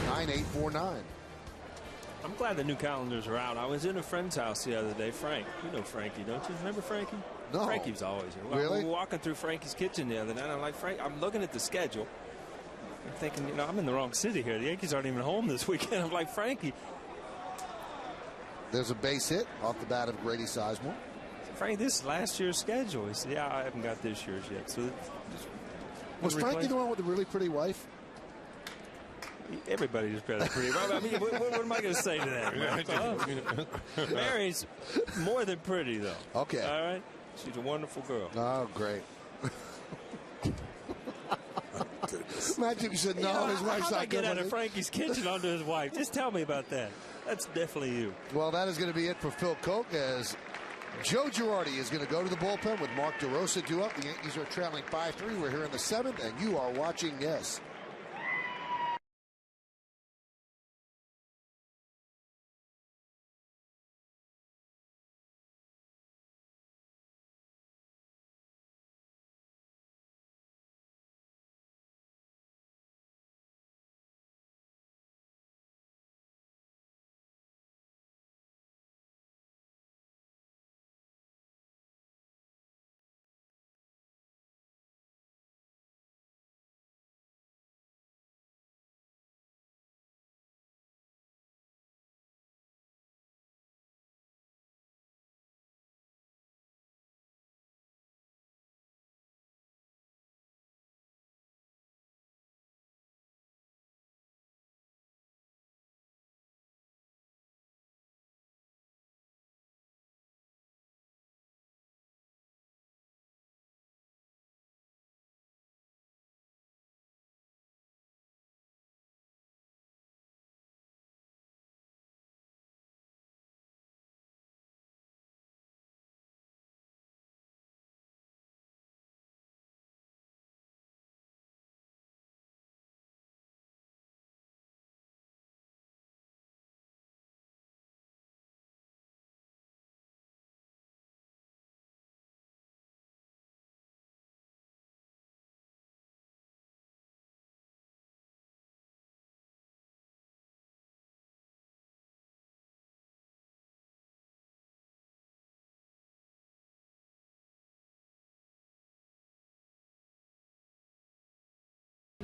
877-469-9849. I'm glad the new calendars are out. I was in a friend's house the other day, Frank. You know Frankie, don't you? Remember Frankie? No. Frankie was always here. Really? We were walking through Frankie's kitchen the other night. I'm like, Frank, I'm looking at the schedule. I'm thinking, you know, I'm in the wrong city here. The Yankees aren't even home this weekend. I'm like, Frankie. There's a base hit off the bat of Grady Sizemore. Frank, this is last year's schedule. He said, yeah, I haven't got this year's yet. So was Frankie the one with the really pretty wife? Everybody's pretty. I mean, what am I going to say to that? Mary's more than pretty, though. Okay. All right? She's a wonderful girl. Oh, great. Imagine if you said, no, his wife's not good. How did I get out of Frankie's kitchen onto his wife? Just tell me about that. That's definitely you. Well, that is going to be it for Phil Koch as Joe Girardi is going to go to the bullpen with Mark DeRosa due up. The Yankees are trailing 5-3. We're here in the 7th, and you are watching Yes.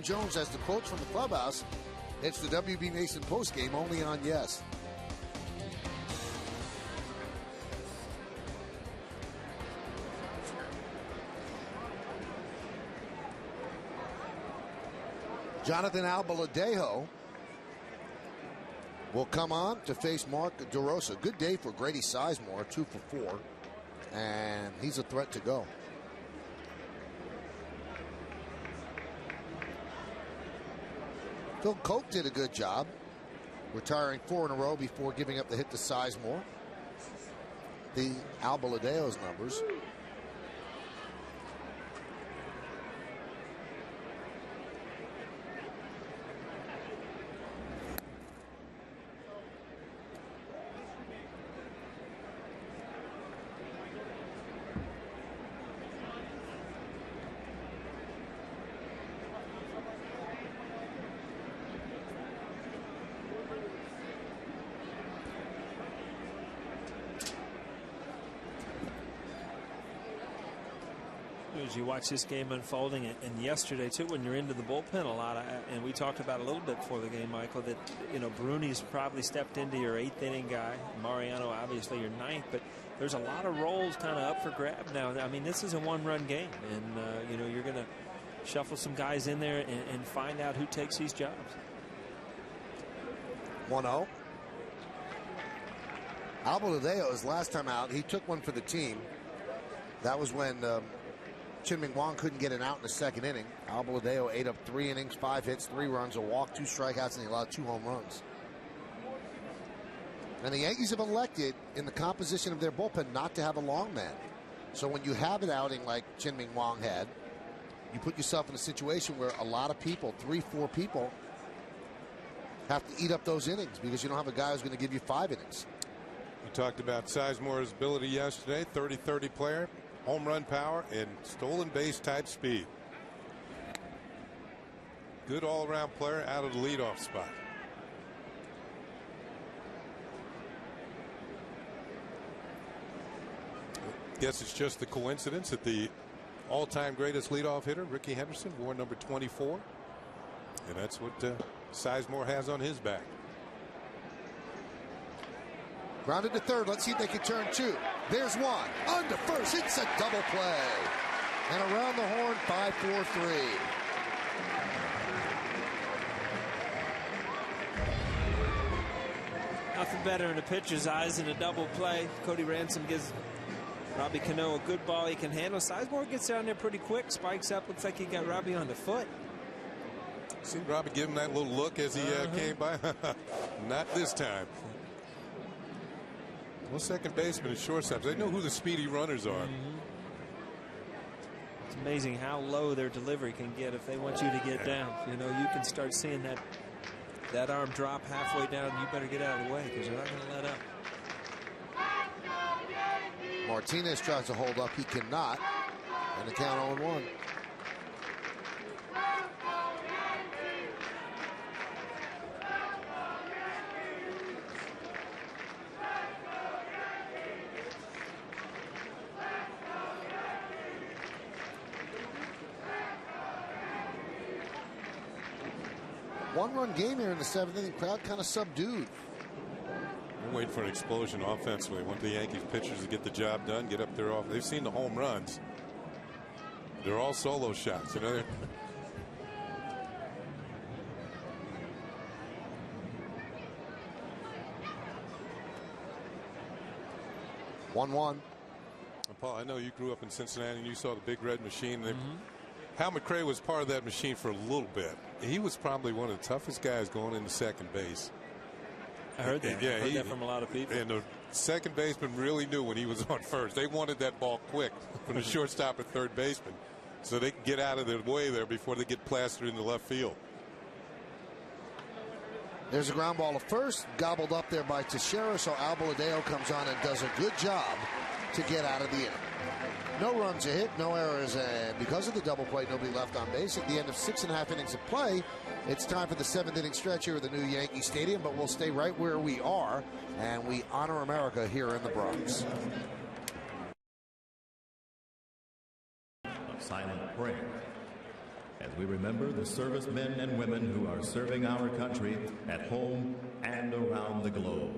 Jones has the quotes from the clubhouse. It's the WB Mason postgame only on Yes. Jonathan Albaladejo will come on to face Mark DeRosa. Good day for Grady Sizemore, 2 for 4. And he's a threat to go. Phil Koch did a good job, retiring 4 in a row before giving up the hit to Sizemore. The Albaladejo's numbers. As you watch this game unfolding, and yesterday too, when you're into the bullpen a lot, and we talked about a little bit before the game, Michael, that Bruni's probably stepped into your 8th inning guy. Mariano obviously your 9th, but there's a lot of roles kind of up for grab now. I mean, this is a 1-run game, and you're going to shuffle some guys in there and find out who takes these jobs. 1-0. Albaladejo, his last time out, he took one for the team. That was when Chin-Ming Wong couldn't get an out in the 2nd inning. Albaladejo ate up 3 innings, 5 hits, 3 runs, a walk, 2 strikeouts, and he allowed 2 home runs. And the Yankees have elected in the composition of their bullpen not to have a long man. So when you have an outing like Chin-Ming Wong had, you put yourself in a situation where a lot of people, 3-4 people, have to eat up those innings because you don't have a guy who's going to give you 5 innings. We talked about Sizemore's ability yesterday, 30-30 player. Home run power and stolen base type speed. Good all-around player out of the leadoff spot. Guess it's just the coincidence that the all-time greatest leadoff hitter, Ricky Henderson, wore number 24. And that's what Sizemore has on his back. Grounded to 3rd. Let's see if they can turn 2. There's 1. Under first. It's a double play. And around the horn, 5-4-3. Nothing better in a pitcher's eyes than a double play. Cody Ransom gives Robbie Cano a good ball he can handle. Sizemore gets down there pretty quick. Spikes up. Looks like he got Robbie on the foot. See Robbie give him that little look as he came by. Not this time. Well, second baseman and shortstops, they know who the speedy runners are. It's amazing how low their delivery can get if they want you to get down. You know, you can start seeing that arm drop halfway down. You better get out of the way because they're not going to let up. Martinez tries to hold up. He cannot. And the count 0-1. One-run game here in the 7th inning. Crowd kind of subdued. We're waiting for an explosion offensively. Want the Yankees pitchers to get the job done, get up there off. They've seen the home runs. They're all solo shots. You know. 1-1. Paul, I know you grew up in Cincinnati and you saw the Big Red Machine. Hal McRae was part of that machine for a little bit. He was probably one of the toughest guys going into second base. I heard that. Yeah, I heard that from a lot of people. And the second baseman really knew when he was on first. They wanted that ball quick from the shortstop or third baseman, so they can get out of their way there before they get plastered in the left field. There's a ground ball to first, gobbled up there by Teixeira, so Albaladeo comes on and does a good job to get out of the inning. No runs a hit, no errors, and because of the double play, nobody left on base. At the end of 6.5 innings of play, it's time for the 7th inning stretch here at the new Yankee Stadium, but we'll stay right where we are, and we honor America here in the Bronx. A silent prayer as we remember the servicemen and women who are serving our country at home and around the globe.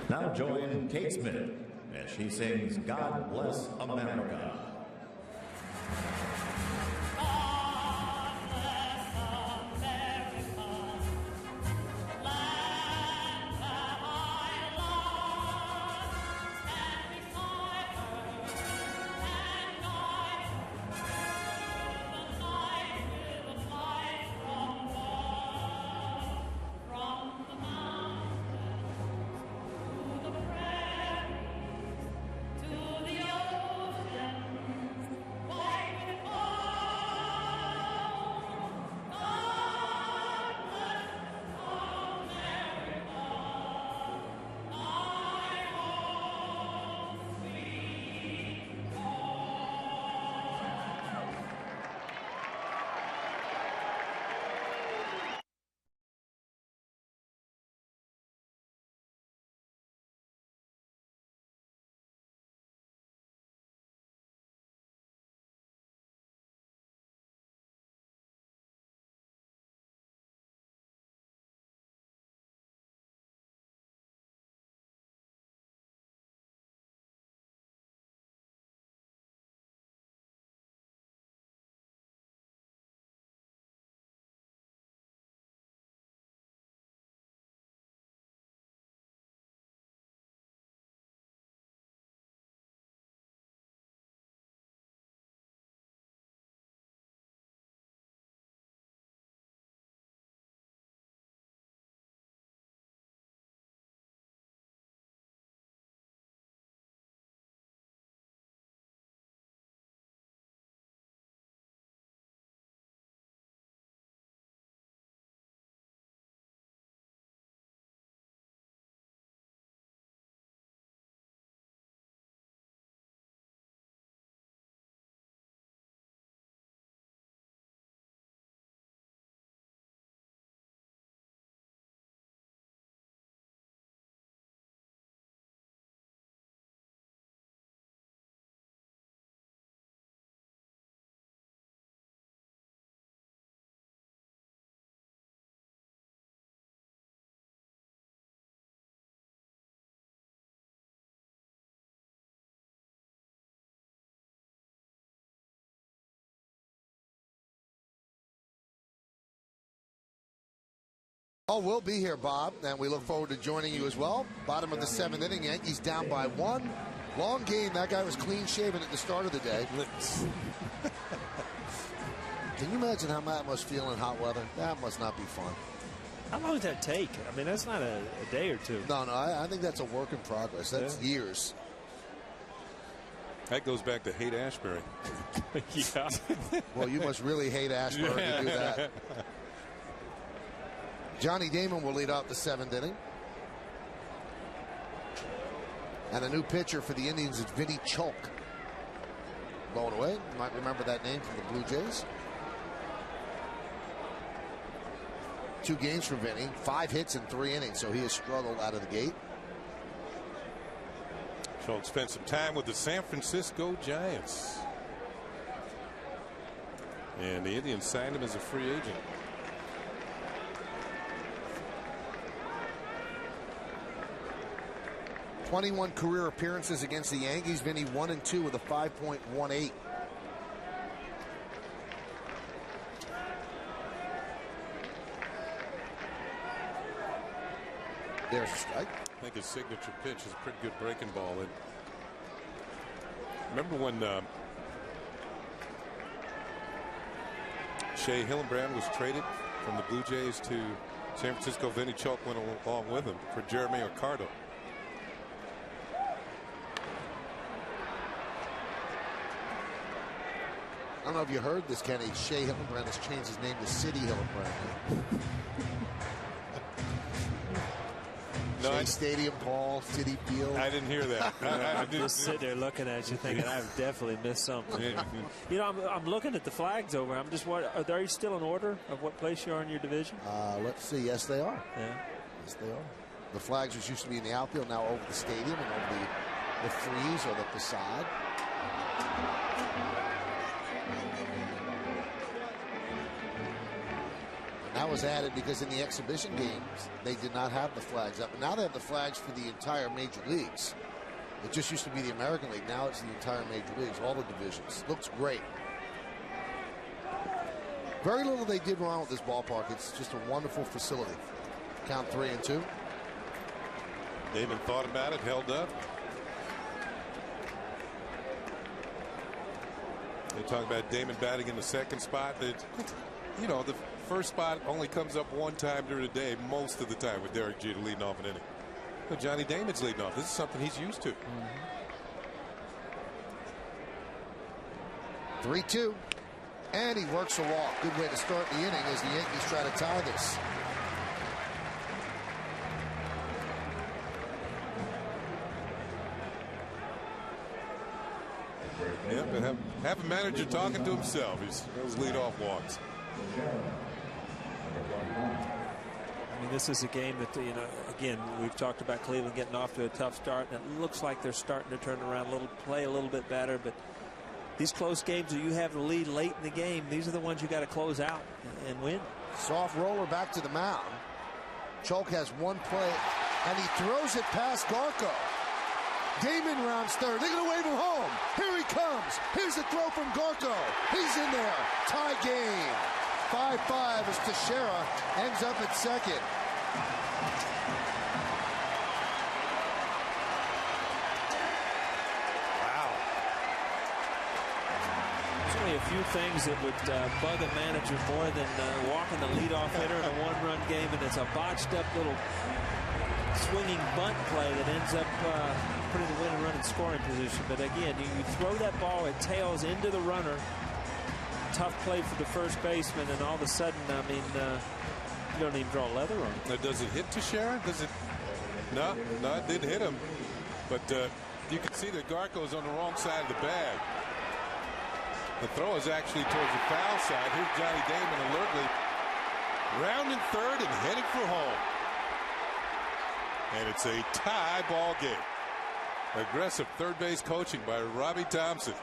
Now join Kate Smith as she sings God Bless America. Oh, we'll be here, Bob, and we look forward to joining you as well. Bottom of the 7th inning, Yankees down by 1. Long game. That guy was clean shaven at the start of the day. Can you imagine how that must feel in hot weather? That must not be fun. How long does that take? I mean, that's not a day or two. No, I think that's a work in progress. That's years. That goes back to Haight Ashbury. Yeah. Well, you must really hate Ashburn to do that. Johnny Damon will lead off the 7th inning. And a new pitcher for the Indians is Vinny Chalk. Going away. You might remember that name from the Blue Jays. 2 games for Vinny. 5 hits in 3 innings, so he has struggled out of the gate. Chalk spent some time with the San Francisco Giants. And the Indians signed him as a free agent. '21 career appearances against the Yankees. Vinny 1-2 with a 5.18. There's a strike. I think his signature pitch is a pretty good breaking ball. And remember when Shea Hillenbrand was traded from the Blue Jays to San Francisco? Vinny Chalk went along with him for Jeremy Ricardo. I don't know if you heard this, Kenny. Shea Hillenbrand has changed his name to City Hillenbrand. No, Shea Stadium, Paul, City Field. I didn't hear that. I I'm just sitting there looking at you thinking I've definitely missed something. You know, I'm looking at the flags over. I'm just wondering, are they still in order of what place you are in your division? Let's see. Yes, they are. Yeah. Yes, they are. The flags which used to be in the outfield now over the stadium and over the frieze or the facade. That was added because in the exhibition games, they did not have the flags up. And now they have the flags for the entire major leagues. It just used to be the American League. Now it's the entire major leagues, all the divisions. Looks great. Very little they did wrong with this ballpark. It's just a wonderful facility. Count 3-2. Damon thought about it, held up. They talk about Damon batting in the second spot. You know, the first spot only comes up one time during the day, most of the time, with Derek Jeter leading off an inning. But Johnny Damon's leading off. This is something he's used to. 3-2. And he works a walk. Good way to start the inning as the Yankees try to tie this. Yeah, but have a manager talking to himself. Those leadoff walks. I mean, this is a game that, you know, again, we've talked about Cleveland getting off to a tough start, and it looks like they're starting to turn around play a little bit better. But these close games where you have the lead late in the game, these are the ones you got to close out and win. Soft roller back to the mound. Chalk has one play, and he throws it past Garco. Damon rounds third. They're going to wave him home. Here he comes. Here's the throw from Garco. He's in there. Tie game. 5-5 as Teixeira ends up at second. Wow. There's only a few things that would bug a manager more than walking the leadoff hitter in a one-run game, and it's a botched-up little swinging bunt play that ends up putting the winner run in scoring position. But again, you throw that ball, it tails into the runner. Tough play for the first baseman, and all of a sudden, I mean, you don't even draw leather on it. Now, does it hit Teixeira? Does it? No, it didn't hit him. But you can see that Garco's on the wrong side of the bag. The throw is actually towards the foul side. Here's Johnny Damon alertly rounding third and heading for home. And it's a tie ball game. Aggressive third base coaching by Robbie Thompson.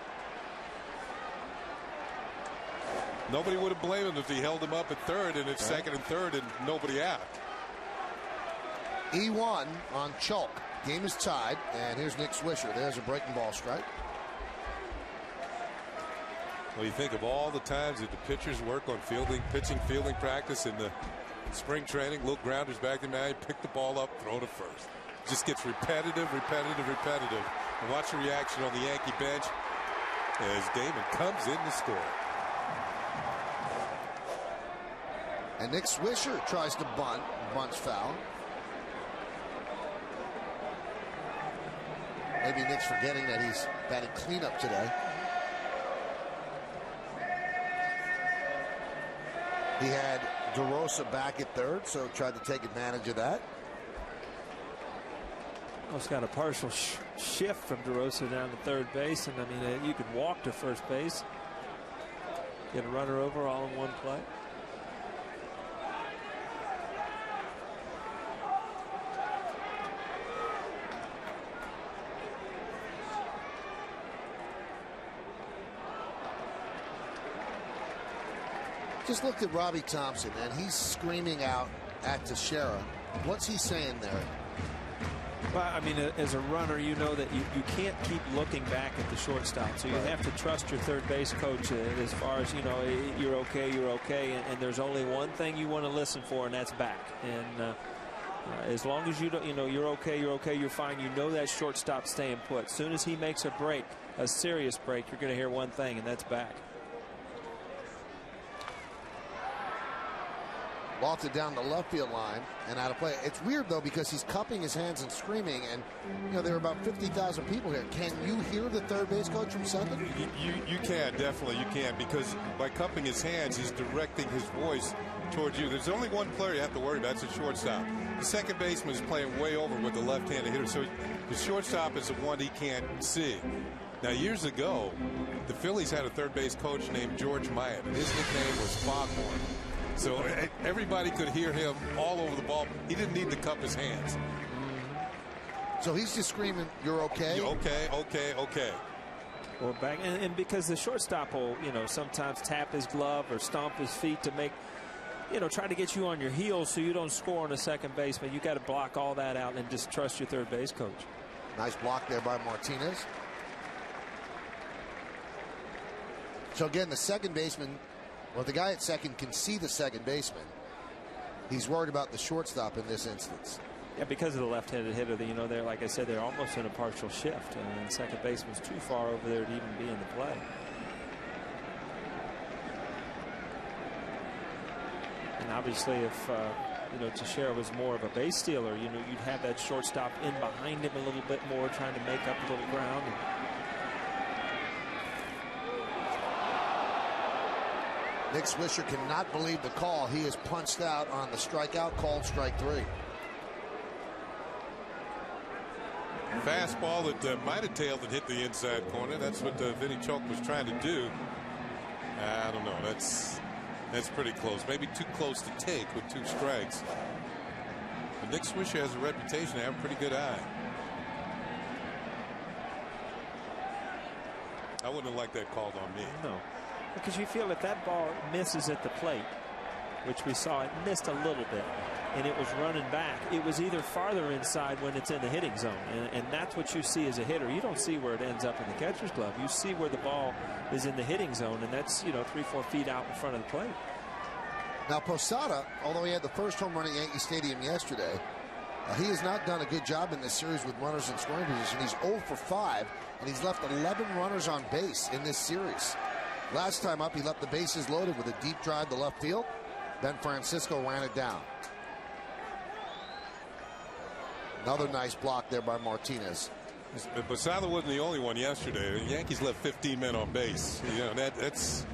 Nobody would have blamed him if he held him up at third and it's second and third and nobody out. E1 on Chalk. Game is tied, and here's Nick Swisher. There's a breaking ball strike. Well, you think of all the times that the pitchers work on pitching fielding practice in the spring training. Little grounders back to man, pick the ball up, throw to first. just gets repetitive. And watch the reaction on the Yankee bench as Damon comes in to score. And Nick Swisher tries to bunt. Bunt's foul. Maybe Nick's forgetting that he's batting cleanup today. He had DeRosa back at third, so tried to take advantage of that. Almost got a partial shift from DeRosa down to third base, and I mean, you could walk to first base, get a runner over all in one play. Just looked at Robbie Thompson, and he's screaming out at Teixeira. What's he saying there? Well, I mean, as a runner, you know that you can't keep looking back at the shortstop. So you have to trust your third base coach as far as, you know, you're okay. And there's only one thing you want to listen for, and that's back. And as long as you don't, you know, you're okay, you're fine. You know that shortstop's staying put. As soon as he makes a break, a serious break, you're going to hear one thing, and that's back. Lofted down the left field line and out of play. It's weird, though, because he's cupping his hands and screaming, and, you know, there are about 50,000 people here. Can you hear the third base coach from second? You can, definitely you can, because by cupping his hands, he's directing his voice towards you. There's only one player you have to worry about. That's the shortstop. The second baseman is playing way over with the left-handed hitter, so the shortstop is the one he can't see. Now, years ago, the Phillies had a third base coach named George Myatt, and his nickname was Foghorn. So everybody could hear him all over the ball. He didn't need to cup his hands. So he's just screaming, "You're okay." Okay. Or back, and because the shortstop will, you know, sometimes tap his glove or stomp his feet to make, you know, try to get you on your heels so you don't score on the second baseman. You got to block all that out and just trust your third base coach. Nice block there by Martinez. So again, the second baseman. Well, the guy at second can see the second baseman. He's worried about the shortstop in this instance. Yeah, because of the left-handed hitter, you know, they're, like I said, they're almost in a partial shift, and second baseman's too far over there to even be in the play. And obviously, if you know, Teixeira was more of a base stealer, you know, you'd have that shortstop in behind him a little bit more, trying to make up a little ground. Nick Swisher cannot believe the call. He is punched out on the strikeout, called strike 3. Fastball that might have tailed and hit the inside corner. That's what Vinny Chalk was trying to do. I don't know. That's pretty close. Maybe too close to take with 2 strikes. But Nick Swisher has a reputation to have a pretty good eye. I wouldn't have liked that called on me. No. Because you feel if that ball misses at the plate, which we saw it missed a little bit, and it was running back, it was either farther inside when it's in the hitting zone. And that's what you see as a hitter. You don't see where it ends up in the catcher's glove. You see where the ball is in the hitting zone, and that's, you know, 3-4 feet out in front of the plate. Now, Posada, although he had the first home run at Yankee Stadium yesterday, he has not done a good job in this series with runners in scoring position. He's 0 for 5, and he's left 11 runners on base in this series. Last time up, he left the bases loaded with a deep drive to left field. Then Francisco ran it down. Another nice block there by Martinez. Posada wasn't the only one yesterday. The Yankees left 15 men on base. You know, that's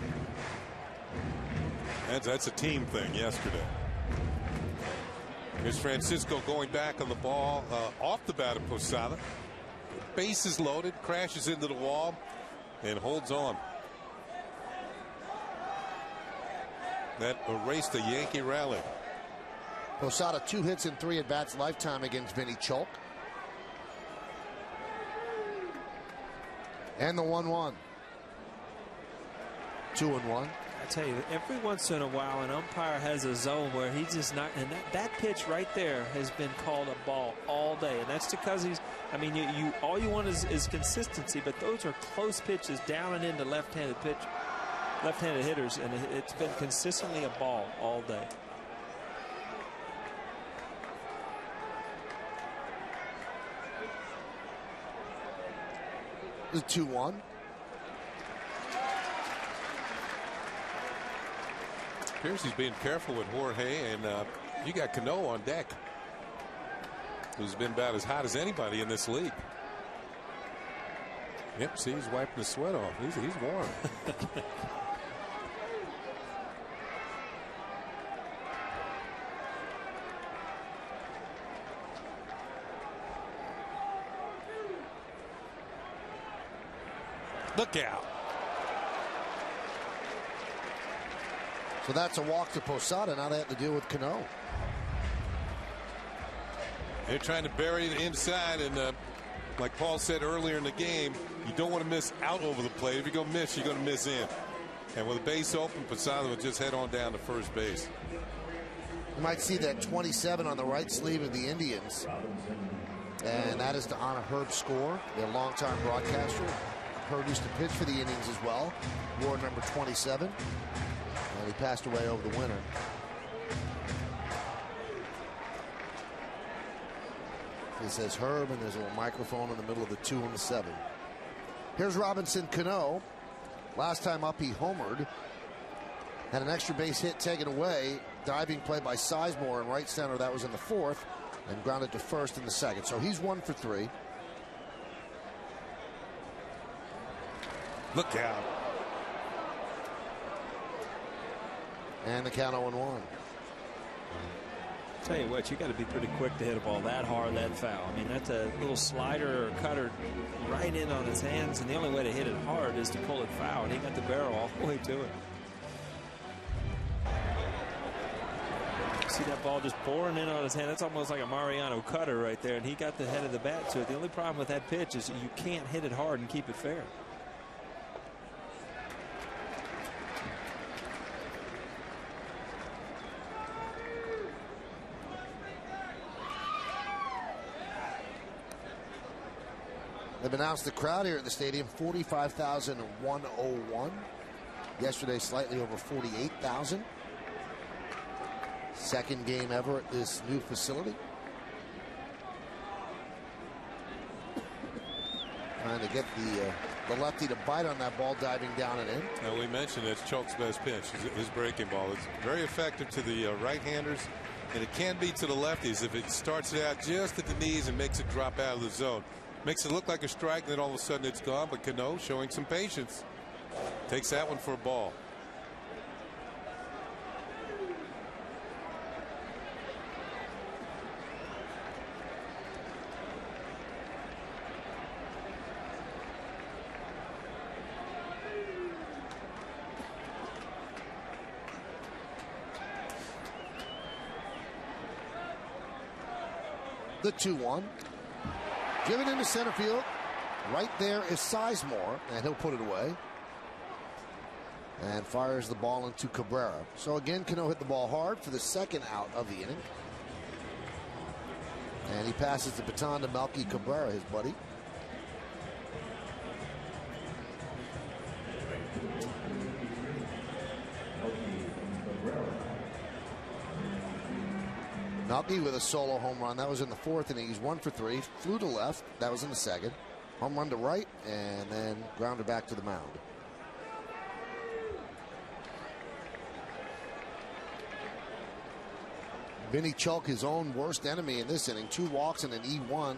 a team thing yesterday. Here's Francisco going back on the ball off the bat of Posada. Bases loaded, crashes into the wall, and holds on. That erased a Yankee rally. Posada 2 hits in 3 at-bats lifetime against Vinny Chalk. And the 1-1. 2-1. I tell you, every once in a while an umpire has a zone where he's just not, and that pitch right there has been called a ball all day, and that's because he's, I mean, you all you want is consistency, but those are close pitches down and into left-handed hitters, and it's been consistently a ball all day. The 2-1. Appears he's being careful with Jorge, and you got Cano on deck, who's been about as hot as anybody in this league. Yep, see, he's wiping the sweat off. He's warm. Look out. So that's a walk to Posada. Now they have to deal with Cano. They're trying to bury it inside, and like Paul said earlier in the game, you don't want to miss out over the plate. If you're going to miss, you're going to miss in. And with the base open, Posada will just head on down to first base. You might see that 27 on the right sleeve of the Indians. And that is to honor Herb's score, their longtime broadcaster. Herb used to pitch for the Indians as well. Wore number 27. And he passed away over the winter. It says Herb, and there's a little microphone in the middle of the 2 and the 7. Here's Robinson Cano. Last time up, he homered. Had an extra base hit taken away. Diving play by Sizemore in right center. That was in the 4th. And grounded to first in the 2nd. So he's 1 for 3. Look out. And the count 0-1. Tell you what, you got to be pretty quick to hit a ball that hard, that foul. I mean, that's a little slider or cutter right in on his hands, and the only way to hit it hard is to pull it foul. And he got the barrel all the way to it. See that ball just pouring in on his hand? That's almost like a Mariano cutter right there, and he got the head of the bat to it. The only problem with that pitch is you can't hit it hard and keep it fair. They've announced the crowd here at the stadium, 45,101. Yesterday, slightly over 48,000. Second game ever at this new facility. Trying to get the lefty to bite on that ball, diving down and in. Now, we mentioned it's Chalk's best pitch, his breaking ball. It's very effective to the right-handers, and it can be to the lefties if it starts it out just at the knees and makes it drop out of the zone. Makes it look like a strike, then all of a sudden it's gone. But Cano showing some patience. Takes that one for a ball. The 2-1. Given into center field. Right there is Sizemore, and he'll put it away. And fires the ball into Cabrera. So again, Cano hit the ball hard for the second out of the inning. And he passes the baton to Melky Cabrera, his buddy. Melky with a solo home run. That was in the 4th inning. He's 1 for 3. Flew to left. That was in the 2nd. Home run to right, and then grounded back to the mound. Vinny Chalk, his own worst enemy in this inning. 2 walks and an E1. Well,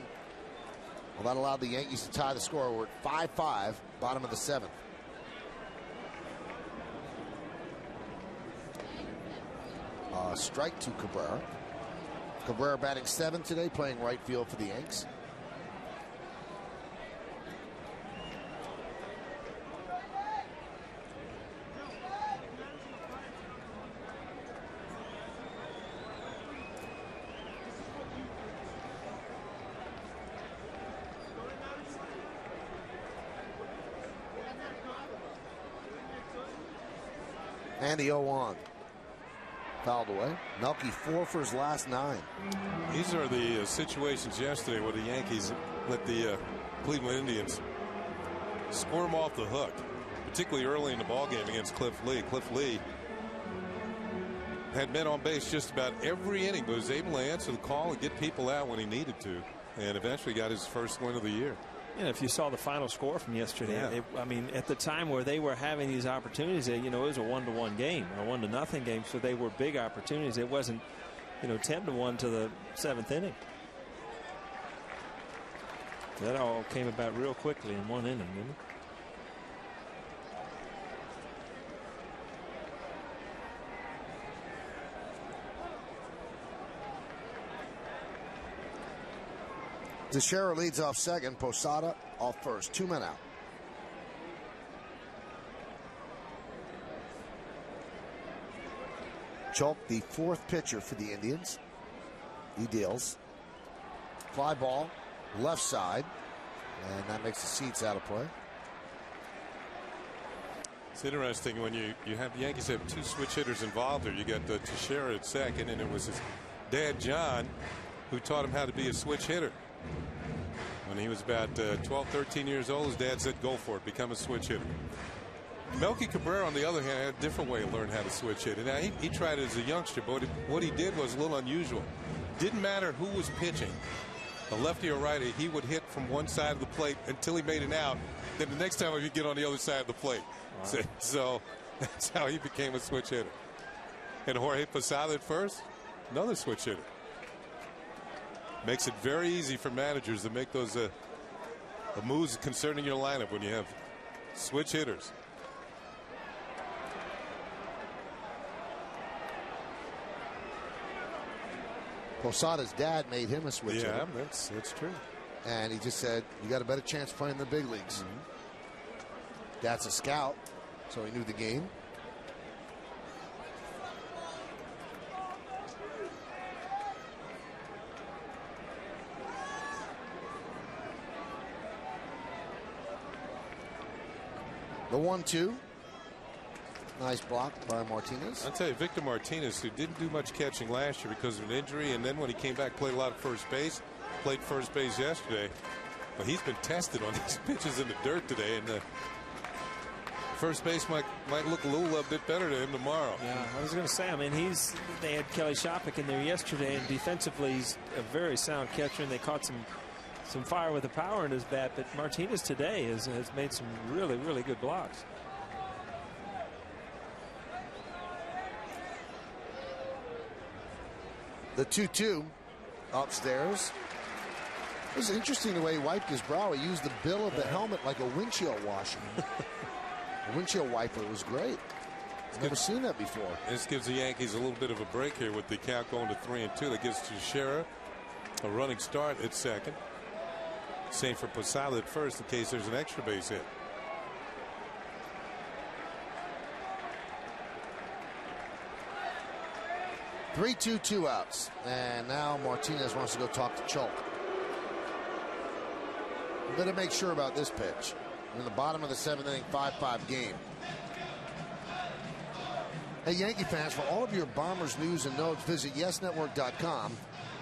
that allowed the Yankees to tie the score. We're at 5-5, bottom of the 7th. Strike to Cabrera. Cabrera batting 7th today, playing right field for the Yanks. And the 0-1. Fouled away. Melky 4 for his last 9. These are the situations yesterday where the Yankees let the Cleveland Indians squirm off the hook, particularly early in the ballgame against Cliff Lee. Cliff Lee had men on base just about every inning, but was able to answer the call and get people out when he needed to, and eventually got his first win of the year. You know, if you saw the final score from yesterday, yeah. I mean, at the time where they were having these opportunities, you know, it was a 1-1 game, a 1-0 game, so they were big opportunities. It wasn't, you know, 10-1 to the 7th inning. That all came about real quickly in one inning, didn't it? Teixeira leads off second. Posada off first. 2 men out. Chalk, the 4th pitcher for the Indians. He deals. Fly ball, left side. And that makes the seats out of play. It's interesting when you have the Yankees have 2 switch hitters involved here. You got Teixeira at second, and it was his dad, John, who taught him how to be a switch hitter. When he was about 12, 13 years old, his dad said, go for it, become a switch hitter. Melky Cabrera, on the other hand, had a different way of learning how to switch hit. And now he tried it as a youngster, but what he did was a little unusual. Didn't matter who was pitching, a lefty or righty, he would hit from one side of the plate until he made an out. Then the next time he'd get on the other side of the plate. Wow. So that's how he became a switch hitter. And Jorge Posada at first, another switch hitter. Makes it very easy for managers to make those moves concerning your lineup when you have switch hitters. Posada's dad made him a switch hitter. Yeah, that's true. And he just said, you got a better chance playing in the big leagues. Dad's a scout, so he knew the game. The 1-2. Nice block by Martinez. I'll tell you, Victor Martinez, who didn't do much catching last year because of an injury, and then when he came back, played a lot of first base, played first base yesterday. But he's been tested on these pitches in the dirt today, and first base might look a little bit better to him tomorrow. Yeah, I was going to say, I mean, they had Kelly Shopik in there yesterday, and defensively he's a very sound catcher, and they caught some fire with the power in his bat. But Martinez today has made some really, really good blocks. The 2-2 upstairs. It was interesting the way he wiped his brow. He used the bill of the helmet like a windshield washer. A windshield wiper. It was great. I've never seen that before. This gives the Yankees a little bit of a break here with the count going to 3-2. That gives Teixeira a running start at second. Same for Posada at first in case there's an extra base hit. Two outs. And now Martinez wants to go talk to Chalk. We better make sure about this pitch. We're in the bottom of the 7th inning, 5-5 game. Hey, Yankee fans, for all of your Bombers news and notes, visit YesNetwork.com.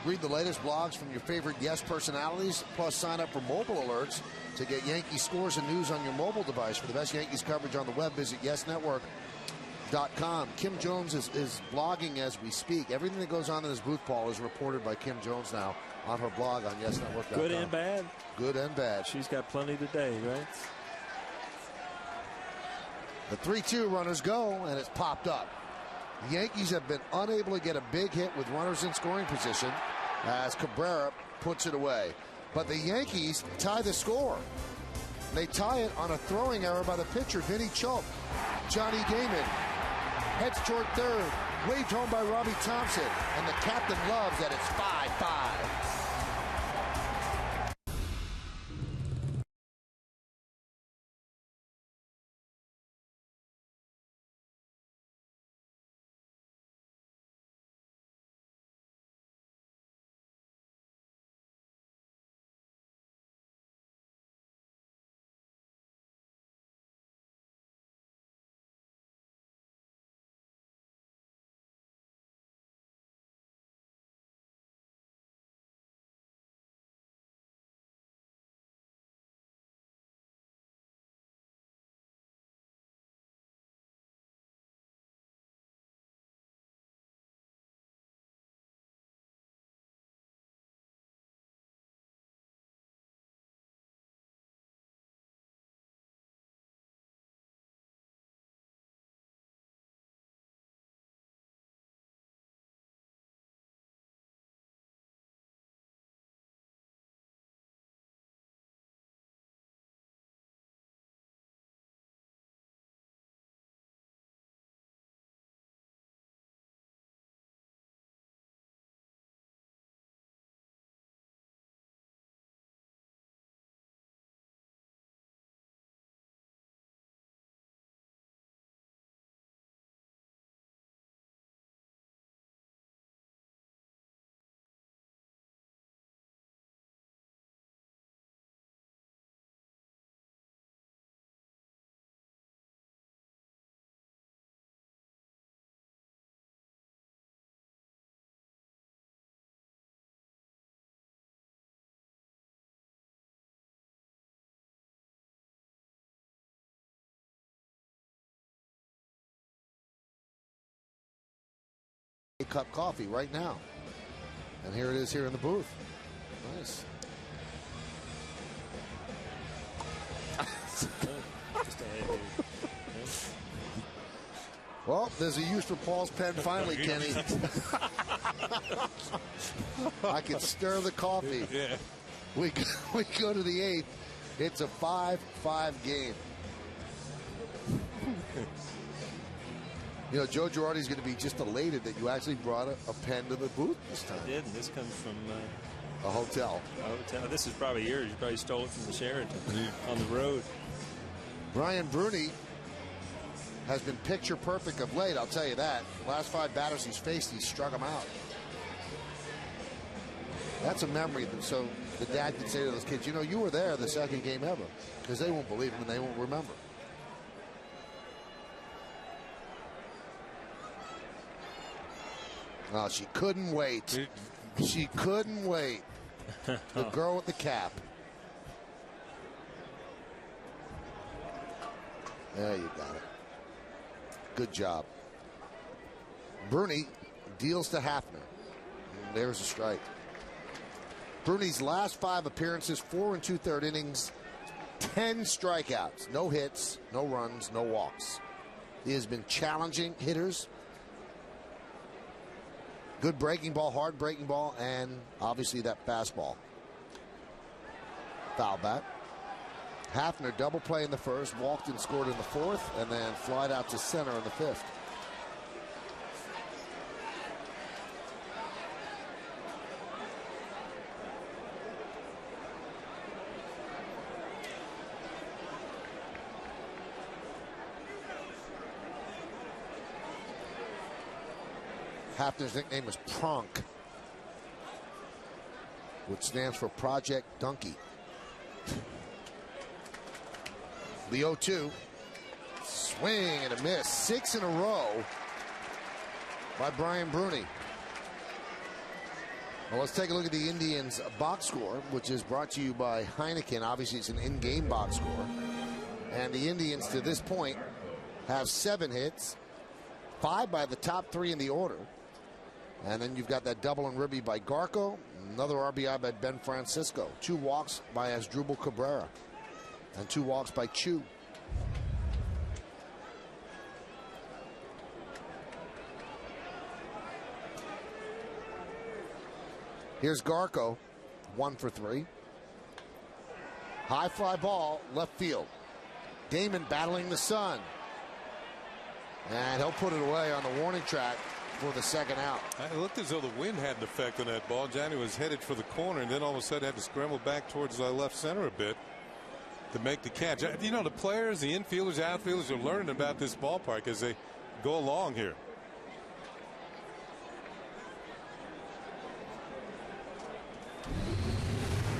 Read the latest blogs from your favorite Yes personalities, plus sign up for mobile alerts to get Yankee scores and news on your mobile device. For the best Yankees coverage on the web, visit YesNetwork.com. Kim Jones is blogging as we speak. Everything that goes on in this booth, Paul, is reported by Kim Jones now on her blog on YesNetwork.com. Good and bad. Good and bad. She's got plenty today, right? The 3-2 runners go, and it's popped up. The Yankees have been unable to get a big hit with runners in scoring position as Cabrera puts it away. But the Yankees tie the score. They tie it on a throwing error by the pitcher, Vinny Chalk. Johnny Damon heads toward third, waved home by Robbie Thompson, and the captain loves that it's 5-5. cup coffee right now. And here it is here in the booth. Nice. Well, there's a use for Paul's pen finally, Kenny. I can stir the coffee. Yeah. We go to the 8th. It's a 5-5 game. You know, Joe Girardi's going to be just elated that you actually brought a pen to the booth this time. I did, and this comes from a hotel. This is probably yours. You probably stole it from the Sheraton on the road. Brian Bruni has been picture perfect of late, I'll tell you that. The last 5 batters he's faced, he's struck them out. That's a memory. So the dad can say to those kids, you know, you were there the second game ever. Because they won't believe him and they won't remember. Oh, she couldn't wait. She couldn't wait. The girl with the cap. There you got it. Good job. Bruni deals to Hafner. And there's a strike. Bruni's last 5 appearances, 4 2/3 innings, 10 strikeouts, no hits, no runs, no walks. He has been challenging hitters. Good breaking ball, hard breaking ball, and obviously that fastball. Foul bat. Hafner double play in the first, walked and scored in the 4th, and then flied out to center in the 5th. Hafner's nickname is Pronk, which stands for Project Donkey. The 0-2. Swing and a miss. 6 in a row by Brian Bruni. Well, let's take a look at the Indians' box score, which is brought to you by Heineken. Obviously, it's an in-game box score. And the Indians, to this point, have 7 hits, 5 by the top 3 in the order. And then you've got that double and ribby by Garco, another RBI by Ben Francisco, 2 walks by Asdrubal Cabrera, and 2 walks by Chu. Here's Garco, 1 for 3. High fly ball, left field. Damon battling the sun. And he'll put it away on the warning track for the second out. It looked as though the wind had an effect on that ball. Johnny was headed for the corner and then all of a sudden had to scramble back towards left center a bit to make the catch. You know, the players, the infielders, outfielders are learning about this ballpark as they go along here.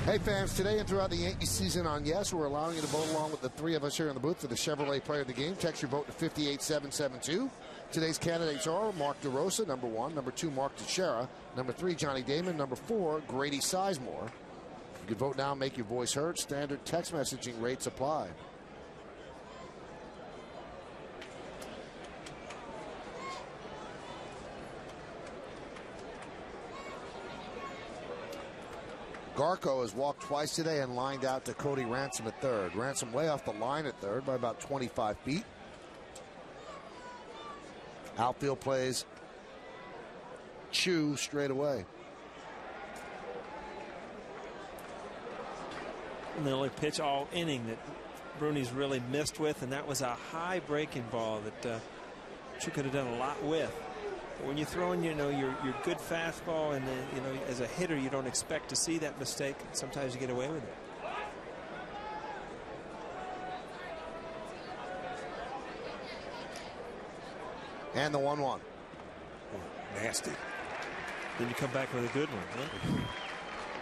Hey fans, today and throughout the Yankees season on Yes, we're allowing you to vote along with the 3 of us here in the booth for the Chevrolet Player of the Game. Text your vote to 58772. Today's candidates are Mark DeRosa, number 1, number 2, Mark Teixeira, number 3, Johnny Damon, number 4, Grady Sizemore. You can vote now and make your voice heard. Standard text messaging rates apply. Garco has walked twice today and lined out to Cody Ransom at third. Ransom way off the line at third by about 25 feet. Outfield plays Chu straight away. And the only pitch all inning that Bruni's really missed with, and that was a high breaking ball that Chu could have done a lot with. When you throw in, you know, your good fastball, and then, you know, as a hitter, you don't expect to see that mistake. Sometimes you get away with it. And the 1-1. Nasty. Then you come back with a good one. Huh?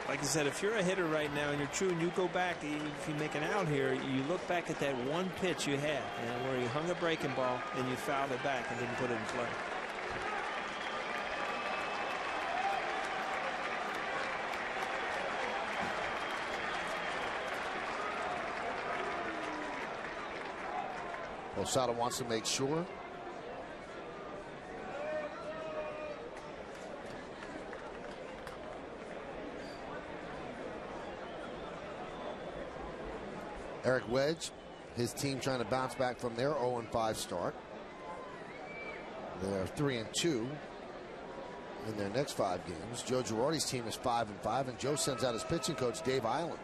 Like I said, if you're a hitter right now and you're true and you go back, if you make an out here, you look back at that one pitch you had, where you hung a breaking ball and you fouled it back and didn't put it in play. Osada wants to make sure. Eric Wedge, his team trying to bounce back from their 0-5 start. They're 3-2 in their next 5 games. Joe Girardi's team is 5-5, and Joe sends out his pitching coach, Dave Island.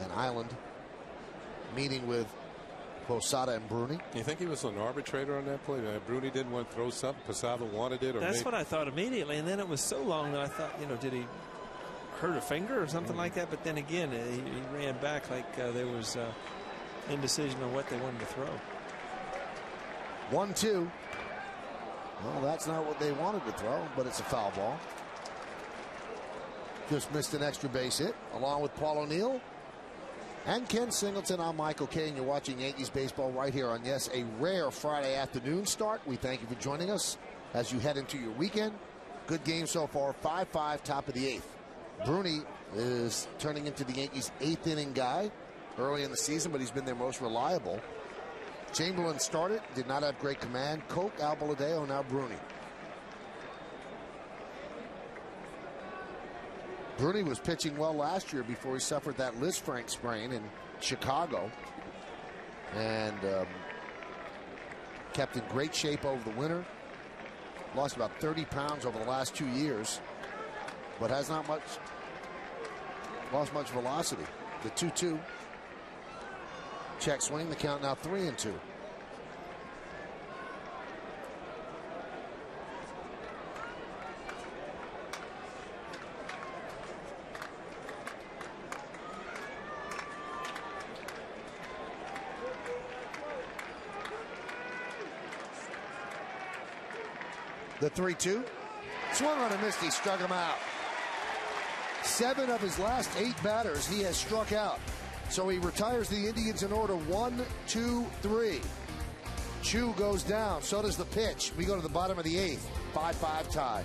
And Island meeting with Posada and Bruni. You think he was an arbitrator on that play? Bruni didn't want to throw something. Posada wanted it. Or that's what I thought immediately. And then it was so long that I thought, you know, did he hurt a finger or something like that? But then again, he ran back like there was indecision on what they wanted to throw. 1-2. Well, that's not what they wanted to throw, but it's a foul ball. Just missed an extra base hit, along with Paul O'Neill and Ken Singleton. I'm Michael Kay, and you're watching Yankees baseball right here on, yes, a rare Friday afternoon start. We thank you for joining us as you head into your weekend. Good game so far, 5-5, top of the 8th. Bruni is turning into the Yankees' 8th inning guy early in the season, but he's been their most reliable. Chamberlain started, did not have great command. Koch, Albaladeo, now Bruni. Bruni was pitching well last year before he suffered that Lisfranc sprain in Chicago, and kept in great shape over the winter. Lost about 30 pounds over the last 2 years, but has not lost much velocity. The 2-2. Check swing, the count now 3-2. The 3-2. Swung on a miss, he struck him out. 7 of his last 8 batters he has struck out. So he retires the Indians in order 1, 2, 3. Chu goes down. So does the pitch. We go to the bottom of the 8th. 5-5 tie.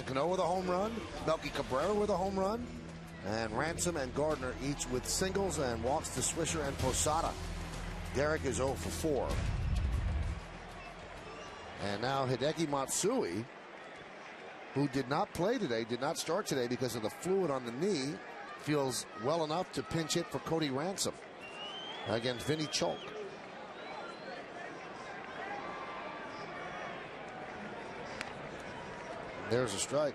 Cano with a home run, Melky Cabrera with a home run, and Ransom and Gardner each with singles, and walks to Swisher and Posada. Derek is 0 for 4. And now Hideki Matsui, who did not play today, did not start today because of the fluid on the knee, feels well enough to pinch hit for Cody Ransom against Vinny Chalk. There's a strike.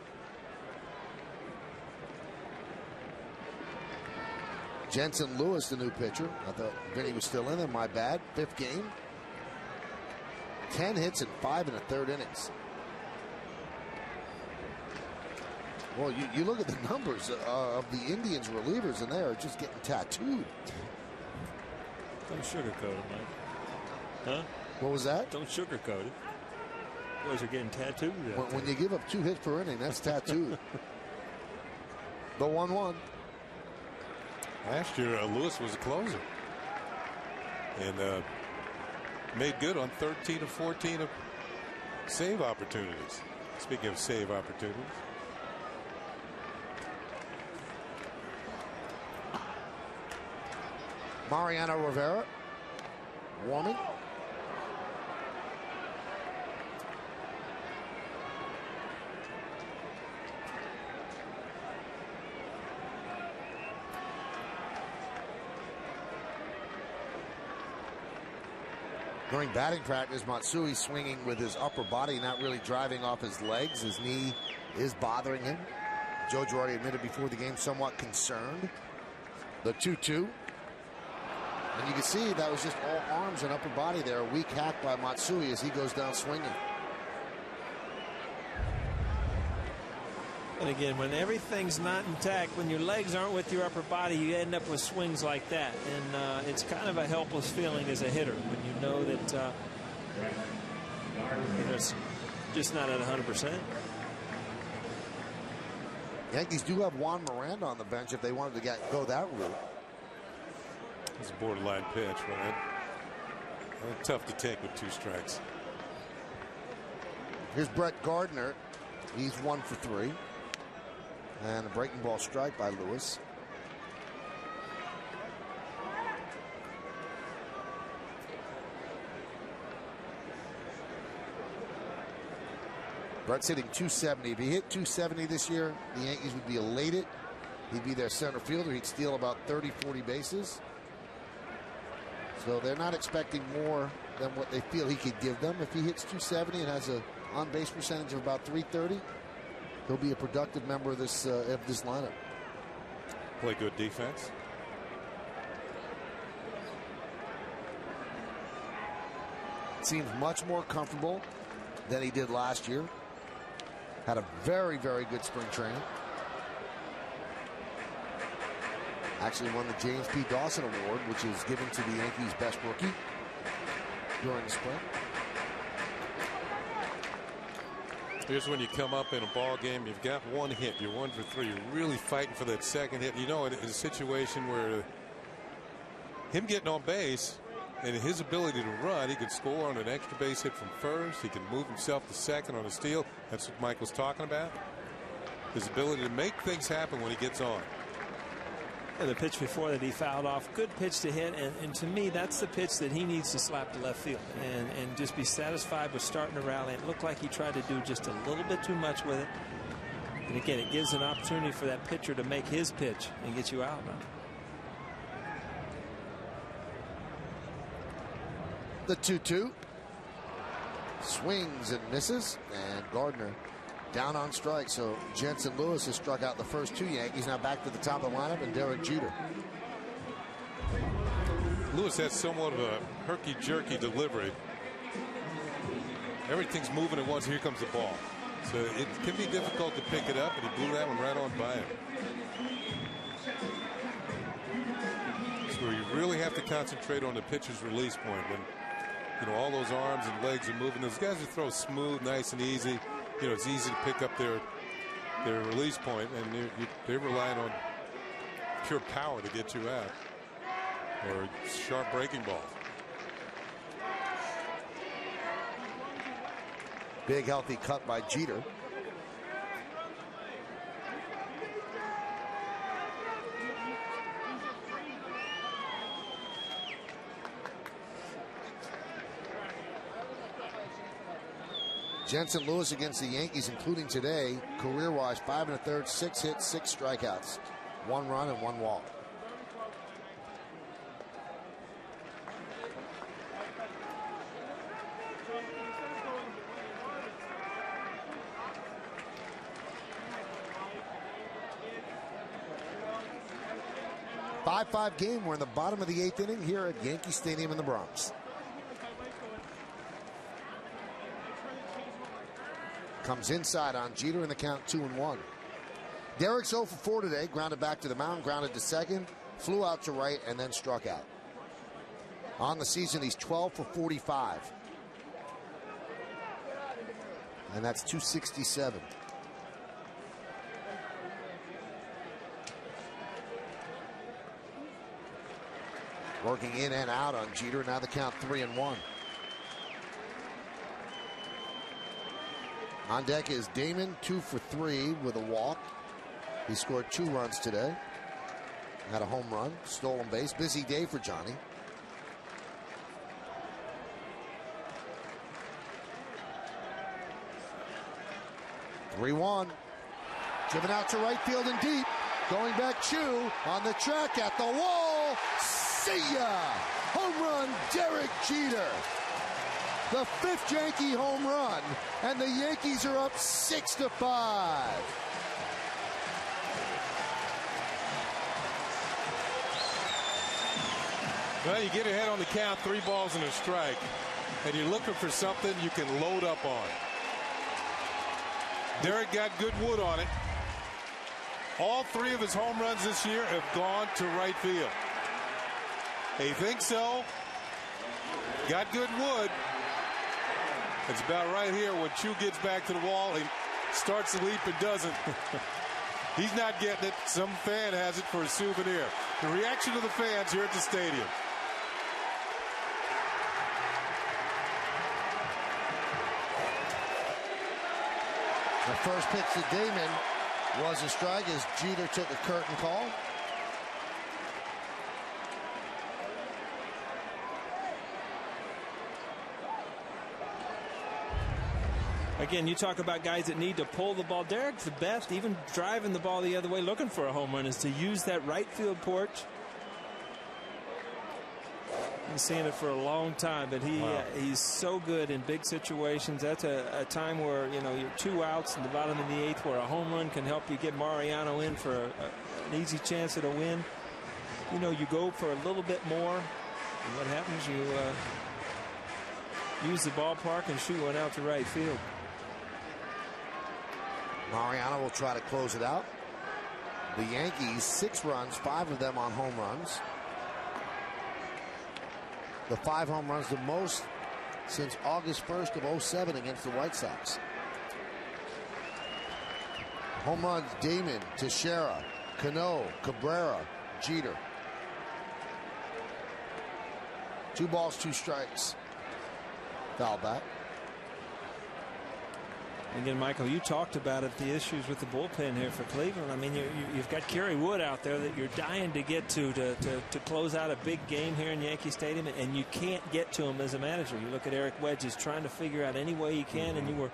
Jensen Lewis, the new pitcher. I thought Vinny was still in there. My bad. 5th game. 10 hits in 5 1/3 innings. Well, you look at the numbers of the Indians relievers, and they are just getting tattooed. Don't sugarcoat it, Mike. Huh? What was that? Don't sugarcoat it. Boys are getting tattooed. When you give up 2 hits per inning, that's tattooed. The 1-1. Last year, Lewis was a closer. And made good on 13 of 14 of save opportunities. Speaking of save opportunities. Mariano Rivera warming. During batting practice, Matsui swinging with his upper body, not really driving off his legs. His knee is bothering him. Joe Girardi admitted before the game somewhat concerned. The 2-2. And you can see that was just all arms and upper body there. A weak hack by Matsui as he goes down swinging. And again, when everything's not intact, when your legs aren't with your upper body, you end up with swings like that. And it's kind of a helpless feeling as a hitter when you know that it's just not at 100%. Yankees do have Juan Miranda on the bench if they wanted to go that route. It's a borderline pitch, right? Tough to take with 2 strikes. Here's Brett Gardner. He's 1 for 3. And a breaking ball strike by Lewis. Brett's hitting 270. If he hit 270 this year, the Yankees would be elated. He'd be their center fielder. He'd steal about 30, 40 bases. So they're not expecting more than what they feel he could give them. If he hits 270 and has a on-base percentage of about 330, he'll be a productive member of this lineup. Play good defense. Seems much more comfortable than he did last year. Had a very, very good spring training. Actually won the James P. Dawson Award, which is given to the Yankees' best rookie during the spring. Here's when you come up in a ball game, you've got 1 hit, you're 1 for 3, you're really fighting for that second hit. You know, in a situation where him getting on base and his ability to run, he could score on an extra base hit from first, he can move himself to second on a steal. That's what Mike was talking about. His ability to make things happen when he gets on. And the pitch before that he fouled off, good pitch to hit, and to me that's the pitch that he needs to slap to left field and just be satisfied with starting to rally. It looked like he tried to do just a little bit too much with it, and again it gives an opportunity for that pitcher to make his pitch and get you out now. The 2-2 swings and misses, and Gardner down on strike. So Jensen Lewis has struck out the first 2 Yankees. Now back to the top of the lineup, and Derek Jeter. Lewis has somewhat of a herky-jerky delivery. Everything's moving at once. Here comes the ball. So it can be difficult to pick it up, and he blew that one right on by him. So you really have to concentrate on the pitcher's release point when, you know, all those arms and legs are moving. Those guys who throw smooth, nice and easy. You know, it's easy to pick up their release point, and they're relying on pure power to get you out, or sharp breaking balls. Big healthy cut by Jeter. Jensen Lewis against the Yankees, including today, career-wise, 5 1/3, 6 hits, 6 strikeouts, 1 run and 1 walk. A 5-5 game. We're in the bottom of the 8th inning here at Yankee Stadium in the Bronx. Comes inside on Jeter in the count, 2-1. Derek's 0 for 4 today. Grounded back to the mound, grounded to second, flew out to right, and then struck out. On the season, he's 12 for 45. And that's 267. Working in and out on Jeter. Now the count 3-1. On deck is Damon, 2 for 3 with a walk. He scored 2 runs today. Had a home run, stolen base. Busy day for Johnny. (3-1). Driven out to right field and deep. Going back, Chu on the track at the wall. See ya! Home run, Derek Jeter. The 5th Yankee home run, and the Yankees are up 6-5. Well, you get ahead on the count, 3 balls and a strike, and you're looking for something you can load up on. Derek got good wood on it. All 3 of his home runs this year have gone to right field. He thinks so. Got good wood. It's about right here when Chu gets back to the wall. He starts the leap and doesn't. He's not getting it. Some fan has it for a souvenir. The reaction of the fans here at the stadium. The first pitch to Damon was a strike as Jeter took a curtain call. Again, you talk about guys that need to pull the ball. Derek's the best, even driving the ball the other way, looking for a home run, is to use that right field porch. Been seeing it for a long time, but he's so good in big situations. That's a time where, you know, you're 2 outs in the bottom of the 8th where a home run can help you get Mariano in for an easy chance at a win. You know, you go for a little bit more, and what happens? You use the ballpark and shoot one out to right field. Mariano will try to close it out. The Yankees, 6 runs, 5 of them on home runs. The 5 home runs, the most since August 1st of 07 against the White Sox. Home runs, Damon, Teixeira, Cano, Cabrera, Jeter. 2 balls, 2 strikes. Foul back. Again, Michael, you talked about it, the issues with the bullpen here for Cleveland. I mean, you've got Kerry Wood out there that you're dying to get to close out a big game here in Yankee Stadium, and you can't get to him as a manager. You look at Eric Wedges trying to figure out any way he can, and you were...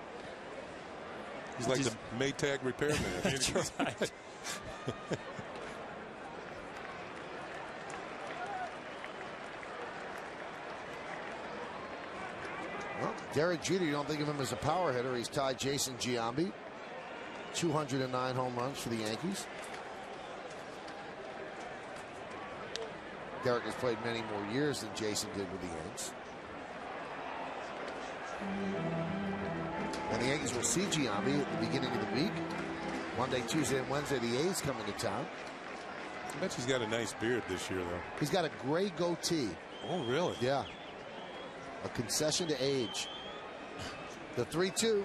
He's like the Maytag repairman. That's right. Well, Derek Jeter, you don't think of him as a power hitter. He's tied Jason Giambi. 209 home runs for the Yankees. Derek has played many more years than Jason did with the Yanks. And the Yankees will see Giambi at the beginning of the week. Monday, Tuesday, and Wednesday, the A's coming to town. I bet he's got a nice beard this year, though. He's got a gray goatee. Oh, really? Yeah. A concession to age. The 3-2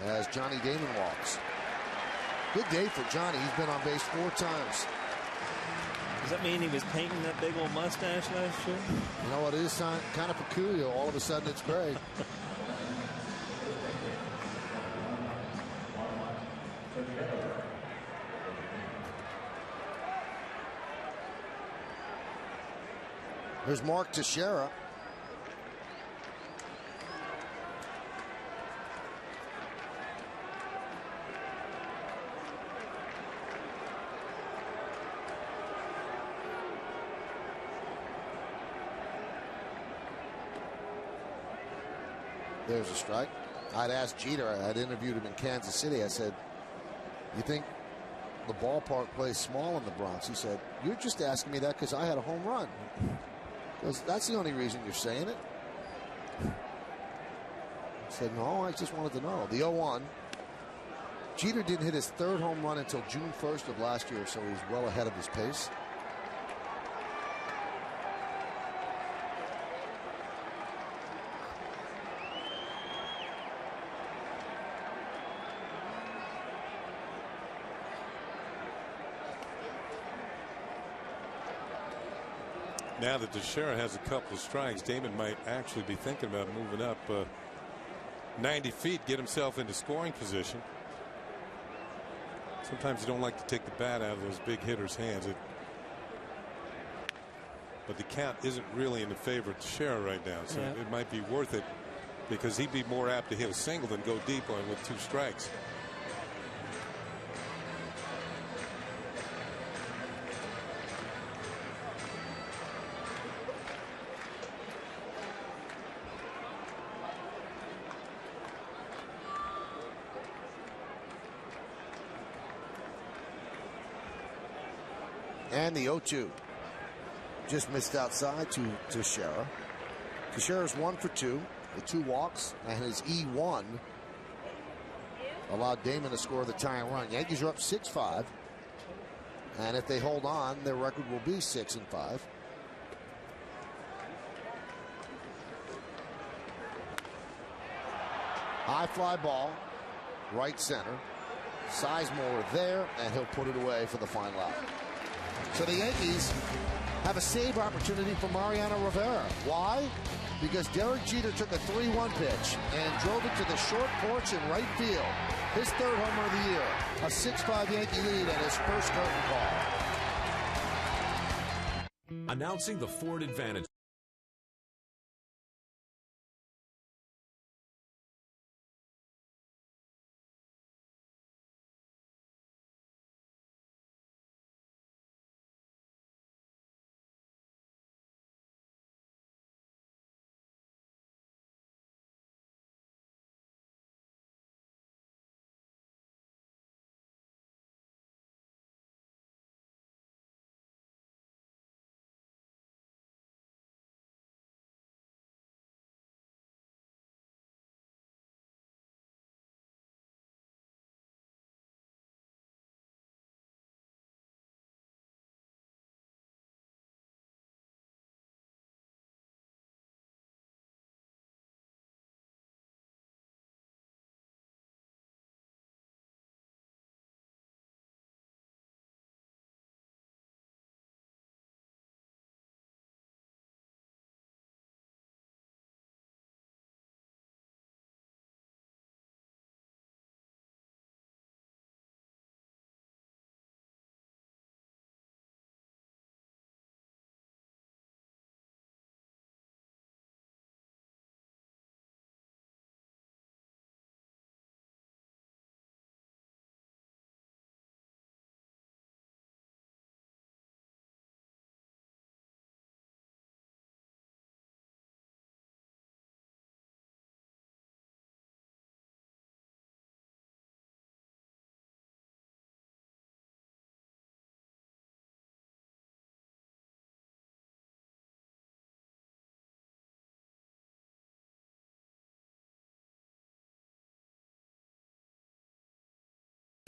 as Johnny Damon walks. Good day for Johnny. He's been on base 4 times. Does that mean he was painting that big old mustache last year? You know what, it is kind of peculiar. All of a sudden it's gray. Here's Mark Teixeira. There's a strike. I'd asked Jeter, I'd interviewed him in Kansas City. I said, you think the ballpark plays small in the Bronx? He said, you're just asking me that because I had a home run. Because that's the only reason you're saying it. I said, no, I just wanted to know. The 0-1. Jeter didn't hit his third home run until June 1st of last year, so he's well ahead of his pace. Now that Teixeira has a couple of strikes, Damon might actually be thinking about moving up 90 feet, get himself into scoring position. Sometimes you don't like to take the bat out of those big hitters' hands. But the count isn't really in the favor of Teixeira right now, so it might be worth it because he'd be more apt to hit a single than go deep on with 2 strikes. And the 0-2 just missed outside to Teixeira. Teixeira's 1 for 2 with 2 walks, and his E1 allowed Damon to score the tying run. Yankees are up 6-5, and if they hold on, their record will be 6-5. High fly ball, right center. Sizemore there, and he'll put it away for the final out. So the Yankees have a save opportunity for Mariano Rivera. Why? Because Derek Jeter took a 3-1 pitch and drove it to the short porch in right field. His third homer of the year. A 6-5 Yankee lead and his first curtain call. Announcing the Ford Advantage.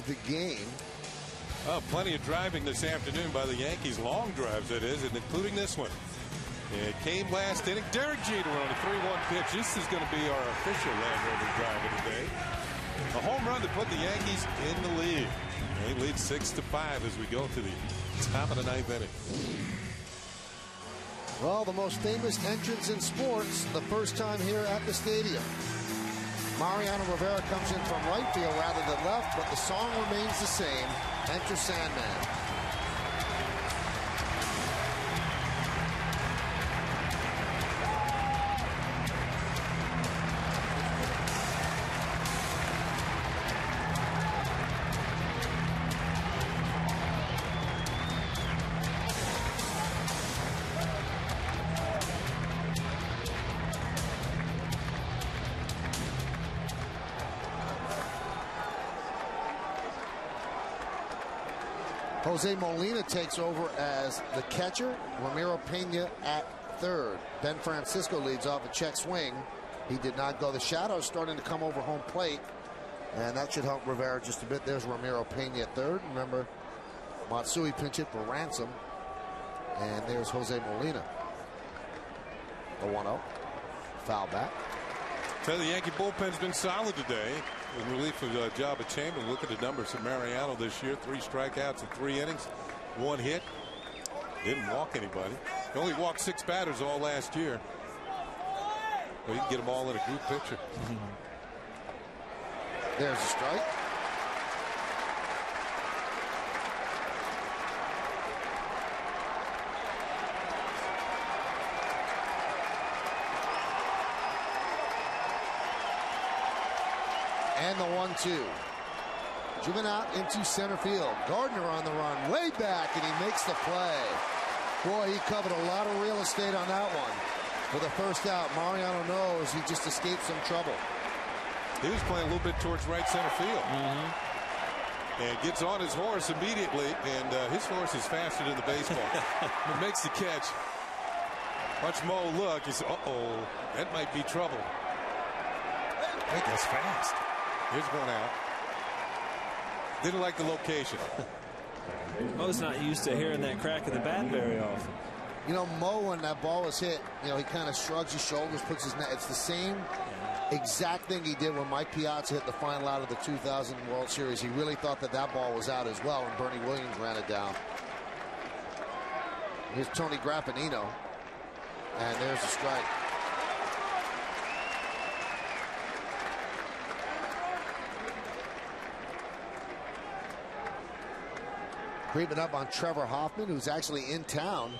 The game. Oh, plenty of driving this afternoon by the Yankees. Long drives, that is, and including this one. It came last inning. Derek Jeter on a 3-1 pitch. This is going to be our official Land Rover drive of the day. A home run to put the Yankees in the lead. They lead 6-5 as we go to the top of the 9th inning. Well, the most famous entrance in sports, the first time here at the stadium. Mariano Rivera comes in from right field rather than left, but the song remains the same. Enter Sandman. Jose Molina takes over as the catcher. Ramiro Pena at third. Ben Francisco leads off a check swing. He did not go. The shadows starting to come over home plate. And that should help Rivera just a bit. There's Ramiro Pena at third. Remember, Matsui pinch hit for Ransom. And there's Jose Molina. The 1-0. Foul back. Tell you, the Yankee bullpen's been solid today. In relief of Jabba Chamberlain. Look at the numbers for Mariano this year. 3 strikeouts in 3 innings. 1 hit. Didn't walk anybody. He only walked 6 batters all last year. Well, you can get them all in a group picture. There's a strike. And the 1-2. Driven out into center field. Gardner on the run, way back, and he makes the play. Boy, he covered a lot of real estate on that one. For the first out, Mariano knows he just escaped some trouble. He was playing a little bit towards right center field. And gets on his horse immediately, and his horse is faster than the baseball. He makes the catch. Watch Mo look. He said, uh-oh, that might be trouble. I think that's fast. Here's one out. Didn't like the location. Mo's not used to hearing that crack of the bat very often. You know, Mo, when that ball was hit, you know, he kind of shrugs his shoulders, puts his neck. It's the same exact thing he did when Mike Piazza hit the final out of the 2000 World Series. He really thought that that ball was out as well, and Bernie Williams ran it down. Here's Tony Grappanino, and there's a strike. Creeping up on Trevor Hoffman, who's actually in town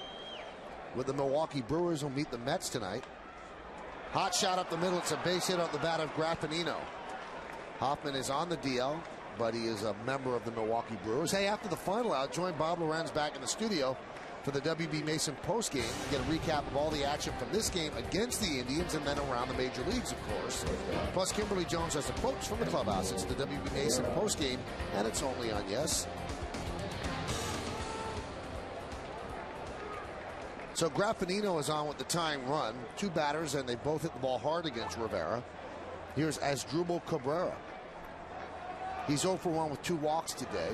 with the Milwaukee Brewers, who'll meet the Mets tonight. Hot shot up the middle. It's a base hit off the bat of Grappanino. Hoffman is on the DL, but he is a member of the Milwaukee Brewers. Hey, after the final out, join Bob Lorenz back in the studio for the WB Mason postgame. Get a recap of all the action from this game against the Indians and then around the major leagues, of course. Plus, Kimberly Jones has the quotes from the clubhouse. It's the WB Mason postgame, and it's only on Yes. So Grappanino is on with the tying run. 2 batters, and they both hit the ball hard against Rivera. Here's Asdrubal Cabrera. He's 0 for 1 with 2 walks today.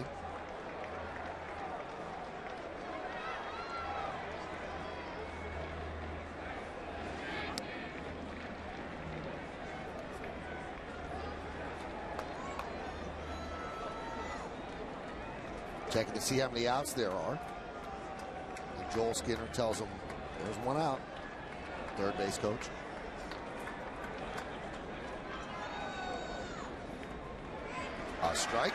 Checking to see how many outs there are. Joel Skinner tells him there's 1 out. Third base coach. A strike.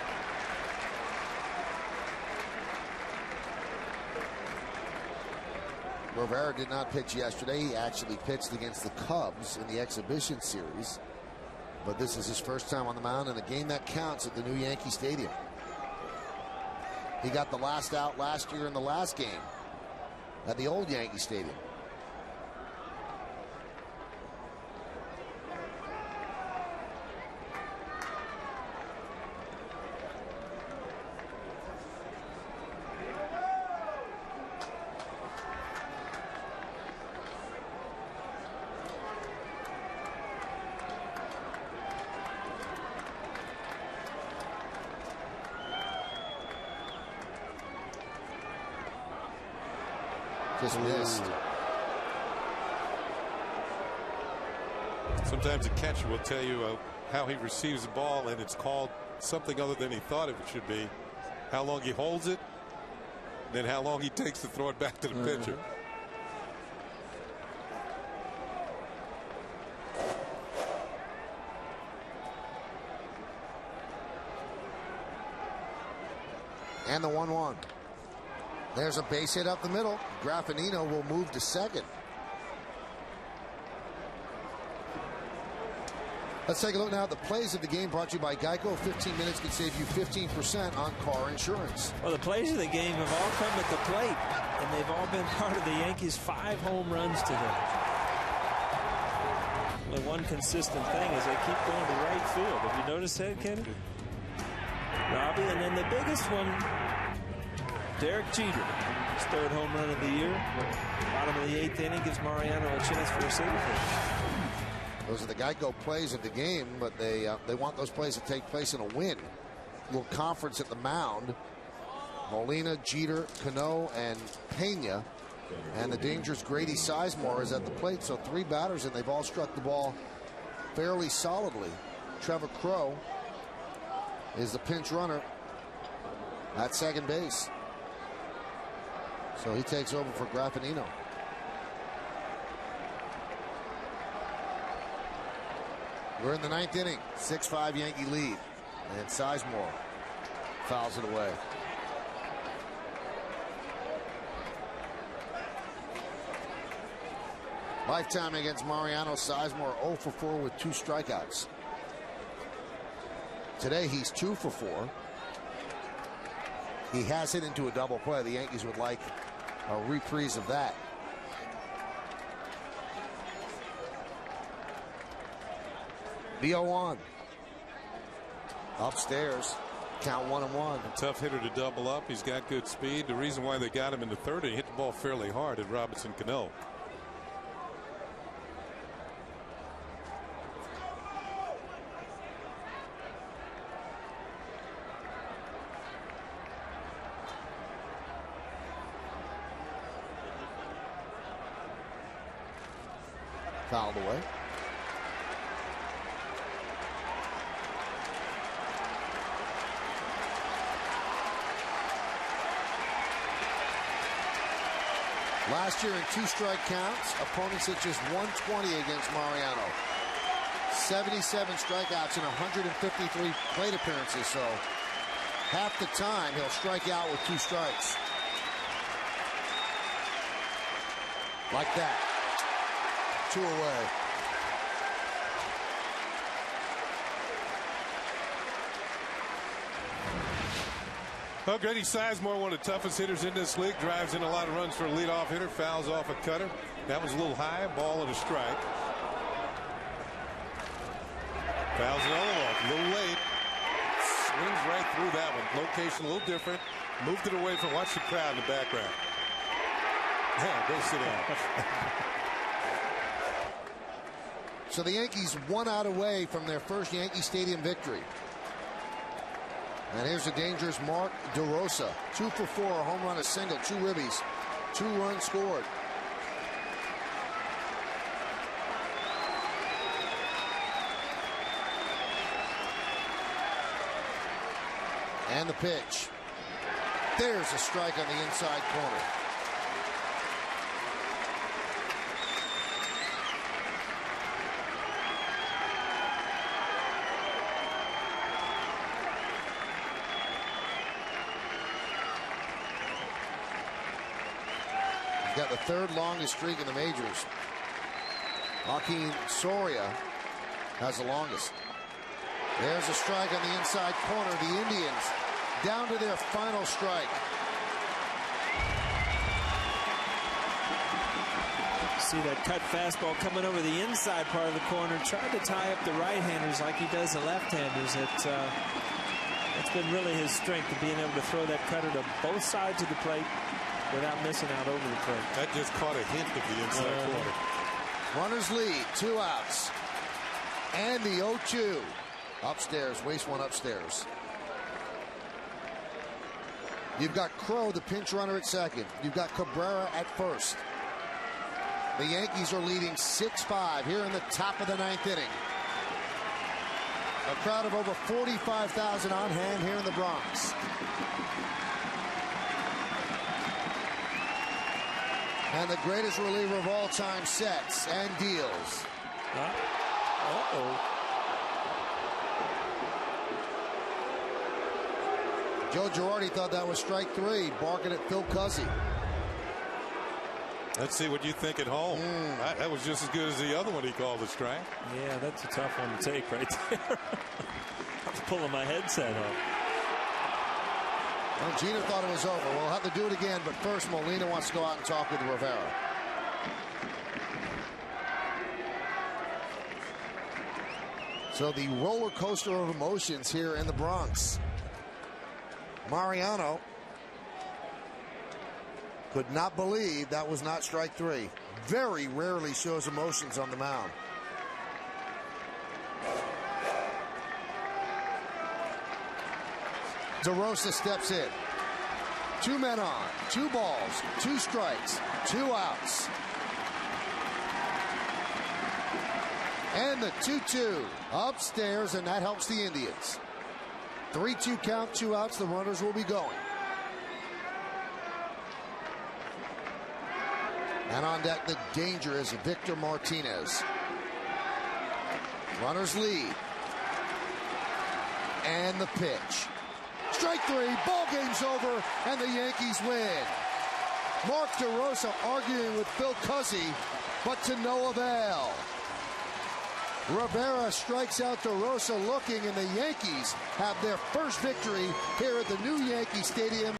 Rivera did not pitch yesterday. He actually pitched against the Cubs in the exhibition series. But this is his first time on the mound in a game that counts at the new Yankee Stadium. He got the last out last year in the last game at the old Yankee Stadium. Just missed. Sometimes a catcher will tell you how he receives the ball, and it's called something other than he thought it should be. How long he holds it, then how long he takes to throw it back to the pitcher. And the 1-1. There's a base hit up the middle. Grappanino will move to second. Let's take a look now at the plays of the game, brought to you by Geico. 15 minutes can save you 15% on car insurance. Well, the plays of the game have all come at the plate, and they've all been part of the Yankees' 5 home runs today. The one consistent thing is they keep going to right field. Have you noticed that, Kenny? Robbie, and then the biggest one, Derek Jeter, his 3rd home run of the year. Bottom of the 8th inning gives Mariano a chance for a single. Those are the Geico plays of the game, but they want those plays to take place in a win. A little conference at the mound. Molina, Jeter, Cano, and Pena. And the dangerous Grady Sizemore is at the plate. So 3 batters, and they've all struck the ball fairly solidly. Trevor Crowe is the pinch runner at second base. So he takes over for Graffinino. We're in the 9th inning. 6-5 Yankee lead. And Sizemore fouls it away. Lifetime against Mariano. Sizemore 0 for 4 with 2 strikeouts. Today he's 2 for 4. He has hit into a double play. The Yankees would like a reprise of that. The 0-1. Upstairs. Count 1-1. A tough hitter to double up. He's got good speed. The reason why they got him in the 3rd, he hit the ball fairly hard at Robinson Cano. Fouled away. Last year in 2 strike counts, opponents hit just 120 against Mariano. 77 strikeouts in 153 plate appearances, so half the time he'll strike out with 2 strikes. Like that. 2 away. Well, Grady Sizemore, one of the toughest hitters in this league, drives in a lot of runs for a leadoff hitter, fouls off a cutter. That was a little high, ball and a strike. Fouls another one off, a little late. Swings right through that one. Location a little different. Moved it away from, watch the crowd in the background. Yeah, go sit down. So the Yankees 1 out away from their first Yankee Stadium victory. And here's the dangerous Mark DeRosa. 2 for 4, a home run, a single, 2 ribbies, 2 runs scored. And the pitch. There's a strike on the inside corner. He's got the 3rd longest streak in the majors. Joaquin Soria has the longest. There's a strike on the inside corner. The Indians down to their final strike. See that cut fastball coming over the inside part of the corner. Tried to tie up the right-handers like he does the left-handers. It's been really his strength of being able to throw that cutter to both sides of the plate without missing out over the plate. That just caught a hint of the inside corner. Runners lead, 2 outs. And the 0-2. Upstairs, waste one upstairs. You've got Crowe, the pinch runner, at second. You've got Cabrera at first. The Yankees are leading 6-5 here in the top of the 9th inning. A crowd of over 45,000 on hand here in the Bronx. And the greatest reliever of all time sets and deals. Joe Girardi thought that was strike 3, barking at Phil Cuzzy. Let's see what you think at home. That was just as good as the other one he called a strike. Yeah, that's a tough one to take right there. I was pulling my headset off. Well, Jeter thought it was over. We'll have to do it again, but first Molina wants to go out and talk with Rivera. So the roller coaster of emotions here in the Bronx. Mariano could not believe that was not strike 3. Very rarely shows emotions on the mound. DeRosa steps in. 2 men on, 2 balls, 2 strikes, 2 outs. And the 2-2 upstairs, and that helps the Indians. 3-2 count, 2 outs. The runners will be going. And on deck, the danger is Victor Martinez. Runners lead. And the pitch. Strike 3, ball game's over, and the Yankees win. Mark DeRosa arguing with Phil Cuzzy, but to no avail. Rivera strikes out DeRosa looking, and the Yankees have their first victory here at the new Yankee Stadium.